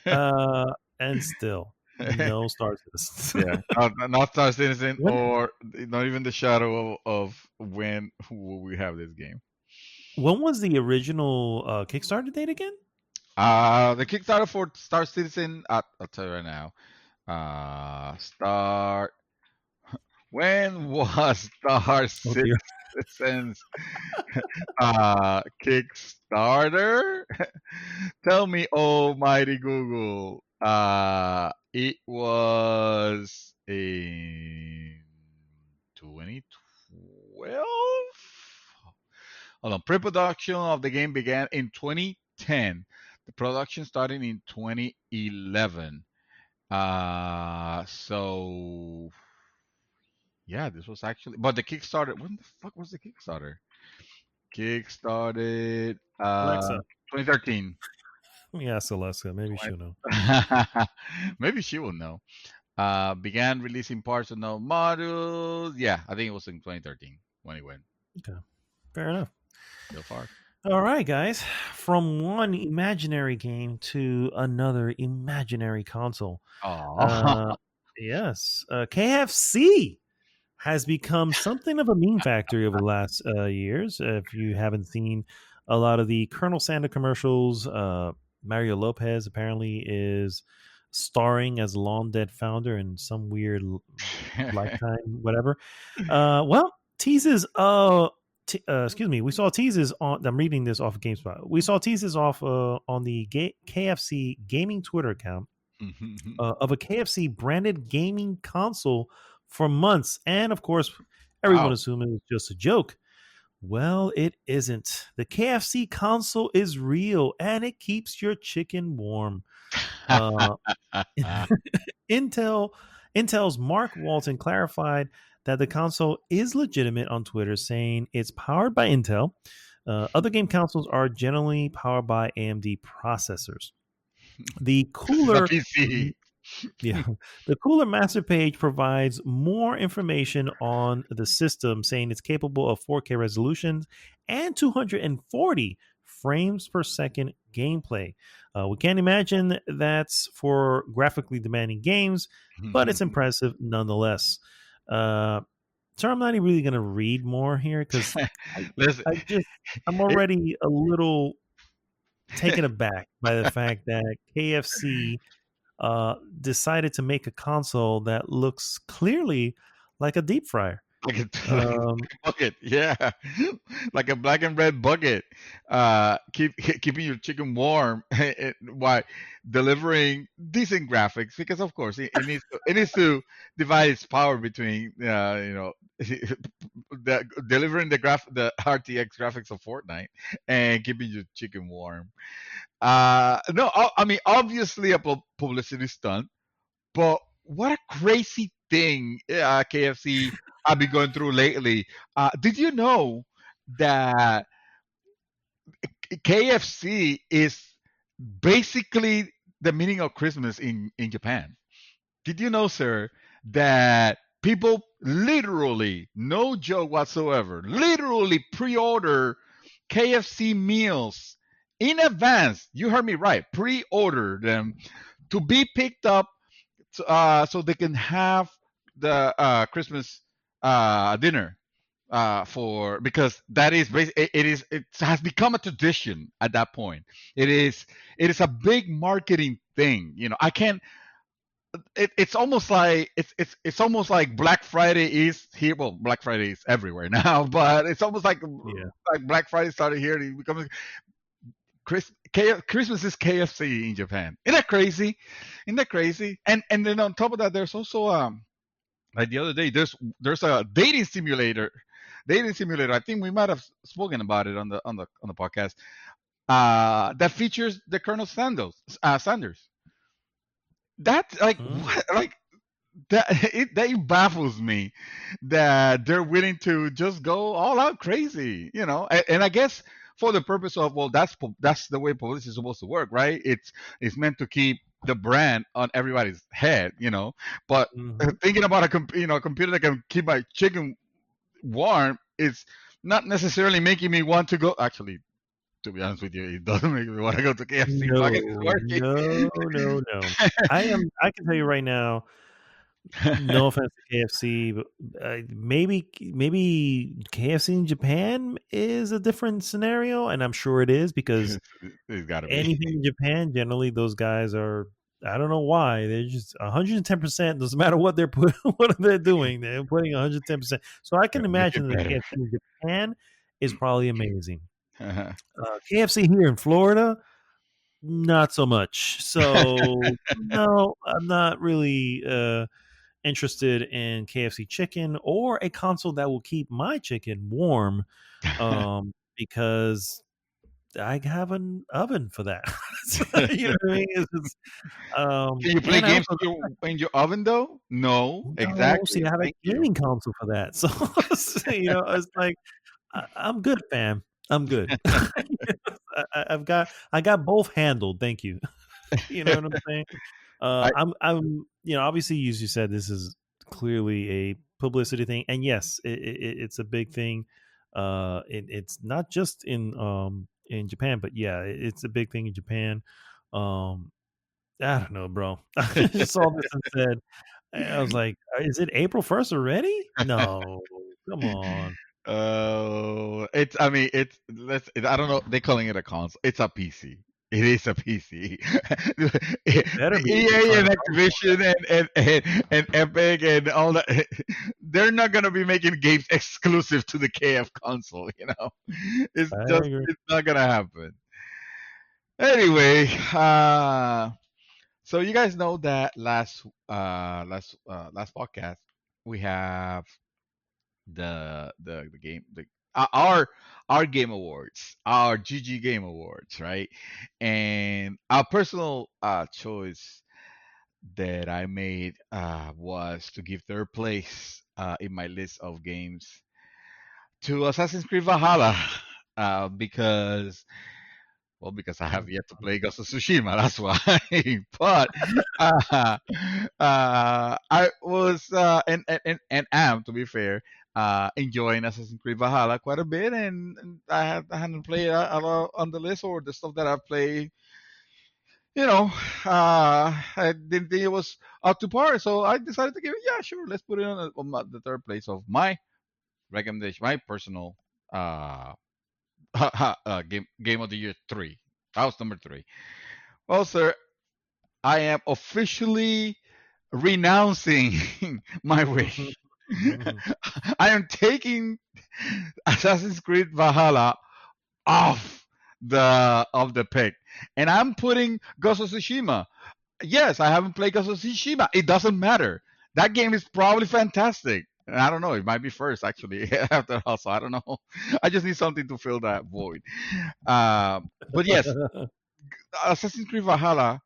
uh, and still no Star Citizens. Yeah, not Star Citizen, when or not even the shadow of when will we have this game. when was the original Kickstarter date again? The Kickstarter for Star Citizen, I'll tell you right now. Start. When was Star Oh dear. Citizen's Kickstarter? Tell me, Almighty Google. It was in 2012. Hold on. Pre-production of the game began in 2010. The production started in 2011. So yeah, this was actually, but the Kickstarter. When the fuck was the Kickstarter? Kickstarted Alexa, 2013. Yeah, Celestia. Maybe she'll know. Maybe she will know. Began releasing parts of no modules. Yeah, I think it was in 2013 when it went. Okay, fair enough. So far. All right, guys. From one imaginary game to another imaginary console. Oh. Uh, yes, KFC has become something of a meme factory over the last years. If you haven't seen a lot of the Colonel Sanders commercials, Mario Lopez apparently is starring as long dead founder in some weird lifetime whatever. Well, teases. Excuse me. We saw teases on. I'm reading this off of GameSpot. We saw teases off on the KFC gaming Twitter account of a KFC branded gaming console for months, and of course, everyone Wow. assumed it was just a joke. Well, it isn't. The KFC console is real, and it keeps your chicken warm. Uh, Intel's Mark Walton clarified that the console is legitimate on Twitter, saying it's powered by Intel. Other game consoles are generally powered by AMD processors. The This is a cooler, PC. yeah, the cooler master page provides more information on the system, saying it's capable of 4K resolutions and 240 frames per second gameplay. We can't imagine that's for graphically demanding games, but it's impressive nonetheless. So I'm not really going to read more here because Listen, I'm already a little taken aback by the fact that KFC decided to make a console that looks clearly like a deep fryer. like a bucket, yeah, like a black and red bucket. Keeping your chicken warm while delivering decent graphics, because of course it needs to divide its power between delivering the RTX graphics of Fortnite and keeping your chicken warm. No, I mean obviously a publicity stunt, but what a crazy thing KFC I've been going through lately. Did you know that KFC is basically the meaning of Christmas in Japan? Did you know, sir, that people literally, no joke whatsoever, literally pre-order KFC meals in advance? You heard me right. Pre-order them to be picked up so they can have the Christmas dinner for, because that is it has become a tradition at that point. It is a big marketing thing. I can't. It's almost like it's almost like Black Friday is here. Well, Black Friday is everywhere now, but it's almost like Black Friday started here. It becomes Christmas is KFC in Japan. Isn't that crazy? Isn't that crazy? And then on top of that, there's also like the other day, there's a dating simulator. I think we might have spoken about it on the podcast. That features the Colonel Sanders. That like what like that baffles me that they're willing to just go all out crazy, and I guess for the purpose of, well, that's the way publicity is supposed to work, right? It's meant to keep the brand on everybody's head, but thinking about a computer that can keep my chicken warm is not necessarily making me want to go. Actually, to be honest with you, it doesn't make me want to go to KFC. No. I can tell you right now, no offense to KFC, but maybe KFC in Japan is a different scenario, and I'm sure it is, because it's gotta be. Anything in Japan, generally those guys are, I don't know why, they're just 110%. Doesn't matter what they're what they're doing, they're putting 110%. So I can imagine that KFC in Japan is probably amazing. KFC here in Florida, not so much. So no, I'm not really interested in KFC chicken or a console that will keep my chicken warm, because I have an oven for that. You know what I mean? Can you play games in your oven though? No, exactly. See, I have a gaming console for that. So it's like I'm good, fam. I'm good. I got both handled. Thank you. You know what I'm saying? I I'm obviously, as you said, this is clearly a publicity thing, and yes, it's a big thing. It's not just in Japan, but yeah, it's a big thing in Japan. Um, I don't know, bro. I just saw this and said, I was like, is it April 1st already? No, come on. Oh, it's. I mean, it's. Let's. I don't know. They're calling it a console. It's a PC. It is a PC. It better be if they're EA trying and to Activision and Epic and all that. They're not gonna be making games exclusive to the KF console. It's I just. agree. It's not gonna happen. Anyway, so you guys know that last podcast we have the game our game awards, our GG game awards, right? And our personal choice that I made was to give third place in my list of games to Assassin's Creed Valhalla, because because I have yet to play Ghost of Tsushima. That's why. But uh, I was and am, to be fair, enjoying Assassin's Creed Valhalla quite a bit, and I hadn't played a lot on the list, or the stuff that I've played. I didn't think it was up to par, so I decided to give it. Yeah, sure, let's put it on the third place of my recommendation, my personal uh, game of the year three. That was number three. Well, sir, I am officially renouncing my wish. I am taking Assassin's Creed Valhalla off the pick, and I'm putting Ghost of Tsushima. Yes, I haven't played Ghost of Tsushima. It doesn't matter. That game is probably fantastic. And I don't know. It might be first actually after all. So I don't know. I just need something to fill that void. But yes, Assassin's Creed Valhalla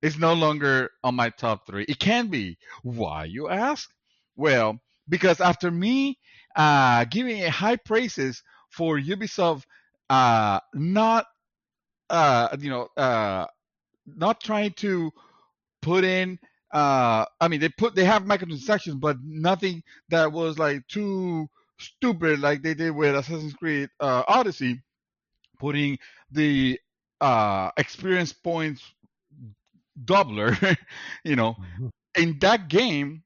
is no longer on my top three. It can be. Why, you ask? Well, because after me giving it high praises for Ubisoft not not trying to put in I mean they have microtransactions, but nothing that was like too stupid like they did with Assassin's Creed Odyssey, putting the experience points doubler, you know, in that game,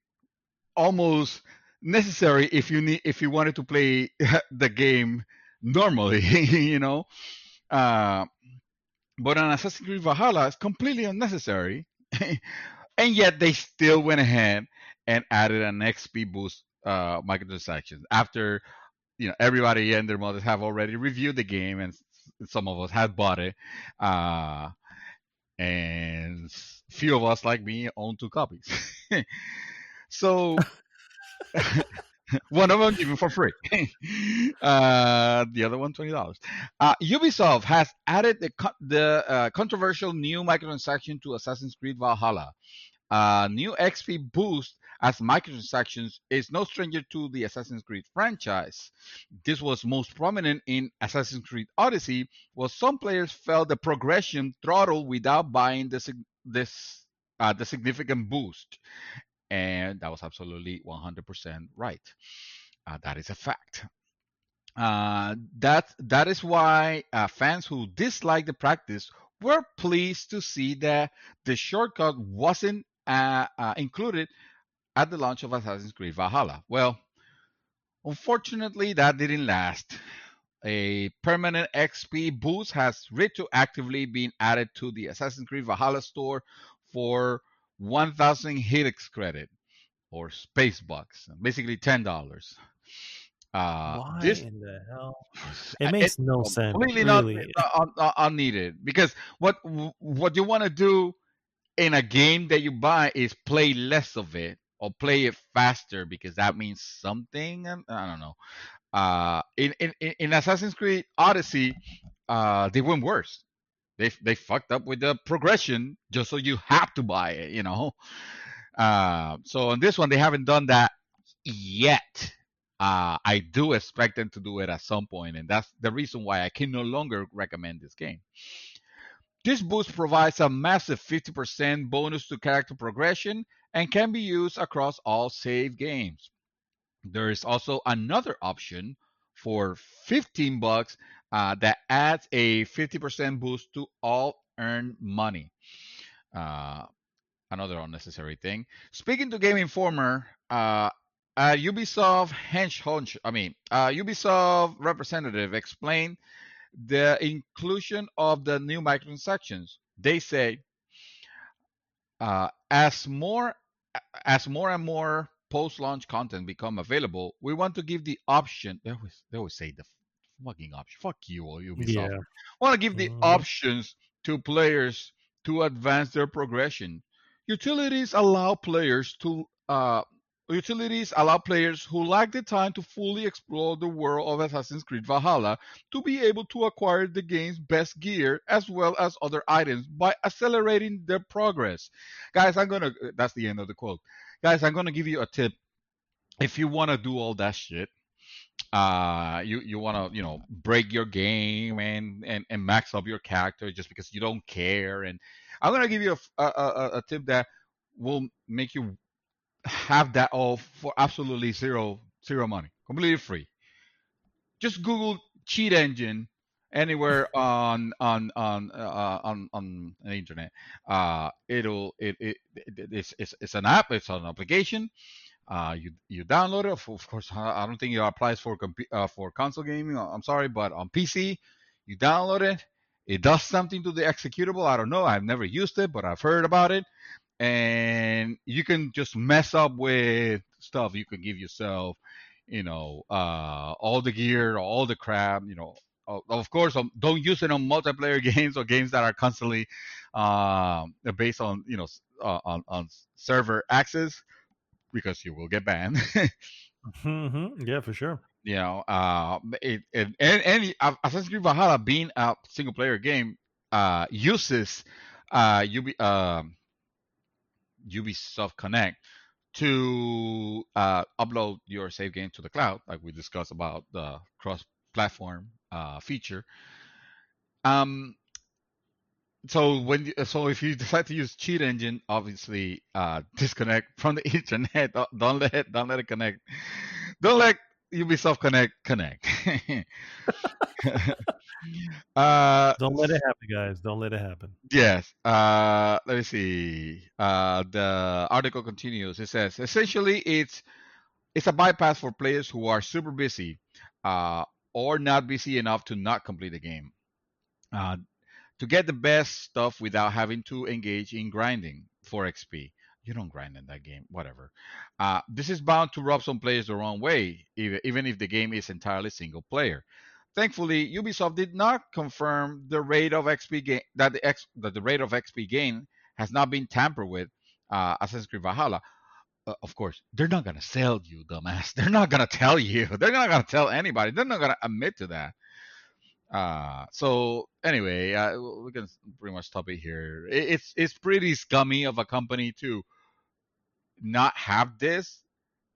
almost necessary if you wanted to play the game normally, you know. Uh, but on Assassin's Creed Valhalla, it's completely unnecessary, and yet they still went ahead and added an XP boost microtransactions after everybody and their mothers have already reviewed the game, and some of us had bought it. And few of us like me own 2 copies. So one of them given for free. The other one $20. Ubisoft has added the controversial new microtransaction to Assassin's Creed Valhalla. New XP boost as microtransactions is no stranger to the Assassin's Creed franchise. This was most prominent in Assassin's Creed Odyssey, where some players felt the progression throttle without buying the significant boost. And that was absolutely 100% right. That is a fact. That is why fans who dislike the practice were pleased to see that the shortcut wasn't included at the launch of Assassin's Creed Valhalla. Well, unfortunately, that didn't last. A permanent XP boost has retroactively been added to the Assassin's Creed Valhalla store for 1,000 Helix credit or space bucks, basically $10. Why This in the hell? It makes no sense, completely really. not unneeded, because what you want to do in a game that you buy is play less of it or play it faster, because that means something. I don't know. In Assassin's Creed Odyssey, they went worse. They fucked up with the progression just so you have to buy it, So on this one, they haven't done that yet. I do expect them to do it at some point, and that's the reason why I can no longer recommend this game. This boost provides a massive 50% bonus to character progression and can be used across all save games. There is also another option for $15 that adds a 50% boost to all earned money. Uh, Another unnecessary thing. Speaking to Game Informer, Ubisoft representative explained the inclusion of the new microtransactions. They say uh, as more as more and more post-launch content become available, we want to give the option. They always say the fucking option. Fuck you, Ubisoft. Yeah. Want to give the Mhm. options to players to advance their progression. Utilities allow players to Utilities allow players who lack the time to fully explore the world of Assassin's Creed Valhalla to be able to acquire the game's best gear as well as other items by accelerating their progress. Guys, that's the end of the quote. Guys, I'm gonna give you a tip. If you wanna do all that shit, you want to break your game and max up your character just because you don't care, and I'm gonna give you a tip that will make you have that all for absolutely zero money, completely free. Just Google cheat engine anywhere on the internet. It's an app, it's an application. You download it. Of course, I don't think it applies for console gaming. I'm sorry, but on PC, you download it. It does something to the executable. I don't know. I've never used it, but I've heard about it. And you can just mess up with stuff. You can give yourself, all the gear, all the crap. Of course, don't use it on multiplayer games or games that are constantly based on on server access, because you will get banned. Yeah, for sure. Assassin's Creed Valhalla, being a single player game, uses Ubisoft Connect to upload your save game to the cloud, like we discussed about the cross-platform feature. Um, so if you decide to use cheat engine, obviously disconnect from the internet. Don't let it connect. Don't let Ubisoft connect. Don't let it happen, guys. Don't let it happen. Yes. Let me see. The article continues. It says essentially it's a bypass for players who are super busy, uh, or not busy enough to not complete the game. Uh, to get the best stuff without having to engage in grinding for XP. You don't grind in that game, whatever. This is bound to rub some players the wrong way, even if the game is entirely single player. Thankfully, Ubisoft did not confirm the rate of XP gain that the rate of XP gain has not been tampered with. Assassin's Creed Valhalla. Of course, they're not gonna sell you, dumbass. They're not gonna tell you. They're not gonna tell anybody. They're not gonna admit to that. So anyway, we can pretty much stop it here. It's pretty scummy of a company to not have this,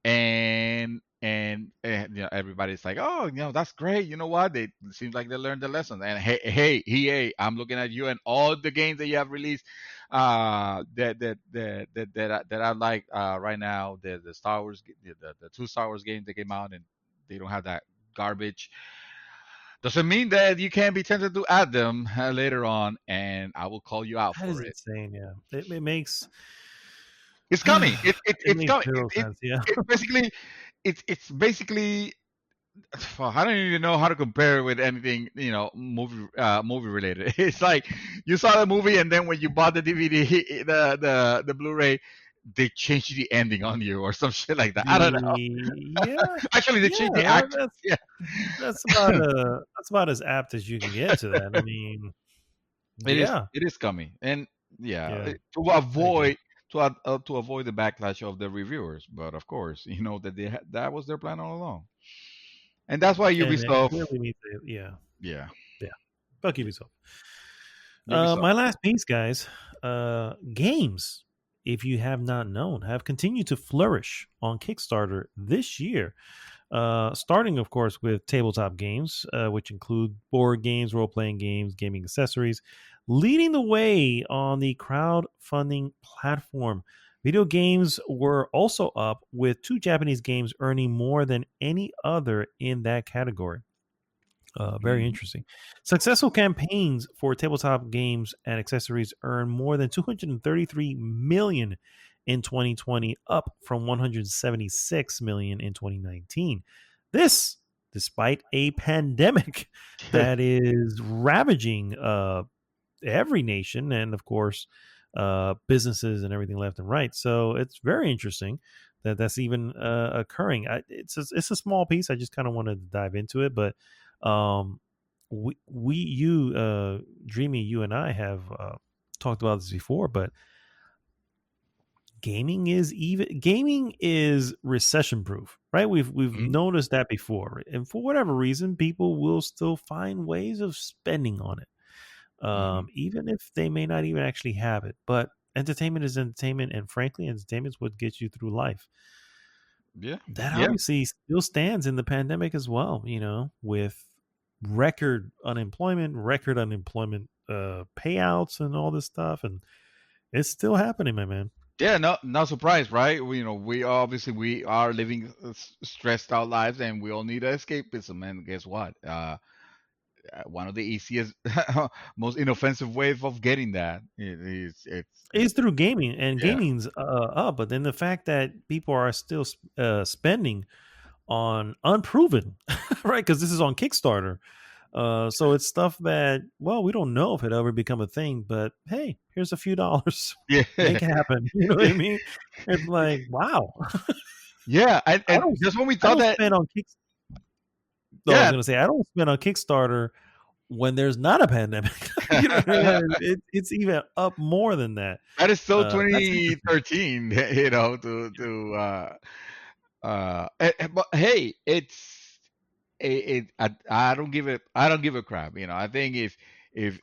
and everybody's like, oh, that's great. You know what? They it seems like they learned the lesson. And hey, EA, I'm looking at you and all the games that you have released, that I like right now. The Star Wars, the two Star Wars games that came out, and they don't have that garbage. Doesn't mean that you can't be tempted to add them later on, and I will call you out That is for it. insane. Yeah, it makes It's coming. It's makes coming. zero sense. Yeah. It's basically. Well, I don't even know how to compare it with anything, movie related. It's like you saw the movie, and then when you bought the DVD, the Blu-ray, they changed the ending on you or some shit like that. I don't know. Yeah, Actually, they changed the yeah. act. Yeah. That's about as apt as you can get to that. I mean, yeah, It is coming, and yeah. to avoid to avoid the backlash of the reviewers. But of course, you know that that was their plan all along, and that's why And it Ubisoft. clearly means that, yeah, Yeah, yeah. Fuck Ubisoft. Ubisoft. My last piece, guys. Games, if you have not known, have continued to flourish on Kickstarter this year. Starting, of course, with tabletop games, which include board games, role playing games, gaming accessories, leading the way on the crowdfunding platform. Video games were also up, with two Japanese games earning more than any other in that category. Very Mhm. interesting. Successful campaigns for tabletop games and accessories earned more than 233 million in 2020, up from 176 million in 2019. This, despite a pandemic that is ravaging every nation and, of course, businesses and everything left and right. So it's very interesting that that's even occurring. It's a small piece. I just kind of wanted to dive into it, but um, Dreamy, you and I have talked about this before, but gaming is recession proof, right? We've Mhm. noticed that before, and for whatever reason, people will still find ways of spending on it, Mhm. even if they may not even actually have it. But entertainment is entertainment, and frankly, entertainment is what gets you through life. Yeah. That Yeah. obviously still stands in the pandemic as well, with record unemployment payouts and all this stuff, and it's still happening, my man. Yeah, not surprised, right? We obviously we are living stressed out lives, and we all need escapism. And guess what? One of the easiest, most inoffensive ways of getting that is It's through gaming, and yeah, gaming's up, but then the fact that people are still spending on unproven, right? Because this is on Kickstarter. So it's stuff that, well, we don't know if it ever become a thing, but hey, here's a few dollars, yeah, make it happen. You know what I mean? It's like, wow, yeah. And, I and don't, just when we I thought don't that, spend on Kick. No, I was yeah, gonna say I don't spend on Kickstarter when there's not a pandemic. You know what I mean? It's even up more than that. that is so That's interesting. 2013, but hey, I don't give it I don't give a crap. I think if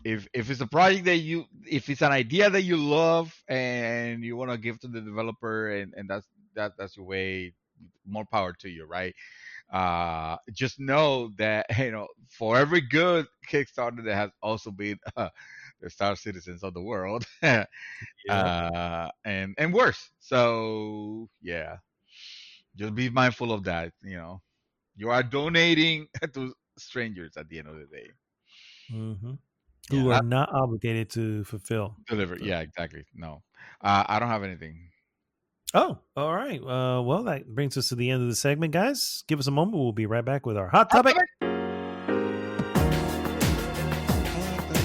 it's a project that if it's an idea that you love and you want to give to the developer, and that's your way, more power to you, right? Just know that for every good Kickstarter, there has also been the Star Citizens of the world, Yep. and worse. So yeah, just be mindful of that. You are donating to strangers at the end of the day. hmm Yeah, Who are not not obligated to fulfill. deliver. So. Yeah, exactly. No, I don't have anything. Oh, all right. Well, that brings us to the end of the segment, guys. Give us a moment. We'll be right back with our hot Hot topic. topic. Hot topic.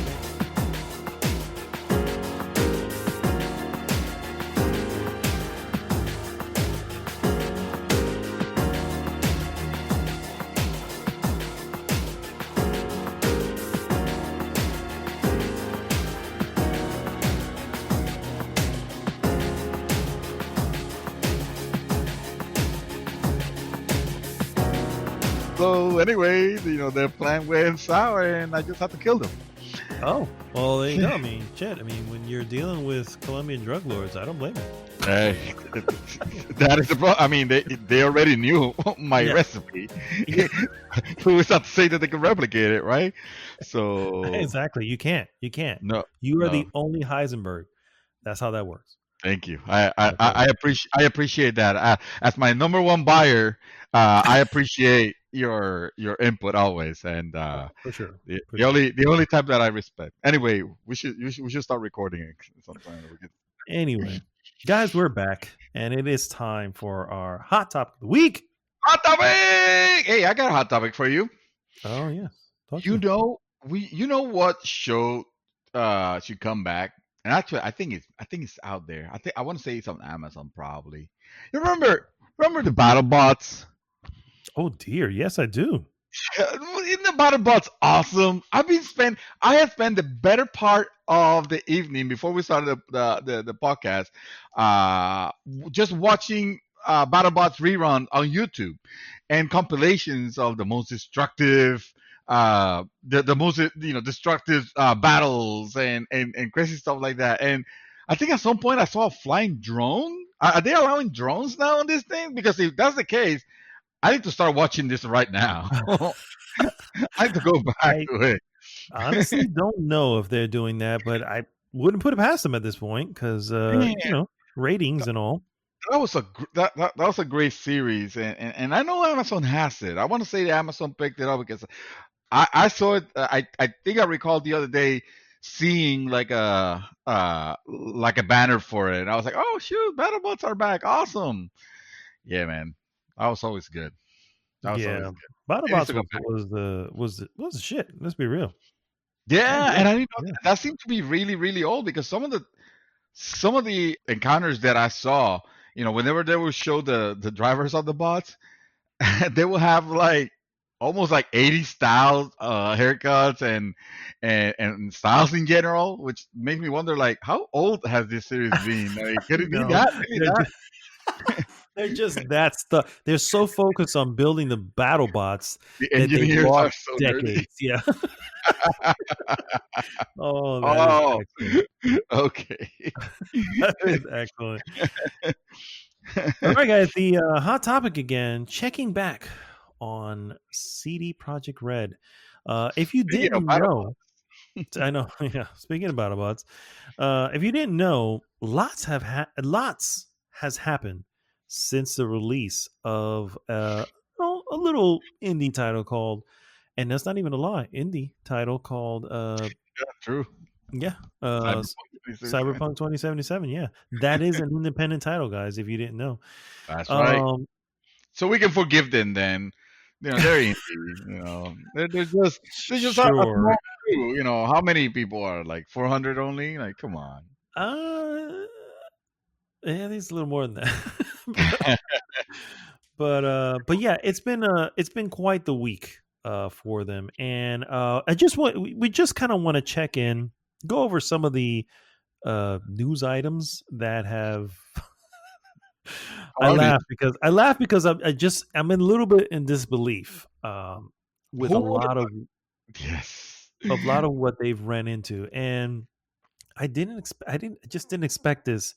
So anyway, their plan went sour, and I just had to kill them. Oh, well, there you go. I mean, shit. I mean, when you're dealing with Colombian drug lords, I don't blame you. Hey, that is the problem. I mean, they already knew my Yeah. recipe. Yeah. Who is not to say that they can replicate it, right? So Exactly. You can't. You can't. no, You are no. the only Heisenberg. That's how that works. Thank you. I I, No I problem. I appreciate that. As my number one buyer, I appreciate your input always, and For sure. the, For the sure. only the only type that I respect. Anyway, we should start recording it sometime. We Anyway, guys, we're back, and it is time for our hot topic of the week. hot topic. Hey, I got a hot topic for you. Oh, yeah. Talk to You me. know you know what show should come back? And actually, I think it's out there. I want to say it's on Amazon probably. You remember the battle bots? Oh, dear. Yes, I do. Isn't the battle bots awesome? I have spent the better part of the evening before we started the podcast, just watching battle bots rerun on YouTube and compilations of the most destructive, the most destructive battles and crazy stuff like that. And I think at some point I saw a flying drone. Are they allowing drones now on this thing? Because if that's the case, I need to start watching this right now. I need to go back I to it. honestly don't know if they're doing that, but I wouldn't put it past them at this point because Man, ratings and all. that was that was a great series, and I know Amazon has it. I want to say that Amazon picked it up because I saw it. I think I recall the other day seeing like a banner for it. And I was like, oh shoot, BattleBots are back! Awesome. Yeah, man. That was always good. That was always Yeah, good. It needs BattleBots to go back. was the shit. Let's be real. I Yeah, enjoyed and I it. didn't know Yeah. that seemed to be really really old because some of the encounters that I saw, whenever they would show the drivers of the bots, they will have like almost like 80 styles haircuts and styles in general, which makes me wonder like how old has this series been? Like, could it be No, that maybe they're that just, they're just that stuff. They're so focused on building the battle bots the that they've engineers are lost so nerdy? decades. Yeah. Oh, that is Oh, excellent. okay. That is excellent. All right, guys. The hot topic again. Checking back on CD Project Red. If you Speaking of didn't battle know, I know. Yeah. Speaking of BattleBots, if you didn't know, lots has happened since the release of a little indie title called, and that's not even a lie, indie title called yeah, true. yeah, Cyberpunk 2077. Cyberpunk 2077. Yeah, that is an independent title, guys. If you didn't know, That's right. um, So we can forgive them then. They're indie. They're just a sure. small crew. How many people are like 400 only? Like, come on. Uh, yeah, there's a little more than that. But yeah, it's been quite the week for them, and I just want we just kind of want to check in, go over some of the news items that have. Howdy. I laugh because I'm in a little bit in disbelief with Who would have? Yes. a lot of what they've ran into, and I didn't expect this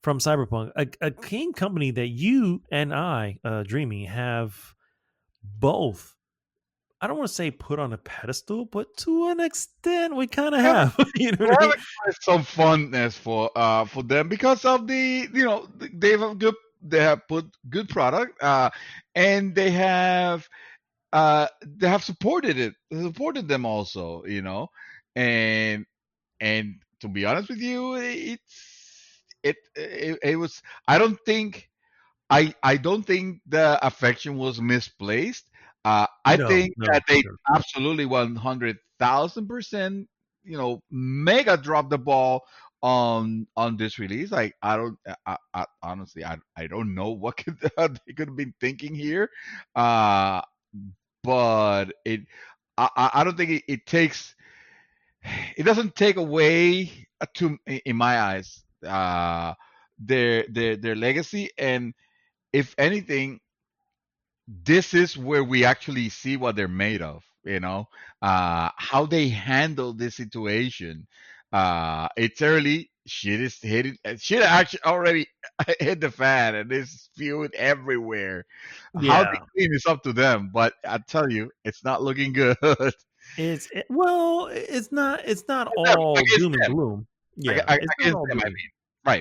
from Cyberpunk, a game company that you and I, Dreamy, have both. I don't want to say put on a pedestal, but to an extent, we kind of Yeah, have. You know we what I have mean? expressed some fondness for them because of they have put good product and they have supported it, supported them also, and and to be honest with you, it was. I don't think the affection was misplaced. I No, think no, that for they sure. absolutely 100,000%, mega dropped the ball on this release. Like I don't, I honestly, I don't know what they could have been thinking here, uh, but I don't think it takes, it doesn't take away in my eyes, their legacy, and if anything, this is where we actually see what they're made of, how they handle this situation. It's early, shit is hitting, shit actually already hit the fan and it's spewing everywhere. How they Yeah, clean is up to them, but I tell you, it's not looking good. well, it's not all Against doom and them, gloom. Yeah, it's not against all them, I doom. mean.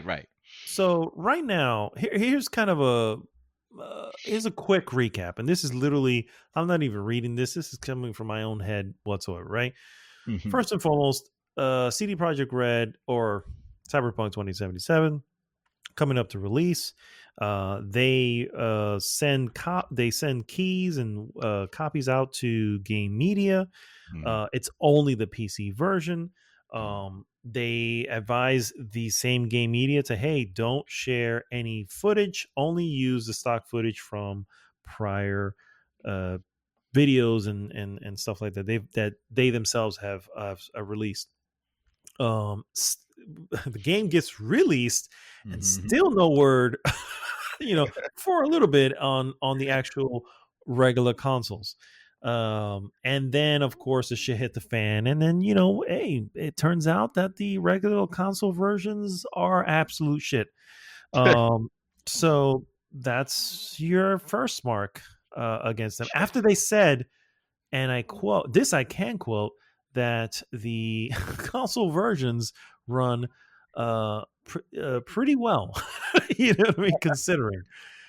Right. So right now, here's kind of here's a quick recap, and this is literally I'm not even reading this. This is coming from my own head whatsoever. Right. Hmm. First and foremost, CD Projekt Red or Cyberpunk 2077 coming up to release. They they send keys and copies out to Game Media. It's only the PC version. They advise the same Game Media to, hey, don't share any footage. Only use the stock footage from prior uh, videos and stuff like that. They themselves have released. Um, s- the game gets released, and Hmm. still no word, for a little bit on the actual regular consoles. And then of course the shit hit the fan, and then hey, it turns out that the regular console versions are absolute shit. Um, so that's your first mark. against them after they said, and I quote, this I can quote, that the console versions run pretty well. You know what I mean? Considering.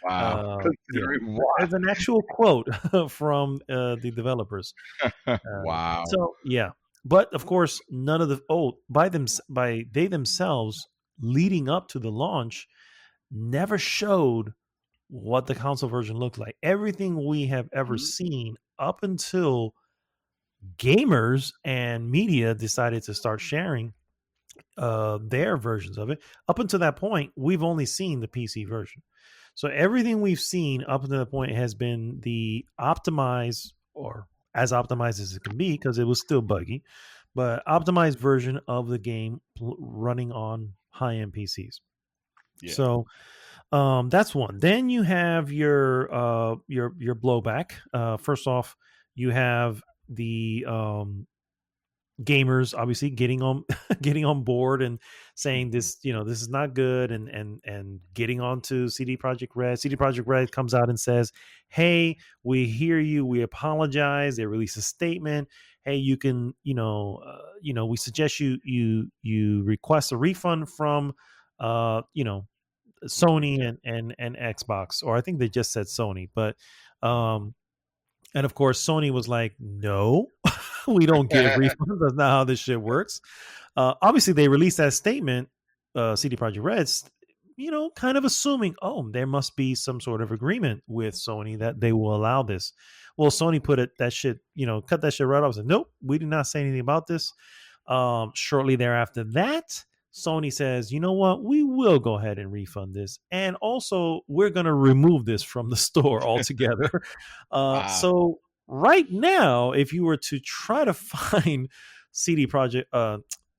Wow. Yeah, Considering what? as an actual quote from the developers. Wow. So yeah, but of course, none of the by they themselves leading up to the launch never showed what the console version looked like. Everything we have ever Mhm. seen up until gamers and media decided to start sharing their versions of it. Up until that point, we've only seen the PC version. So everything we've seen up until that point has been the optimized, or as optimized as it can be, because it was still buggy, but optimized version of the game running on high-end PCs. Yeah. So that's one. Then you have your blowback. First off, you have the gamers obviously getting on getting on board and saying this, this is not good, and getting on to CD Project Red comes out and says, hey, we hear you, we apologize. They release a statement. Hey, you can, we suggest you request a refund from Sony and Xbox, or I think they just said Sony, but and of course Sony was like, no, we don't give refunds. That's not how this shit works. Obviously, they released that statement, CD Projekt Red's, kind of assuming, oh, there must be some sort of agreement with Sony that they will allow this. Well, Sony put that shit, cut that shit right off. Said, nope, we did not say anything about this. Shortly thereafter, that Sony says, you know what, we will go ahead and refund this, and also we're going to remove this from the store altogether. Wow. So right now, if you were to try to find CD Projekt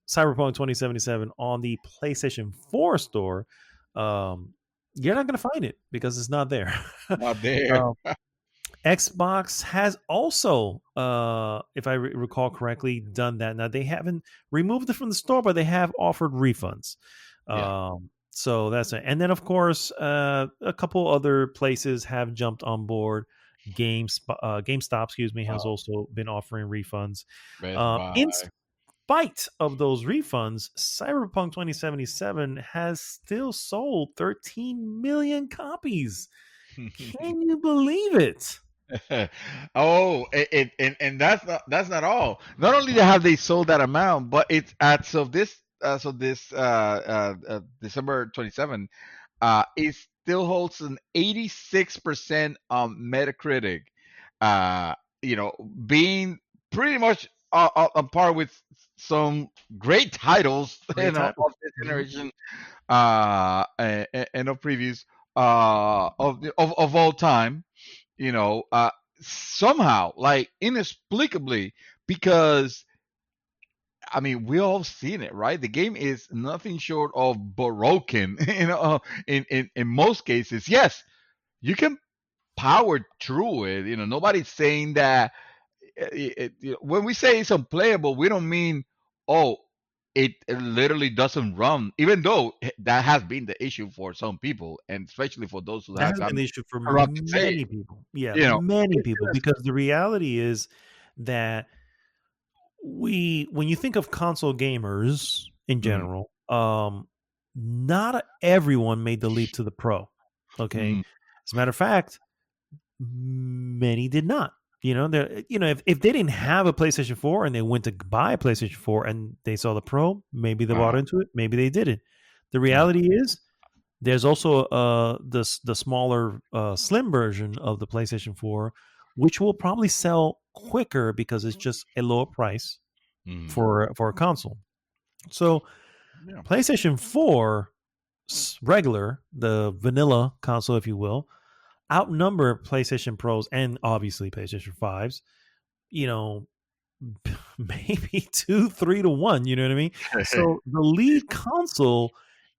Cyberpunk 2077 on the PlayStation 4 store, you're not going to find it because it's not there. Not there. Xbox has also, if I recall correctly, done that. Now, they haven't removed it from the store, but they have offered refunds. Yeah. So that's it. And then, of course, a couple other places have jumped on board. GameStop, excuse me, has also been offering refunds. Best Buy. In spite of those refunds, Cyberpunk 2077 has still sold 13 million copies. Can you believe it? Oh, and that's not all. Not only have they sold that amount, but it's this December 27, it still holds an 86% on Metacritic. Being pretty much on par with some great titles, Great title. of this generation, and of previous, of all time. Somehow, like inexplicably, because I mean, we all seen it, right? The game is nothing short of broken. In most cases, yes, you can power through it. Nobody's saying that. When we say it's unplayable, we don't mean, oh, it literally doesn't run. Even though that has been the issue for some people, and especially for those who That have has been gotten the issue for corrupted save. many people. Yeah, You know, many it's people. just Because the reality is that when you think of console gamers in mm, general, not everyone made the leap to the pro. Okay, mm, as a matter of fact, many did not. If they didn't have a PlayStation 4 and they went to buy a PlayStation 4 and they saw the Pro, maybe they bought uh, into it, maybe they didn't. The uh, reality is there's also the smaller slim version of the PlayStation 4, which will probably sell quicker because it's just a lower price mm, for a console. So yeah. PlayStation 4 regular, the vanilla console, if you will, outnumber PlayStation Pros and obviously PlayStation 5s, maybe 2-3 to 1, you know what I mean? So the lead console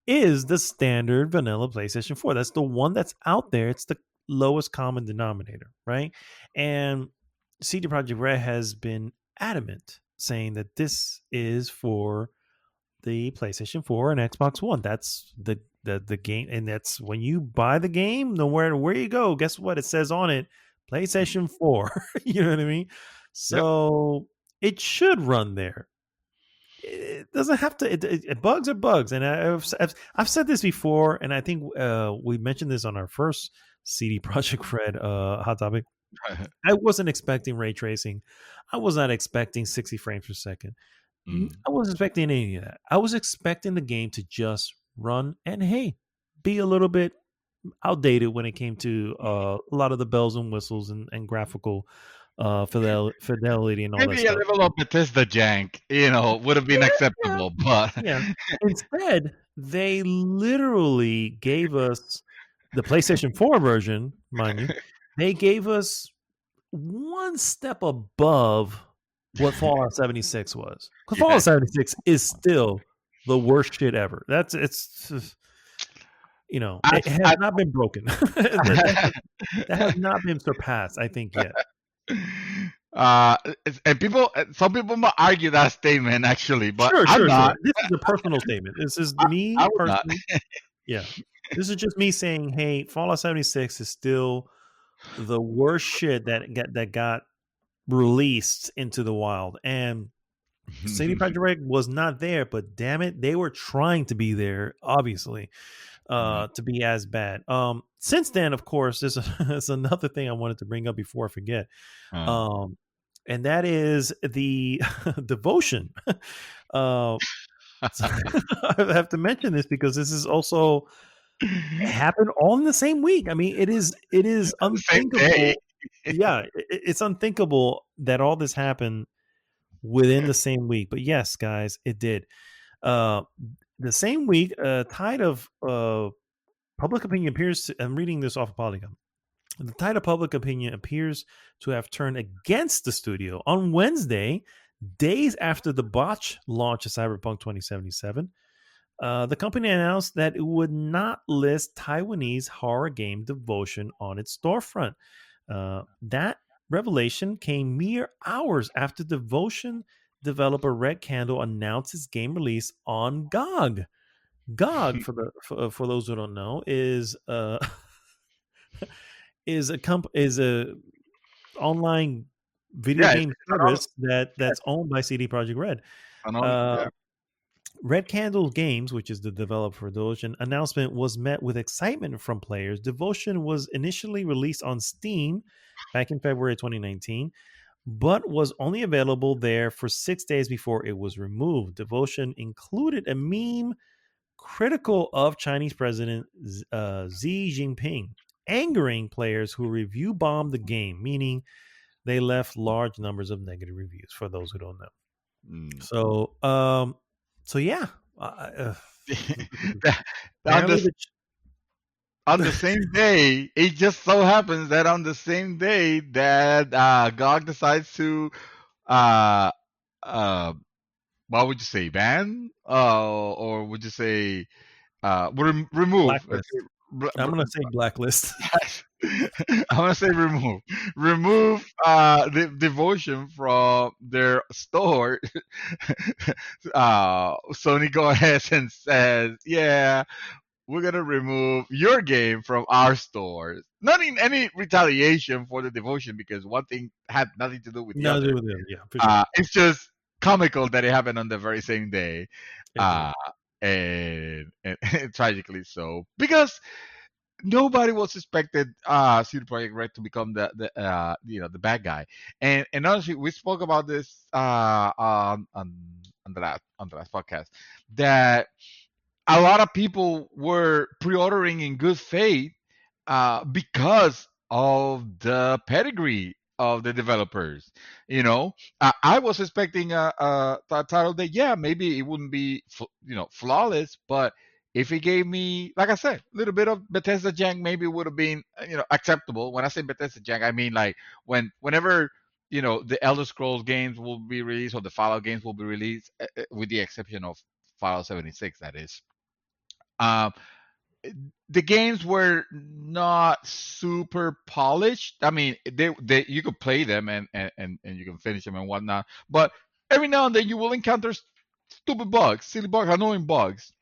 is the standard vanilla PlayStation 4. That's the one that's out there. It's the lowest common denominator, right? And CD Projekt Red has been adamant saying that this is for the PlayStation 4 and Xbox One. That's the game, and that's when you buy the game, no matter where you go, guess what? It says on it, PlayStation 4. You know what I mean? Yep. So it should run there. It doesn't have to. Bugs are bugs, and I've said this before, and I think we mentioned this on our first CD Project Red hot topic. I wasn't expecting ray tracing. I was not expecting 60 frames per second. Mm. I wasn't expecting any of that. I was expecting the game to just run and hey, be a little bit outdated when it came to a lot of the bells and whistles and graphical fidelity and all that Maybe a stuff. level of Bethesda jank, would have been Yeah, acceptable, but yeah. Instead, they literally gave us the PlayStation 4 version, mind you. They gave us one step above what Fallout 76 was. Because yeah, Fallout 76 is still the worst shit ever. It as, has as, not been broken. That has not been surpassed, I think, yet. and some people might argue that statement actually, but Sure, I'm sure, sure. not. This is a personal statement. This is I, me I would not. personally. Yeah. This is just me saying, hey, Fallout 76 is still the worst shit that got released into the wild. And CD Projekt was not there, but damn it, they were trying to be there, obviously, to be as bad. Since then, of course, there's another thing I wanted to bring up before I forget. And that is the devotion. Uh, so I have to mention this because this is also happened all in the same week. I mean, it is The same day. unthinkable. Yeah, it's unthinkable that all this happened within the same week. But yes, guys, it did. Uh, the same week, tide of public opinion appears to, I'm reading this off of Polygon. The tide of public opinion appears to have turned against the studio. On Wednesday, days after the botch launch of Cyberpunk 2077, the company announced that it would not list Taiwanese horror game Devotion on its storefront. That revelation came mere hours after Devotion developer Red Candle announced its game release on GOG. GOG, for those who don't know, is is a online video Yeah, game service that's owned by CD Projekt Red. yeah. Red Candle Games, which is the developer for Devotion, announcement was met with excitement from players. Devotion was initially released on Steam back in February 2019, but was only available there for 6 days before it was removed. Devotion included a meme critical of Chinese President Xi Jinping, angering players who review bombed the game, meaning they left large numbers of negative reviews. For those who don't know, Mm. so yeah. That- on Apparently, the on the same day, it just so happens that on the same day that GOG decides to uh uh what would you say, ban, or would you say remove? Let's blacklist. say, I'm gonna say blacklist. I want to say remove the Devotion from their store. Sony go ahead and says, yeah, we're gonna remove your game from our stores. Not in any retaliation for the Devotion, because one thing had nothing to do with the No, other. yeah, for sure. It's just comical that it happened on the very same day, Exactly. and tragically so, because nobody was expected CD Projekt Red to become the bad guy. And honestly, we spoke about this on the last podcast, that a lot of people were pre-ordering in good faith because of the pedigree of the developers. I was expecting a title that, yeah, maybe it wouldn't be flawless, but if it gave me, like I said, a little bit of Bethesda jank, maybe it would have been acceptable. When I say Bethesda jank, I mean like whenever the Elder Scrolls games will be released, or the Fallout games will be released, with the exception of Fallout 76, that is. Um, the games were not super polished. I mean, they you could play them and you can finish them and whatnot, but every now and then you will encounter stupid bugs, silly bugs, annoying bugs.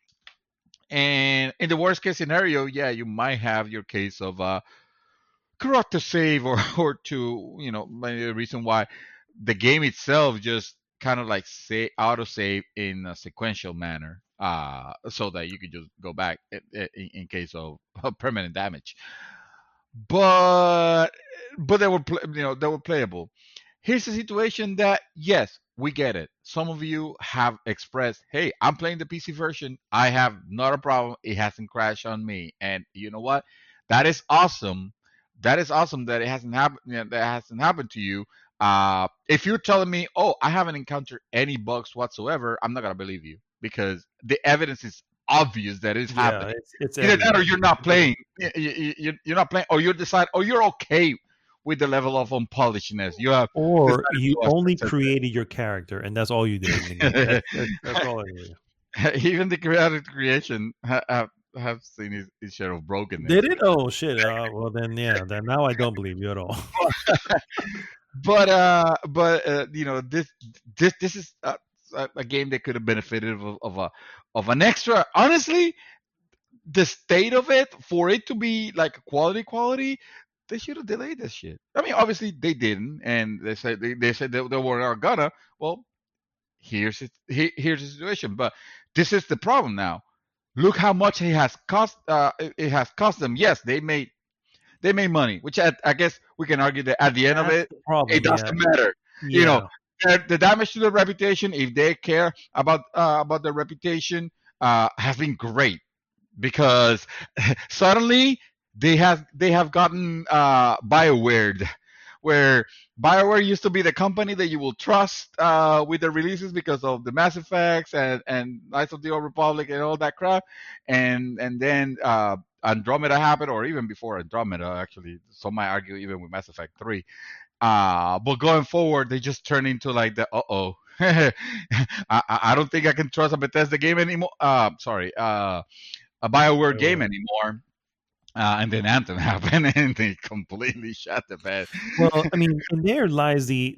And in the worst case scenario, yeah, you might have your case of corrupt to save or to maybe the reason why the game itself just kind of like say auto save in a sequential manner, so that you could just go back in case of permanent damage. But they were they were playable. Here's a situation that, yes, we get it. Some of you have expressed, hey, I'm playing the PC version. I have not a problem. It hasn't crashed on me. And you know what? That is awesome. That is awesome that it hasn't happened. That hasn't happened to you. If you're telling me, oh, I haven't encountered any bugs whatsoever, I'm not gonna believe you, because the evidence is obvious that it's happening. it's Either that or everywhere. you're not playing. You're not playing, or you decide, or you're okay with the level of unpolishedness. You have Or decided you to only accept created your character, and that's all you did in the game. That's all it is. it. Even the creative creation have seen his share of brokenness. Did it? Oh shit! Well then, yeah. Then now I don't believe you at all. This is a game that could have benefited of an extra. Honestly, the state of it, for it to be like quality, they should have delayed this shit. I mean, obviously they didn't, and they said they were not gonna. Well, here's the situation. But this is the problem now. Look how much it has cost. It has cost them. Yes, they made money, which I guess we can argue that at the end of That's it, the it problem. Yeah, doesn't matter. You know, yeah. the damage to their reputation, if they care about their reputation, has been great, because suddenly they have gotten BioWare, where BioWare used to be the company that you will trust with the releases because of the Mass Effects and Knights of the Old Republic and all that crap, and then Andromeda happened, or even before Andromeda, actually. Some might argue even with Mass Effect 3. But going forward, they just turn into like the I don't think I can trust a Bethesda game anymore. Sorry, a BioWare game anymore. And then Anthem happened, and they completely shut the bed. Well, I mean, and there lies the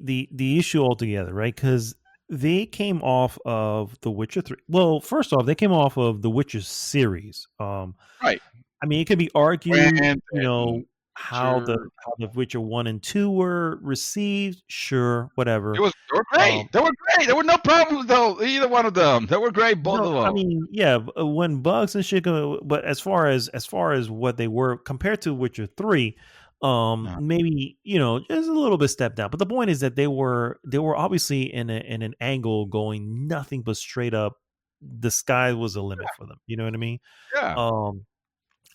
issue altogether, right? Because they came off of The Witcher 3. Well, first off, they came off of The Witcher series. Right. I mean, it could be argued, When how the Witcher, Witcher 1 and 2 were received. Sure, whatever. they were great. They were great. There were no problems though. Either one of them. They were great. Both No, of I them. mean, yeah, when bugs and shit go, but as far as what they were compared to Witcher 3, Uh, maybe, just a little bit step down. But the point is that they were obviously in an angle going nothing but straight up. The sky was the limit for them. You know what I mean? yeah. Um,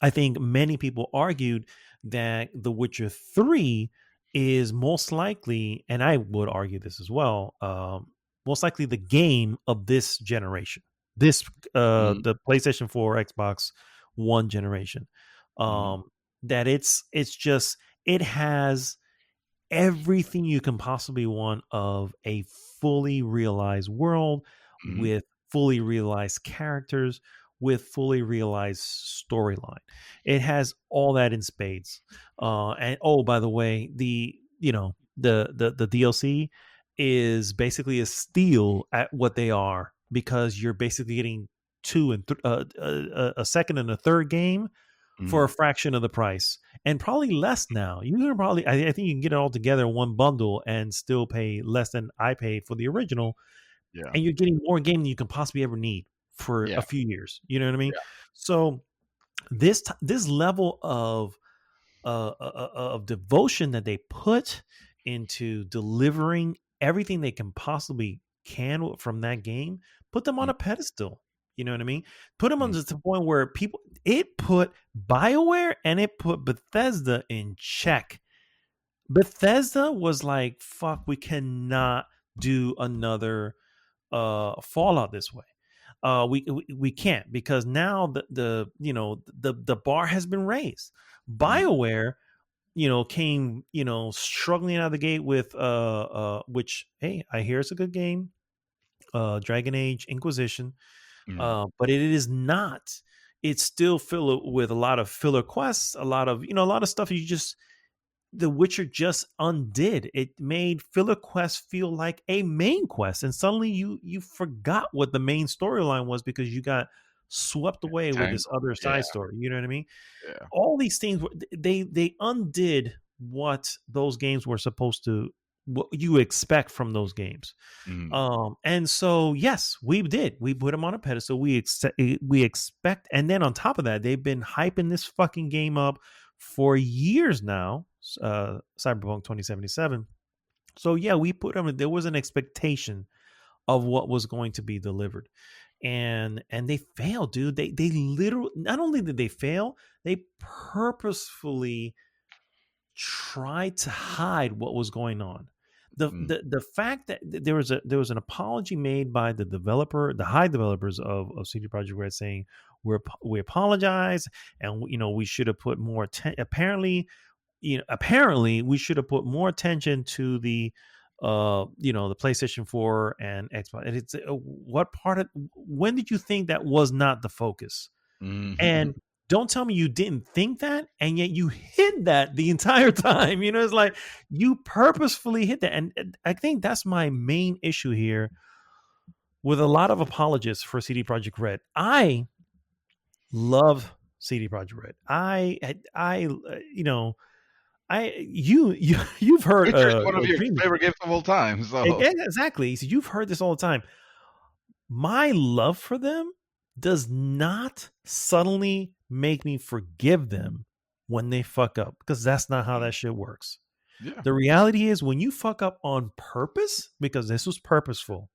I think many people argued that The Witcher 3 is most likely, and I would argue this as well, most likely the game of this generation, this Mm, the PlayStation 4, Xbox One generation. mm, Um, that it's just, it has everything you can possibly want of a fully realized world, mm, with fully realized characters, with fully realized storyline. It has all that in spades. And oh, by the way, the DLC is basically a steal at what they are, because you're basically getting a second and a third game for a mm, fraction of the price, and probably less now. You can probably, I think you can get it all together in one bundle and still pay less than I paid for the original, yeah. and you're getting more game than you can possibly ever need for Yeah. a few years. You know what I mean? Yeah. So this level of devotion that they put into delivering everything they can possibly can from that game, put them on Mm, a pedestal. You know what I mean? Put them on mm, the point where it put BioWare and it put Bethesda in check. Bethesda was like, fuck, we cannot do another Fallout this way. We can't, because now the bar has been raised. mm, BioWare, came, struggling out of the gate with which, hey, I hear it's a good game, Dragon Age Inquisition, mm, but it is not. It's still filled with a lot of filler quests, a lot of stuff The Witcher just undid. It made filler quests feel like a main quest, and suddenly you forgot what the main storyline was, because you got swept away with this other Yeah, side story. You know what I mean? yeah. All these things they undid what those games were supposed to, what you expect from those games. Mm, And so yes, we put them on a pedestal. We expect, and then on top of that, they've been hyping this fucking game up for years now, Cyberpunk 2077. So yeah, we put them, there was an expectation of what was going to be delivered, and they failed, dude. They literally, not only did they fail, they purposefully tried to hide what was going on. mm, The fact that there was an apology made by the high developers of CD Projekt Red, saying we apologize, and we should have put more apparently we should have put more attention to the the PlayStation 4 and Xbox. And it's what part of, when did you think that was not the focus? mhm. And don't tell me you didn't think that, and yet you hid that the entire time. It's like you purposefully hid that. And I think that's my main issue here with a lot of apologists for CD Projekt Red. I love CD Projekt Red. You've heard Witcher is one of your Dream. favorite games of all time. So Exactly. So you've heard this all the time. My love for them does not suddenly make me forgive them when they fuck up, because that's not how that shit works. yeah, The reality is, when you fuck up on purpose, because this was purposeful,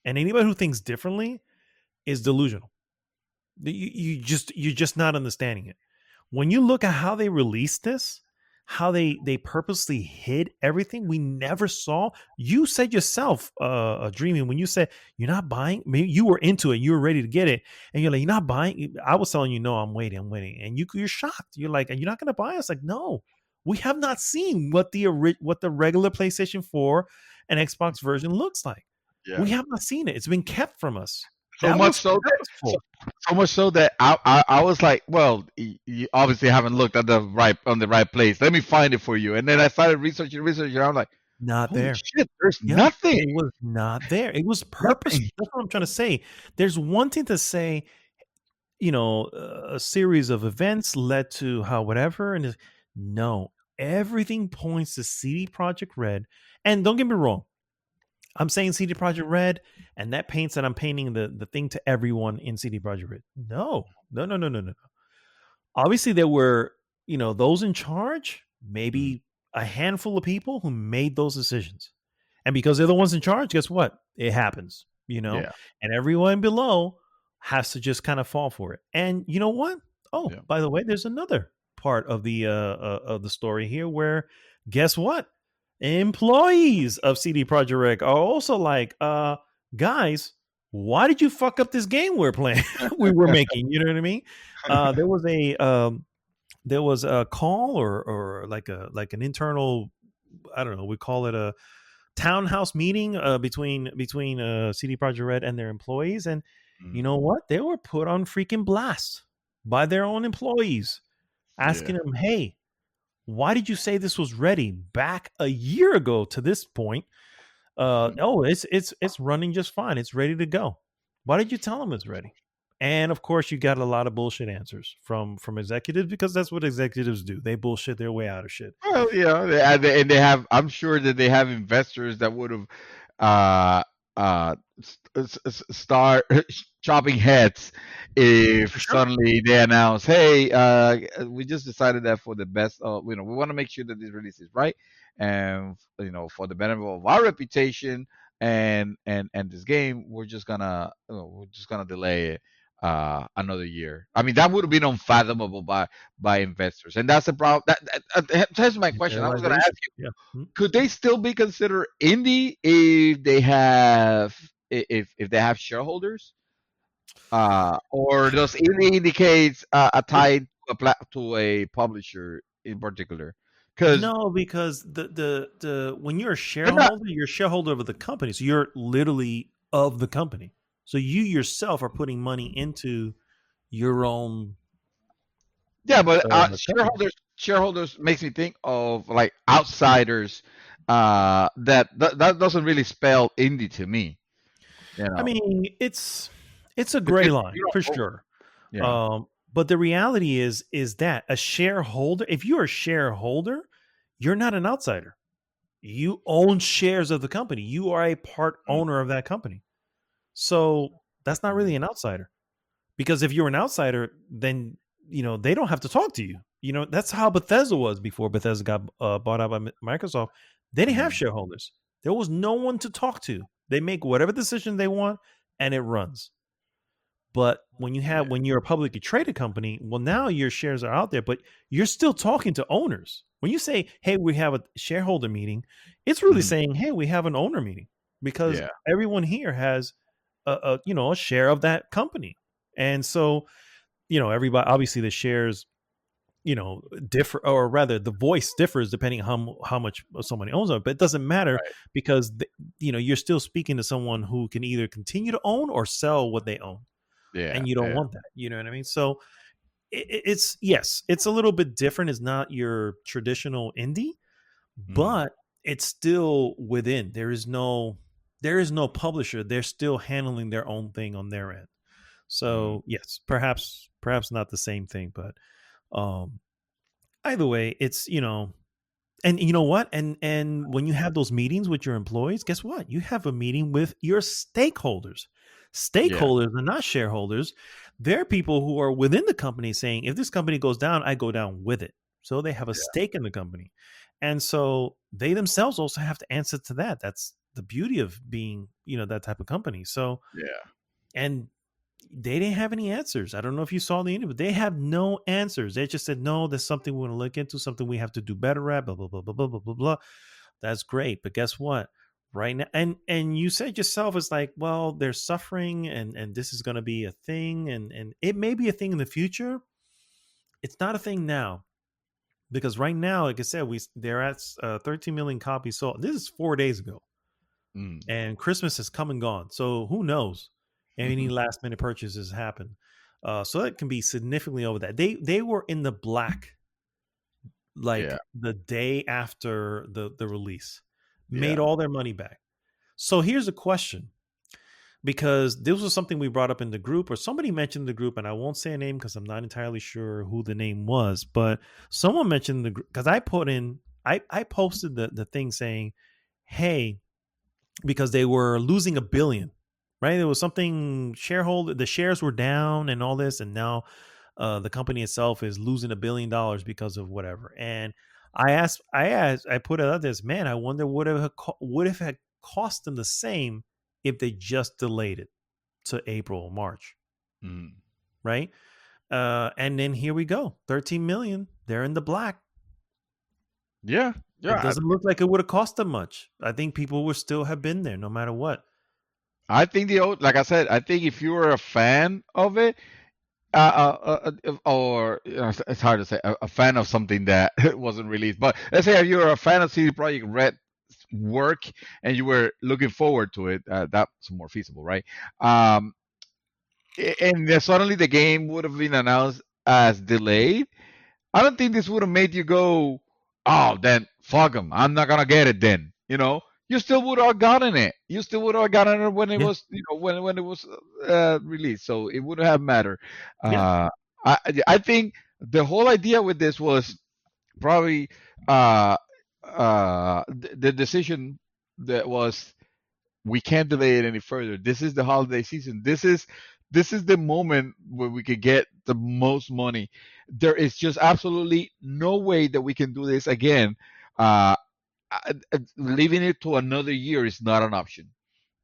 and anybody who thinks differently is delusional. You're just not understanding it. When you look at how they released this, how they purposely hid everything, we never saw. You said yourself, Dreaming, when you said you're not buying, maybe you were into it, you were ready to get it, and you're like, you're not buying. I was telling you, no, I'm waiting, and you're shocked. You're like, and you're not going to buy us? Like, no, we have not seen what the regular PlayStation 4 and Xbox version looks like. yeah. We have not seen it. It's been kept from us. So That much was so that purposeful. so much so that I was like, well, you obviously haven't looked at the right place. Let me find it for you. And then I started researching. I'm like, Not holy there. shit, there's Yeah, nothing. it was not there. It was purposeful. Nothing. That's what I'm trying to say. There's one thing to say, a series of events led to how whatever, and no, everything points to CD Projekt Red. And don't get me wrong, I'm saying CD Projekt Red, and that paints that I'm painting the thing to everyone in CD Projekt Red. No, no, no, no, no, no. Obviously, there were those in charge, maybe a handful of people who made those decisions. And because they're the ones in charge, guess what? It happens, Yeah, and everyone below has to just kind of fall for it. And you know what? Oh, yeah. by the way, there's another part of the story here where, guess what? Employees of CD Projekt Red are also like, guys, why did you fuck up this game we're playing? We were making, you know what I mean? There was a call, or like an internal, I don't know, we call it a townhouse meeting between CD Projekt Red and their employees, and you know what? They were put on freaking blast by their own employees, asking Yeah. them, "Hey, why did you say this was ready back a year ago to this point? Oh, it's running just fine. It's ready to go. Why did you tell them it's ready?" And of course, you got a lot of bullshit answers from executives, because that's what executives do. They bullshit their way out of shit. Well, yeah, and they have. I'm sure that they have investors that would have uh, start chopping heads if For sure. suddenly they announce, "Hey, we just decided that for the best, we want to make sure that this release is right, and for the benefit of our reputation and this game, we're just gonna delay it another year." I mean, that would have been unfathomable by investors, and that's the problem. That's my question. I was gonna ask you, Yeah. could they still be considered indie if they have if they have shareholders, or does indie indicates a tie to a publisher in particular? Because No, because the when you're a they're not. you're a shareholder of the company, so you're literally of the company. So you yourself are putting money into your own Yeah, but company. shareholders makes me think of like outsiders. That doesn't really spell indie to me. You I know, mean, it's a gray because line you for don't. sure. Yeah. But the reality is that a shareholder, if you're a shareholder, you're not an outsider. You own shares of the company. You are a part Mm. owner of that company. So that's not really an outsider. Because if you're an outsider, then they don't have to talk to you. That's how Bethesda was before Bethesda got bought out by Microsoft. They didn't have Mm. shareholders. There was no one to talk to. They make whatever decision they want, and it runs. But Yeah. when you're a publicly traded company, well, now your shares are out there, but you're still talking to owners. When you say, "Hey, we have a shareholder meeting," it's really Mhm. saying, "Hey, we have an owner meeting," because Yeah. everyone here has a share of that company, and so everybody, obviously the shares differ, or rather the voice differs depending on how much somebody owns it, but it doesn't matter Right. because you're still speaking to someone who can either continue to own or sell what they own, Yeah. and you don't Yeah. want that. You know what I mean? So it's, yes, it's a little bit different. It's not your traditional indie, Mhm. but it's still within. There is no publisher. They're still handling their own thing on their end. Mhm. So yes, perhaps not the same thing, but um either way, it's and you know what? And when you have those meetings with your employees, guess what? You have a meeting with your stakeholders. Yeah. Stakeholders are not shareholders. They're people who are within the company saying, if this company goes down, I go down with it. So they have a Yeah. stake in the company. And so they themselves also have to answer to that. That's the beauty of being, that type of company. So, Yeah. and they didn't have any answers. I don't know if you saw the interview. They have no answers. They just said, no, there's something we want to look into, something we have to do better at, blah, blah, blah, blah, blah, blah, blah, blah. That's great. But guess what? Right now, and you said yourself, it's like, well, they're suffering, and this is gonna be a thing, and it may be a thing in the future. It's not a thing now. Because right now, like I said, they're at 13 million copies sold. This is 4 days ago, Mm. and Christmas has come and gone. So who knows? Any last minute purchases happen, so it can be significantly over that. They were in the black Yeah. like the day after the release, made Yeah. all their money back. So here's a question, because this was something we brought up in the group, or somebody mentioned the group, and I won't say a name because I'm not entirely sure who the name was, but someone mentioned the group because I posted the thing saying, hey, because they were losing 1 billion, right? There was something, shareholder, the shares were down and all this, and now the company itself is losing $1 billion because of whatever. And I put it out there as, man, I wonder would have had cost them the same if they just delayed it to April or March, Mm. right? And then here we go, 13 million. They're in the black. Yeah. It Yeah. doesn't look like it would have cost them much. I think people would still have been there no matter what. I think like I said, I think if you were a fan of it, or it's hard to say, a fan of something that wasn't released. But let's say if you're a fan of CD Projekt Red work and you were looking forward to it, that's more feasible, right? Um, and then suddenly the game would have been announced as delayed. I don't think this would have made you go, oh, then fuck them. I'm not gonna get it then. You still would have gotten it. You still would have gotten it when it Yeah. was, when it was released. So it wouldn't have mattered. Yeah. Uh, I I think the whole idea with this was probably uh, the decision that was, we can't delay it any further. This is the holiday season. This is the moment where we could get the most money. There is just absolutely no way that we can do this again. Uh, Leaving it to another year is not an option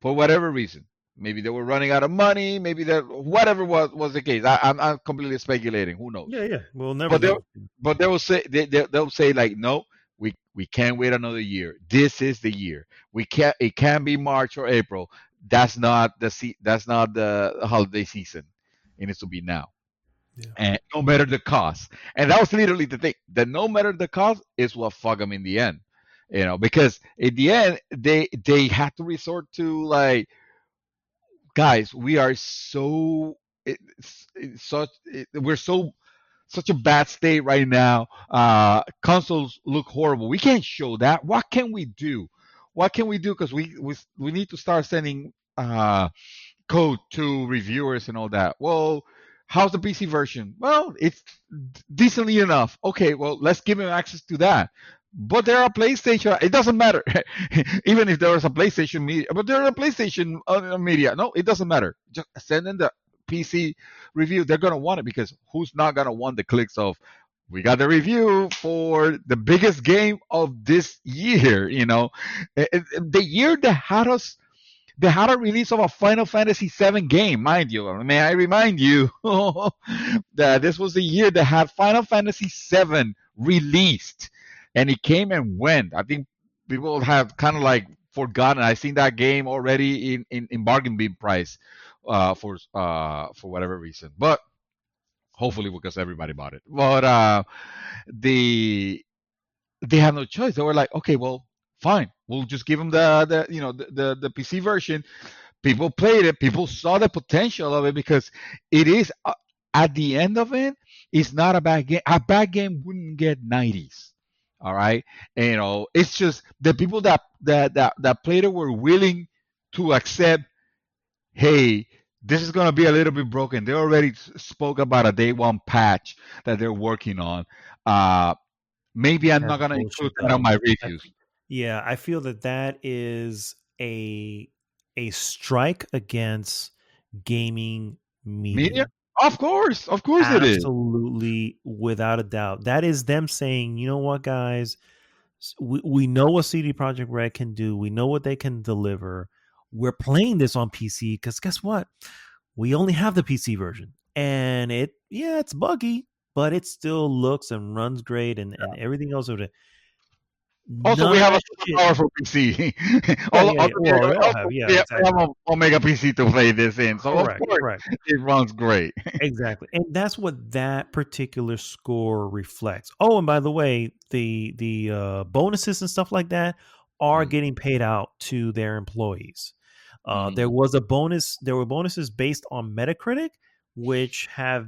for whatever reason. Maybe they were running out of money. Maybe that whatever was the case. I'm completely speculating. Who knows? Yeah. Yeah. We'll never But they know. but they will say they'll say like, no, we can't wait another year. This is the year. We can't. It can be March or April. That's not the holiday season. It needs to be now, Yeah. and no matter the cost. And that was literally the thing. That no matter the cost is what fucked them in the end. Because in the end they had to resort to like, guys, we are so it's such we're such a bad state right now. Consoles look horrible. We can't show that. What can we do? What can we do? Because we need to start sending code to reviewers and all that. Well, How's the PC version? Well, it's decently enough. Okay, well, let's give him access to that. But there are PlayStation. It doesn't matter, even if there is a PlayStation media. But there are a PlayStation media. No, it doesn't matter. Just send in the PC review. They're gonna want it because who's not gonna want the clicks of? We got the review for the biggest game of this year. The year that had us they had a release of a Final Fantasy VII game, mind you. May I remind you that this was the year that had Final Fantasy VII released, and it came and went. I think people have kind of like forgotten. I seen that game already in bargain bin price for whatever reason, but hopefully because everybody bought it. But the they have no choice. They were like, okay, well, fine, we'll just give them the PC version. People played it. People saw the potential of it because it is at the end of it. It's not a bad game. A bad game wouldn't get 90s. All right, and, it's just the people that played it were willing to accept. Hey, this is gonna be a little bit broken. They already spoke about a day one patch that they're working on. Maybe I'm That's not gonna bullshit, include that on my I reviews. Yeah, I feel that is a strike against gaming Media? media. Of course it is. Absolutely, without a doubt. That is them saying, you know what, guys, we know what CD Projekt Red can do. We know what they can deliver. We're playing this on PC because guess what? We only have the PC version, and it's buggy, but it still looks and runs great, and everything else of it. Also, we None of have a that super shit. powerful PC. Yeah, yeah, yeah. Well, they all have. Yeah, We have exactly. a Omega PC to play this in, so of Correct. course Correct. it runs great. Exactly. And that's what that particular score reflects. Oh, and by the way, the bonuses and stuff like that are Mm, getting paid out to their employees. mm, There were bonuses based on Metacritic, which have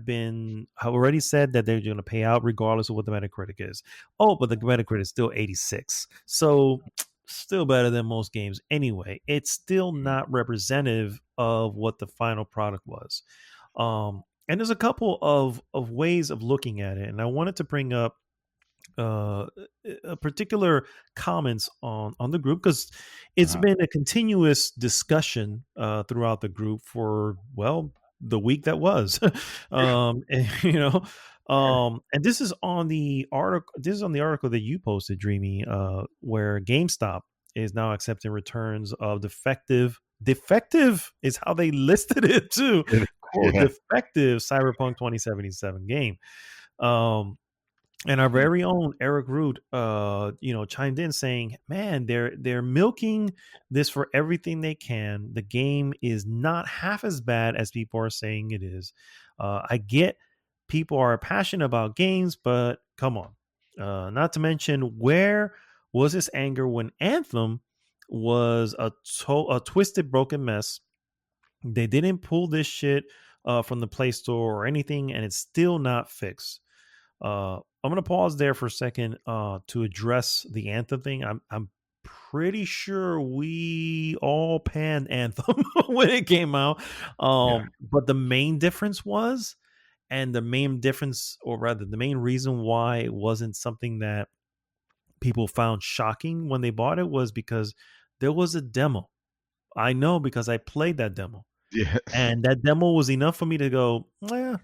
already said that they're going to pay out regardless of what the Metacritic is. Oh, but the Metacritic is still 86. So still better than most games. Anyway, it's still mm, not representative of what the final product was. And there's a couple of ways of looking at it, and I wanted to bring up uh, a particular comments on the group because it's uh-huh. been a continuous discussion throughout the group for the week that was, and, and this is on the article. This is on the article that you posted, Dreamy, where GameStop is now accepting returns of defective is how they listed it too, quote, Yeah. defective Cyberpunk 2077 game. And our very own Eric Root, chimed in saying, "Man, they're milking this for everything they can. The game is not half as bad as people are saying it is. I get people are passionate about games, but come on. Not to mention, where was this anger when Anthem was a twisted, broken mess? They didn't pull this shit from the Play Store or anything, and it's still not fixed." I'm gonna pause there for a second to address the Anthem thing. I'm pretty sure we all panned Anthem when it came out. Yeah. But the main difference was, and the main difference, or rather, the main reason why it wasn't something that people found shocking when they bought it was because there was a demo. I know because I played that demo, Yes. and that demo was enough for me to go, nah,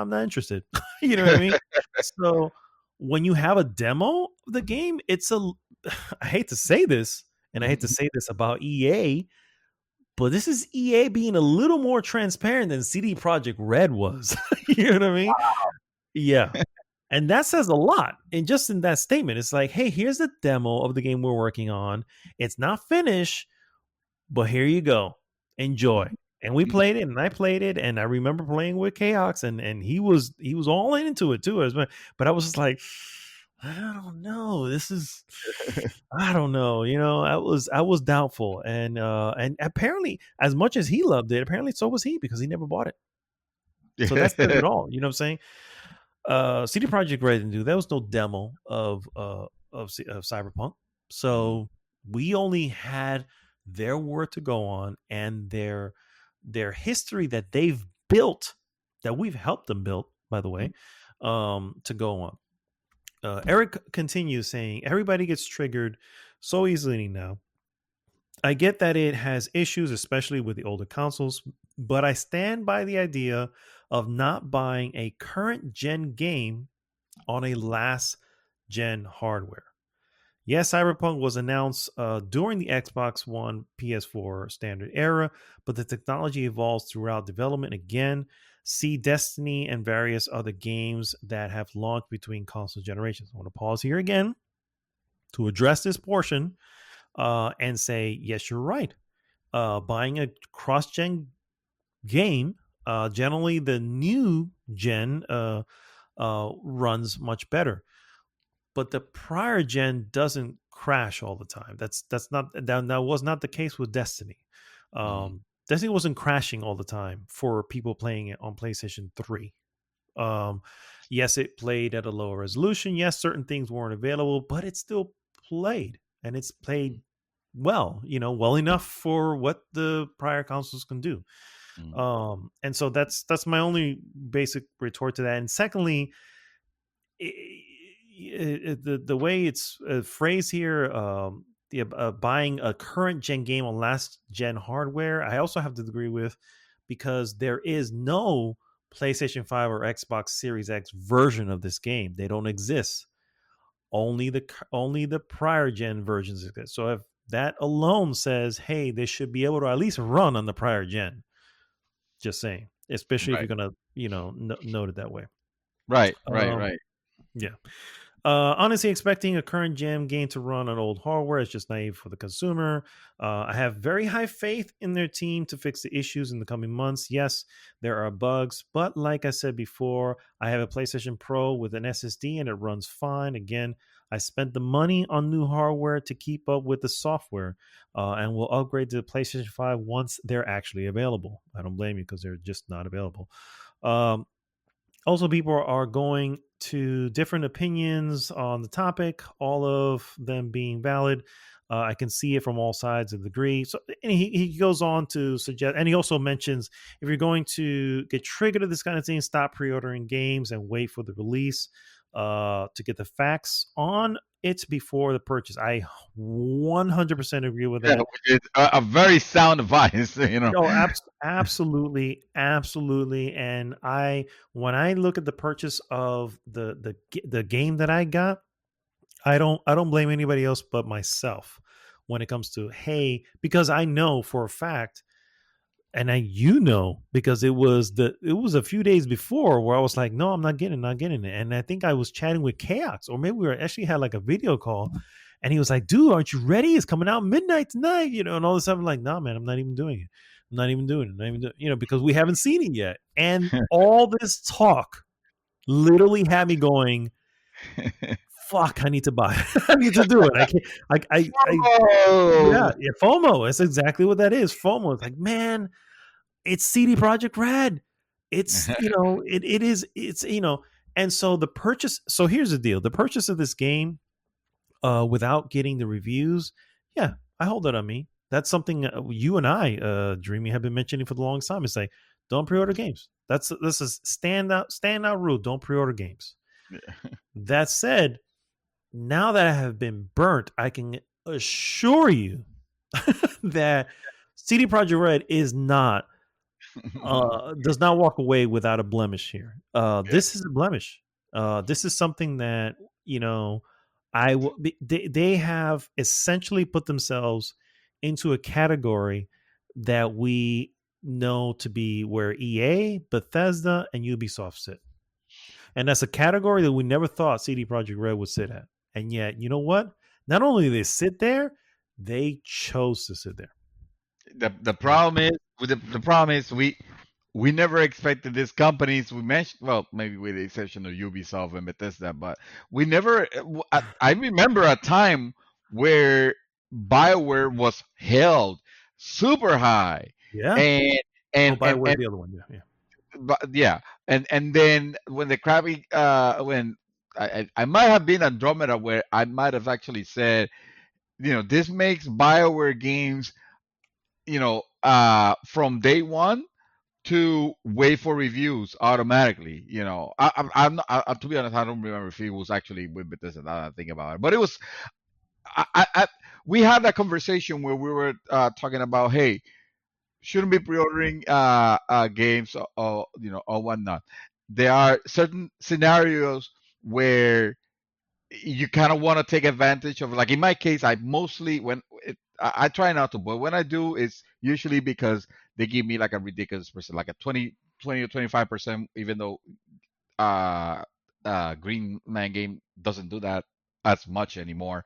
I'm not interested. You know what I mean? So when you have a demo of the game, I hate to say this, and I hate to say this about EA, but this is EA being a little more transparent than CD Projekt Red was. You know what I mean? Yeah. And that says a lot. And just in that statement, it's like, hey, here's the demo of the game we're working on. It's not finished, but here you go. Enjoy. And we played it, and I played it, and I remember playing with Chaos, and he was all into it too. But I was just like, I don't know. I don't know. I was doubtful, and apparently, as much as he loved it, apparently so was he because he never bought it. So that says it all. You know what I'm saying? CD Projekt Red didn't do. There was no demo of Cyberpunk, so we only had their word to go on and their history that they've built that we've helped them build, by the way, to go on. Eric continues saying, everybody gets triggered so easily now. I get that it has issues, especially with the older consoles, but I stand by the idea of not buying a current gen game on a last gen hardware. Yes, Cyberpunk was announced during the Xbox One PS4 standard era, but the technology evolves throughout development. Again, see Destiny and various other games that have launched between console generations. I want to pause here again to address this portion and say, yes, you're right. Buying a cross-gen game, generally the new gen runs much better, but the prior gen doesn't crash all the time. That was not the case with Destiny. Destiny wasn't crashing all the time for people playing it on PlayStation 3. Yes, it played at a lower resolution. Yes, certain things weren't available, but it still played, and it's played well, well enough for what the prior consoles can do. And so that's my only basic retort to that. And secondly, the way it's phrased here, buying a current gen game on last gen hardware, I also have to agree with, because there is no PlayStation 5 or Xbox Series X version of this game. They don't exist. Only the prior gen versions exist. So if that alone says, hey, they should be able to at least run on the prior gen. Just saying, especially if you're gonna, note it that way. Right. Yeah. Honestly, expecting a current gen game to run on old hardware is just naive for the consumer. I have very high faith in their team to fix the issues in the coming months. Yes, there are bugs, but like I said before, I have a PlayStation Pro with an SSD and it runs fine. Again, I spent the money on new hardware to keep up with the software, and will upgrade to the PlayStation 5 once they're actually available. I don't blame you, because they're just not available. Also, people are going to different opinions on the topic, all of them being valid. I can see it from all sides of the degree. So, and he goes on to suggest, and he also mentions, if you're going to get triggered to this kind of thing, stop pre-ordering games and wait for the release to get the facts on it before the purchase. I 100% agree with that. It's a very sound advice, No, absolutely. And when I look at the purchase of the game that I got, I don't blame anybody else but myself when it comes to, hey, because I know for a fact, and because it was a few days before where I was like, no, I'm not getting it. And I think I was chatting with Chaos, or maybe we actually had like a video call, and he was like, dude, aren't you ready? It's coming out midnight tonight, and all this stuff. I'm like, nah, man, I'm not even doing it. I'm not even doing it, because we haven't seen it yet. And all this talk literally had me going, fuck, I need to buy it. I need to do it. Yeah, FOMO. That's exactly what that is. FOMO. It's like, man, it's CD Projekt Red. It's, and so the purchase. So here's the deal. The purchase of this game, without getting the reviews, yeah, I hold that on me. That's something you and I, Dreamy, have been mentioning for the longest time. It's like, don't pre-order games. This is standout rule. Don't pre-order games. That said, now that I have been burnt, I can assure you that CD Projekt Red does not walk away without a blemish here. This is a blemish. This is something that, they have essentially put themselves into a category that we know to be where EA, Bethesda, and Ubisoft sit. And that's a category that we never thought CD Projekt Red would sit at. And yet, you know what? Not only did they sit there, they chose to sit there. The problem is we never expected these companies we mentioned. Well, maybe with the exception of Ubisoft and Bethesda, but we never. I remember a time where BioWare was held super high. Yeah. And BioWare, the other one. Yeah. But yeah, and then when the crappy when I might have been Andromeda, where I might have actually said, this makes BioWare games, from day one to wait for reviews automatically. You know, I'm not, to be honest, I don't remember if it was actually with Bethesda. Now that I think about it, but it was. I we had that conversation where we were talking about, hey, shouldn't be pre-ordering games or whatnot. There are certain scenarios where you kind of want to take advantage of. Like in my case, I mostly I try not to, but when I do, it's usually because they give me like a ridiculous percent, like a 20 or 25%, even though uh Green Man Game doesn't do that as much anymore,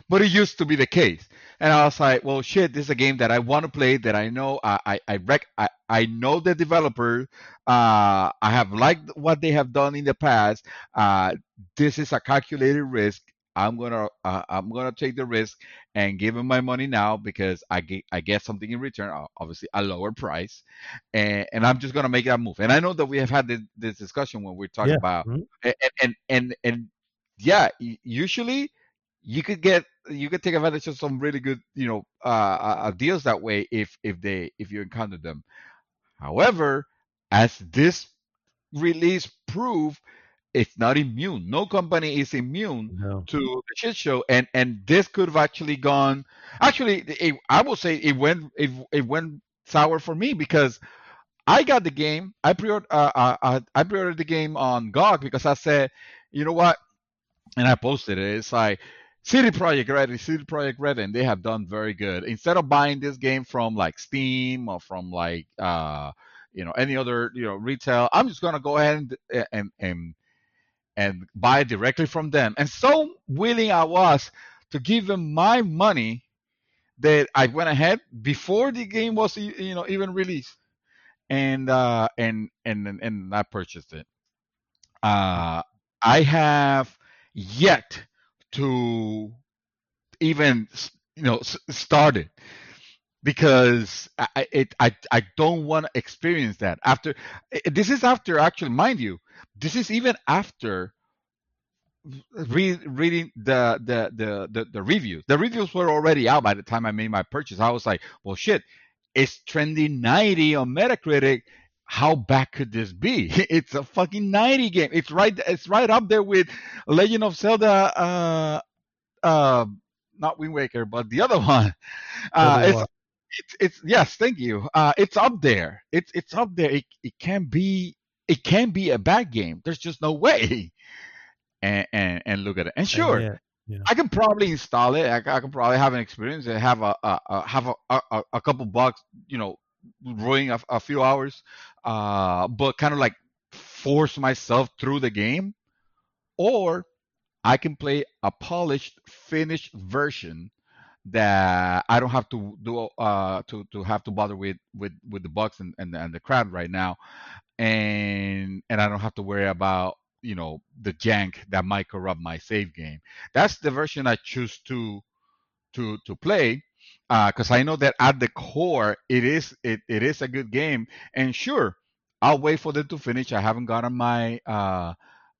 but it used to be the case. And I was like, well, shit, this is a game that I want to play, that I know I know the developer. I have liked what they have done in the past. This is a calculated risk. I'm gonna take the risk and give them my money now because I get something in return, obviously a lower price, and I'm just gonna make that move. And I know that we have had this discussion when we're talking Yeah. about, Mhm. and yeah, usually you could take advantage of some really good deals that way if you encounter them. However, as this release proved, it's not immune. No company is immune No. to the shit show, and this could have actually gone. Actually, I will say it went sour for me because I got the game. I pre-ordered the game on GOG because I said, you know what, and I posted it. It's like City Project Red, and they have done very good. Instead of buying this game from like Steam or from like any other retail, I'm just gonna go ahead and buy it directly from them. And so willing I was to give them my money that I went ahead before the game was even released, and I purchased it. Uh, I have yet to even start it because I don't want to experience that after. This is after, actually, mind you, this is even after reading the reviews. The reviews were already out by the time I made my purchase. I was like, well, shit, it's trending 90 on Metacritic. How bad could this be? It's a fucking 90 game. It's right up there with Legend of Zelda, uh not Wind Waker, but the other one. Breath of the It's Wild. it's yes, thank you. It's up there. It's up there. It can be a bad game. There's just no way. And look at it. And And sure, yet, you know, I can probably install it. I can probably have an experience and have a couple bucks, running a few hours, but kind of like force myself through the game, or I can play a polished, finished version that I don't have to do to have to bother with the bugs and the crowd right now, and I don't have to worry about the jank that might corrupt my save game. That's the version I choose to play, because I know that at the core it is a good game. And sure, I'll wait for them to finish. I haven't gotten my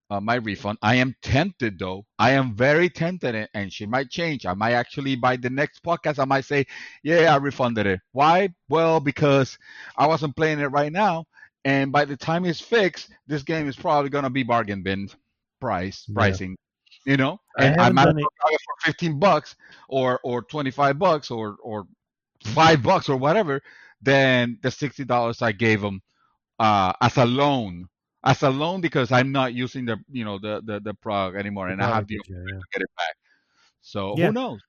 refund. I am tempted, though. I am very tempted, and she might change. I might actually, by the next podcast, I might say, "Yeah, I refunded it." Why? Well, because I wasn't playing it right now, and by the time it's fixed, this game is probably gonna be bargain bin yeah, pricing, I and I haven't might as done it. well have it for $15 or $25 or $5 or whatever than the $60 I gave them as a loan. As a loan, because I'm not using the product anymore, The and I have product the is, yeah, option yeah. to get it back. So who Yeah, knows?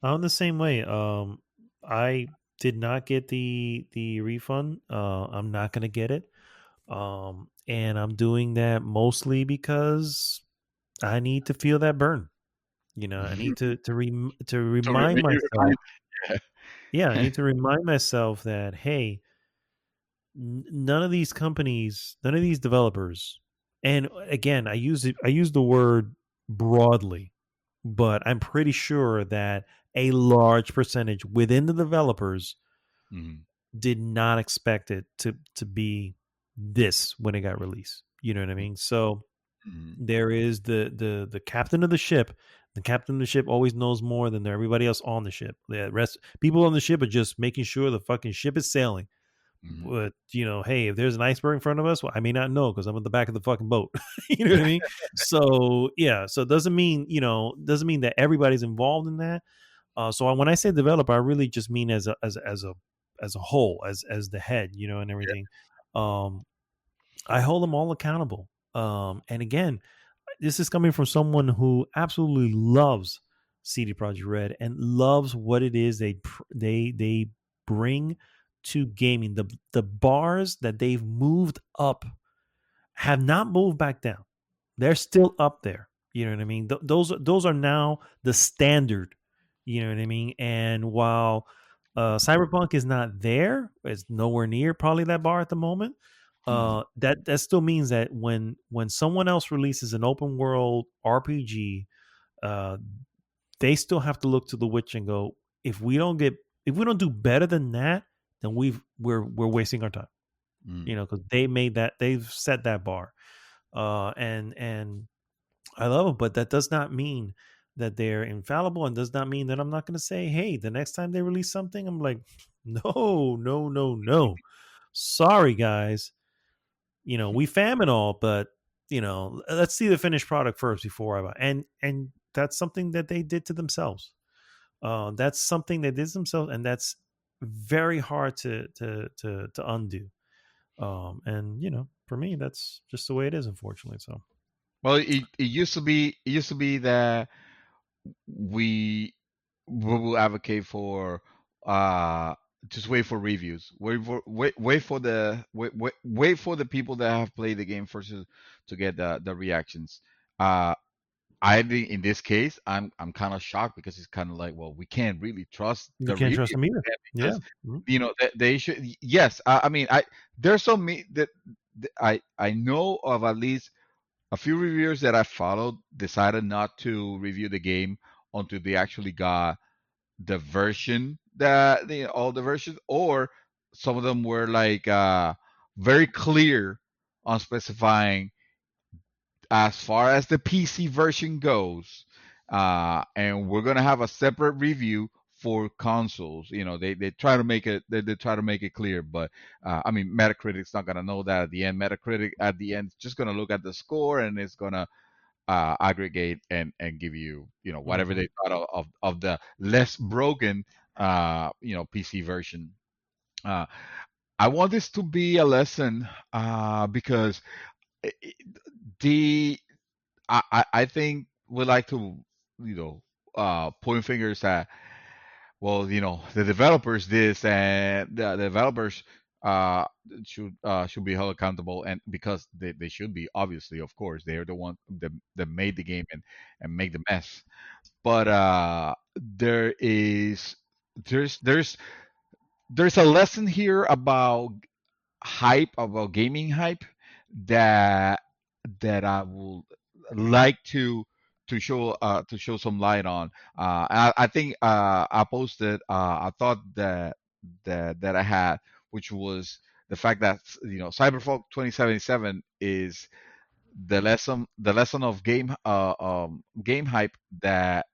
I'm the same way. I did not get the refund. I'm not gonna get it. And I'm doing that mostly because I need to feel that burn. I need to To remind you myself. remind, yeah. Yeah, I need to remind myself that, hey, none of these companies, none of these developers, and again, I use the word broadly, but I'm pretty sure that a large percentage within the developers Mhm, did not expect it to be this when it got released. You know what I mean? So mhm. there is the captain of the ship. The captain of the ship always knows more than everybody else on the ship. The rest people on the ship are just making sure the fucking ship is sailing. Hmm. But hey, if there's an iceberg in front of us, well, I may not know because I'm at the back of the fucking boat. You know what I mean? So yeah, so it doesn't mean doesn't mean that everybody's involved in that. So when I say developer, I really just mean as a whole, as the head, and everything. Um, I hold them all accountable. And again, this is coming from someone who absolutely loves CD Projekt Red and loves what it is they bring to gaming. The bars that they've moved up have not moved back down. They're still up there. You know what I mean? Those are now the standard. You know what I mean? And while Cyberpunk is not there, it's nowhere near probably that bar at the moment. Hmm. That still means that when someone else releases an open world RPG, uh, they still have to look to the Witch and go, if we don't do better than that, then we're wasting our time. Hmm. Because they've set that bar. And I love them, but that does not mean that they're infallible, and does not mean that I'm not going to say, hey, the next time they release something, I'm like, no, no, no, no. Sorry, guys. We fam and all, but let's see the finished product first before I buy. And that's something that they did to themselves. That's something they did to themselves, and that's very hard to undo. And for me, that's just the way it is, unfortunately. So Well, it used to be that we we will advocate for uh just wait for reviews. Wait for the people that have played the game first to get the reactions. Uh I think in this case, I'm kind of shocked because it's kind of like, well, we can't really trust you the can't reviews trust them either. Yeah. because Mhm. they should. Yes, I mean, there's so many that I know of at least a few reviewers that I followed decided not to review the game until they actually got the version that all the versions, or some of them were like very clear on specifying as far as the PC version goes, and we're gonna have a separate review for consoles. They try to make it they try to make it clear, but I mean, Metacritic's not gonna know that at the end. Metacritic at the end is just gonna look at the score and it's gonna aggregate and give you whatever Mhm. they thought of the less broken PC version. Uh, I want this to be a lesson because i- i- the I think we like to, point fingers at, well, the developers this and the developers uh, should be held accountable, and because they should be, obviously, of course, they're the one that made the game and make the mess. But there is there's a lesson here about gaming hype that I would like to show some light on. I think I posted a thought that I had, which was the fact that Cyberpunk 2077 is the lesson of game hype that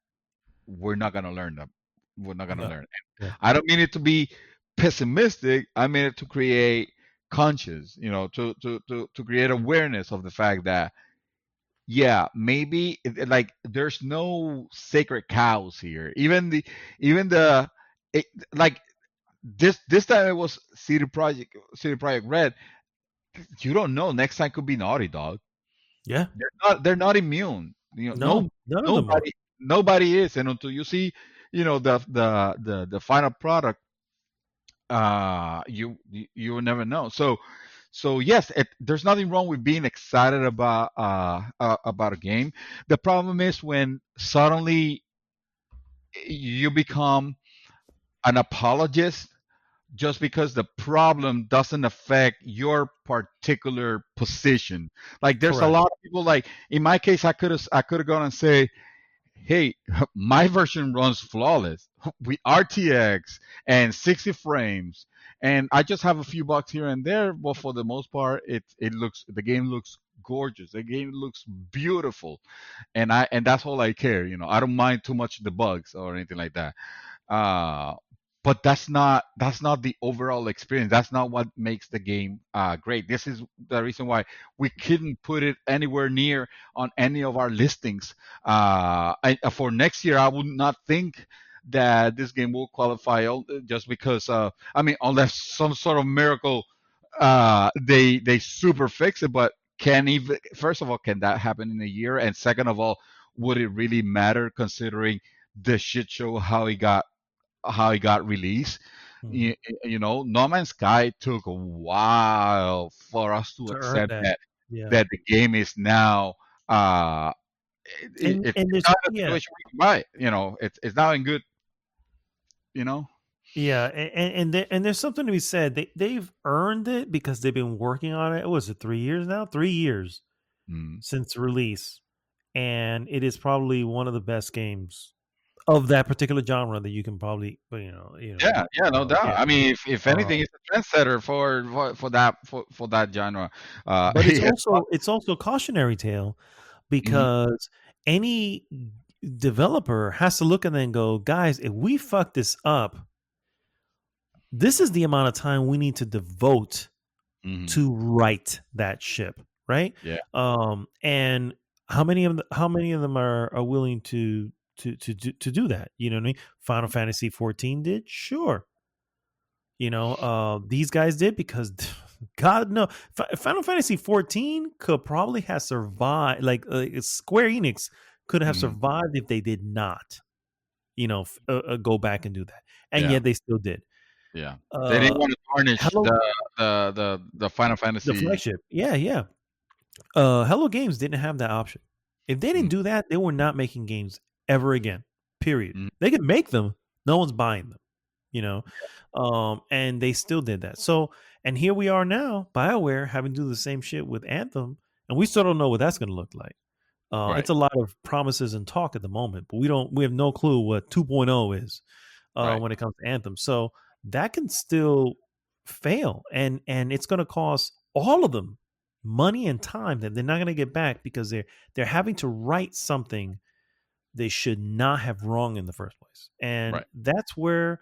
we're not gonna learn them. We're not gonna Yeah. learn. Yeah. I don't mean it to be pessimistic. I mean it to create conscious, to create awareness of the fact that, yeah, maybe like there's no sacred cows here. Even the it, like this time it was City Project Red. You don't know. Next time could be Naughty Dog. Yeah. They're not immune. No, No, none of them are. nobody is, and until you see, the final product, you will never know. So yes, there's nothing wrong with being excited about a game. The problem is when suddenly you become an apologist just because the problem doesn't affect your particular position. Like there's a Correct. lot of people, like in my case, I could have gone and say, hey, my version runs flawless with RTX and 60 frames, and I just have a few bugs here and there, but for the most part, the game looks gorgeous. The game looks beautiful, and that's all I care. I don't mind too much the bugs or anything like that. Uh, but that's not the overall experience. That's not what makes the game great. This is the reason why we couldn't put it anywhere near on any of our listings. For next year, I would not think that this game will qualify just because. I mean, unless some sort of miracle, they super fix it. But can even first of all, can that happen in a year? And second of all, would it really matter considering the shit show how it got released? Mhm. No Man's Sky took a while for us to To earn accept that. that Yeah. that the game is now And it's there's not a yeah. situation where you can buy it. It's now in good. You know. Yeah, and there's something to be said. They've earned it because they've been working on it. What was it 3 years now? 3 years Mm. since release, and it is probably one of the best games of that particular genre that you can probably Yeah, yeah, no doubt. get. I mean, if Uh, anything, it's a trendsetter for that genre. but it's Yeah. also a cautionary tale Mhm, because any developer has to look at it and go, guys, if we fuck this up, this is the amount of time we need to devote mhm. to right that ship, right? Yeah, And how many of them are willing to do that? You know what I mean? Final Fantasy 14 did, sure. These guys did because God no, Final Fantasy 14 could probably have survived. Like Square Enix could have mhm, survived if they did not, go back and do that, and yeah, yet they still did. yeah. They didn't Uh, want to tarnish Hello, the Final the Fantasy. flagship, yeah, yeah. Hello Games didn't have that option. If they Mm, didn't do that, they were not making games ever again. Period. mm, They could make them, no one's buying them. You know, and they still did that. So, and here we are now, BioWare having to do the same shit with Anthem, and we still don't know what that's going to look like. right, It's a lot of promises and talk at the moment, but we have no clue what 2.0 is right, when it comes to Anthem. So that can still fail, and it's going to cost all of them money and time that they're not going to get back because they're having to write something they should not have wrong in the first place, and right. that's where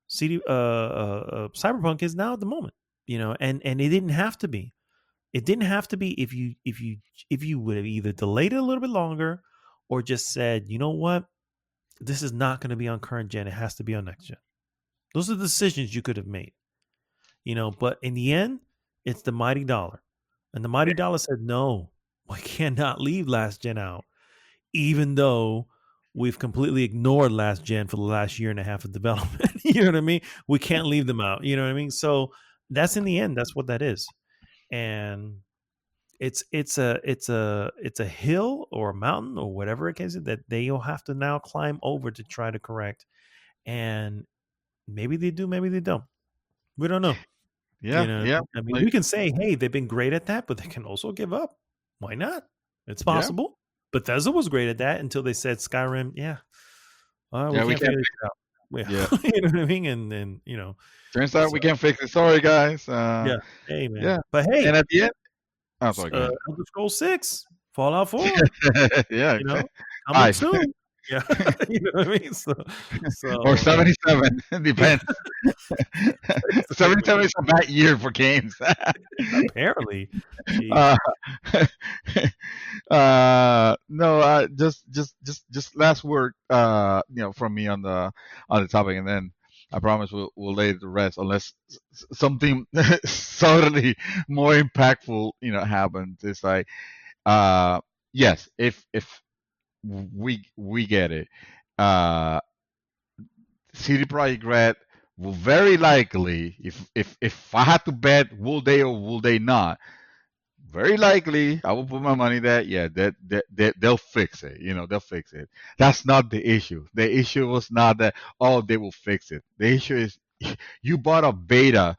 Cyberpunk is now at the moment. And it didn't have to be. It didn't have to be if you would have either delayed it a little bit longer or just said, you know what, this is not going to be on current gen. It has to be on next gen. Those are the decisions you could have made. But in the end, it's the mighty dollar. And the mighty dollar said, no, we cannot leave last gen out, even though we've completely ignored last gen for the last year and a half of development. You know what I mean? We can't leave them out. You know what I mean? So that's in the end, that's what that is. And it's a hill or a mountain or whatever it is that they'll have to now climb over to try to correct. And maybe they do, maybe they don't. We don't know. Yeah, yeah, I mean, like, we can say, hey, they've been great at that, but they can also give up. Why not? It's yeah, possible. Bethesda was great at that until they said Skyrim, yeah, we yeah. We can't can't. figure this out. Yeah, Yeah. You know what I mean? And turns out so we can't fix it. Sorry, guys. yeah. Hey, Yeah, man. But hey, and at the end, oh, sorry, go ahead. Elder Scrolls 6, Fallout 4, Yeah, coming five soon. Yeah. You know what I mean? or So 77 yeah, depends. 77 is a bad year for games. apparently. Jeez. uh, no, just last word, from me on the topic, and then I promise we'll lay the rest, unless something suddenly more impactful, happens. It's like, yes, if we get it, uh, CD Projekt Red will very likely, if I had to bet, will they or will they not? Very likely, I will put my money that, yeah, that they'll fix it. They'll fix it. That's not the issue. The issue was not that, oh, they will fix it. The issue is you bought a beta.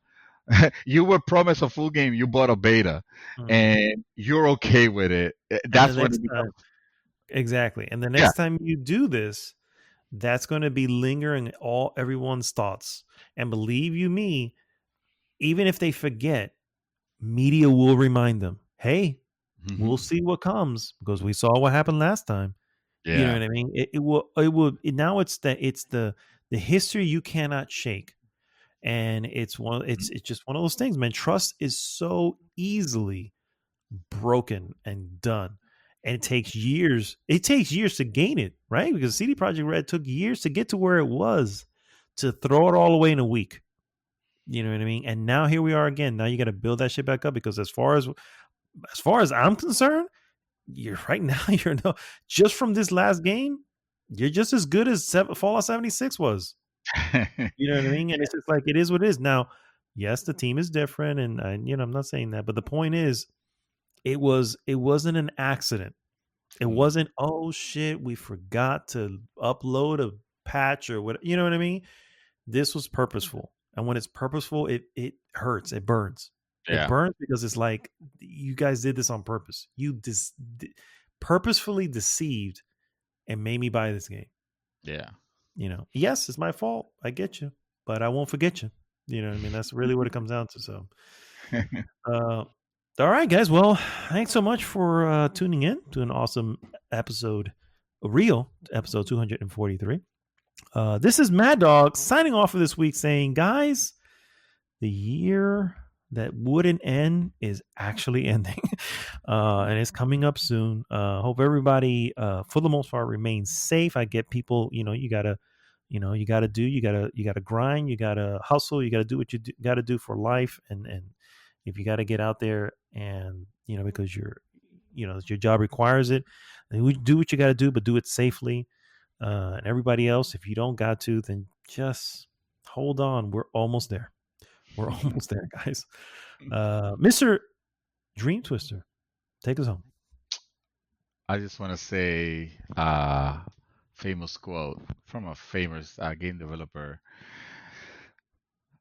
You were promised a full game. You bought a beta, Mhm. and you're okay with it. And the That's when next it time, becomes, exactly. And the yeah, next time you do this, that's going to be lingering in everyone's thoughts. And believe you me, even if they forget, media will remind them, hey, we'll hmm, see what comes because we saw what happened last time. You know yeah, what I mean? It will now it's the The history you cannot shake. And it's just one of those things, man. Trust is so easily broken and done. And it takes years. It takes years to gain it, right? Because CD Projekt Red took years to get to where it was, to throw it all away in a week. You know what I mean? And now here we are again. Now you got to build that shit back up, because as far as I'm concerned, you're right now, just from this last game, you're just as good as Fallout 76 was. You know what I mean? And it's just like, it is what it is. Now, yes, the team is different, and I'm not saying that, but the point is, it wasn't an accident. It wasn't, oh shit, we forgot to upload a patch or what, you know what I mean? This was purposeful. And when it's purposeful, it hurts, it burns. Yeah. It burns because it's like, you guys did this on purpose. You purposefully deceived and made me buy this game. Yeah. Yes, it's my fault. I get you, but I won't forget you. You know what I mean? That's really what it comes down to. So, all right, guys. Well, thanks so much for tuning in to an awesome episode, episode 243. This is Mad Dog signing off for this week, saying, guys, the year that wouldn't end is actually ending, and it's coming up soon. Hope everybody, for the most part, remains safe. I get people, you gotta grind, you gotta hustle, you gotta do what you gotta do for life, and if you gotta get out there and because your job requires it, then do what you gotta do, but do it safely. And everybody else, if you don't got to, then just hold on. We're almost there. We're almost there, guys. Mr. Dream Twister, take us home. I just want to say famous quote from a famous game developer.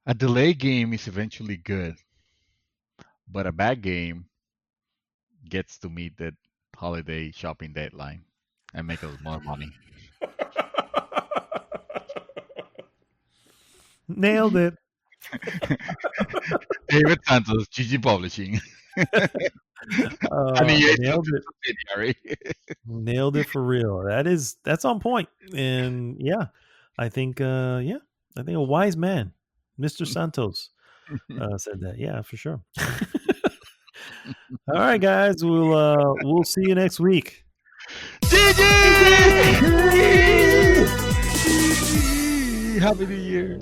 A delayed game is eventually good, but a bad game gets to meet the holiday shopping deadline and make us more money. Nailed it. David Santos, GG Publishing. Nailed it. Nailed it for real. That's on point. And yeah, I think a wise man, Mr. Santos, said that. Yeah, for sure. All right, guys, we'll see you next week. GG! Happy New Year.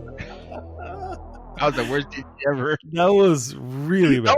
That was the worst GG ever. That was really bad.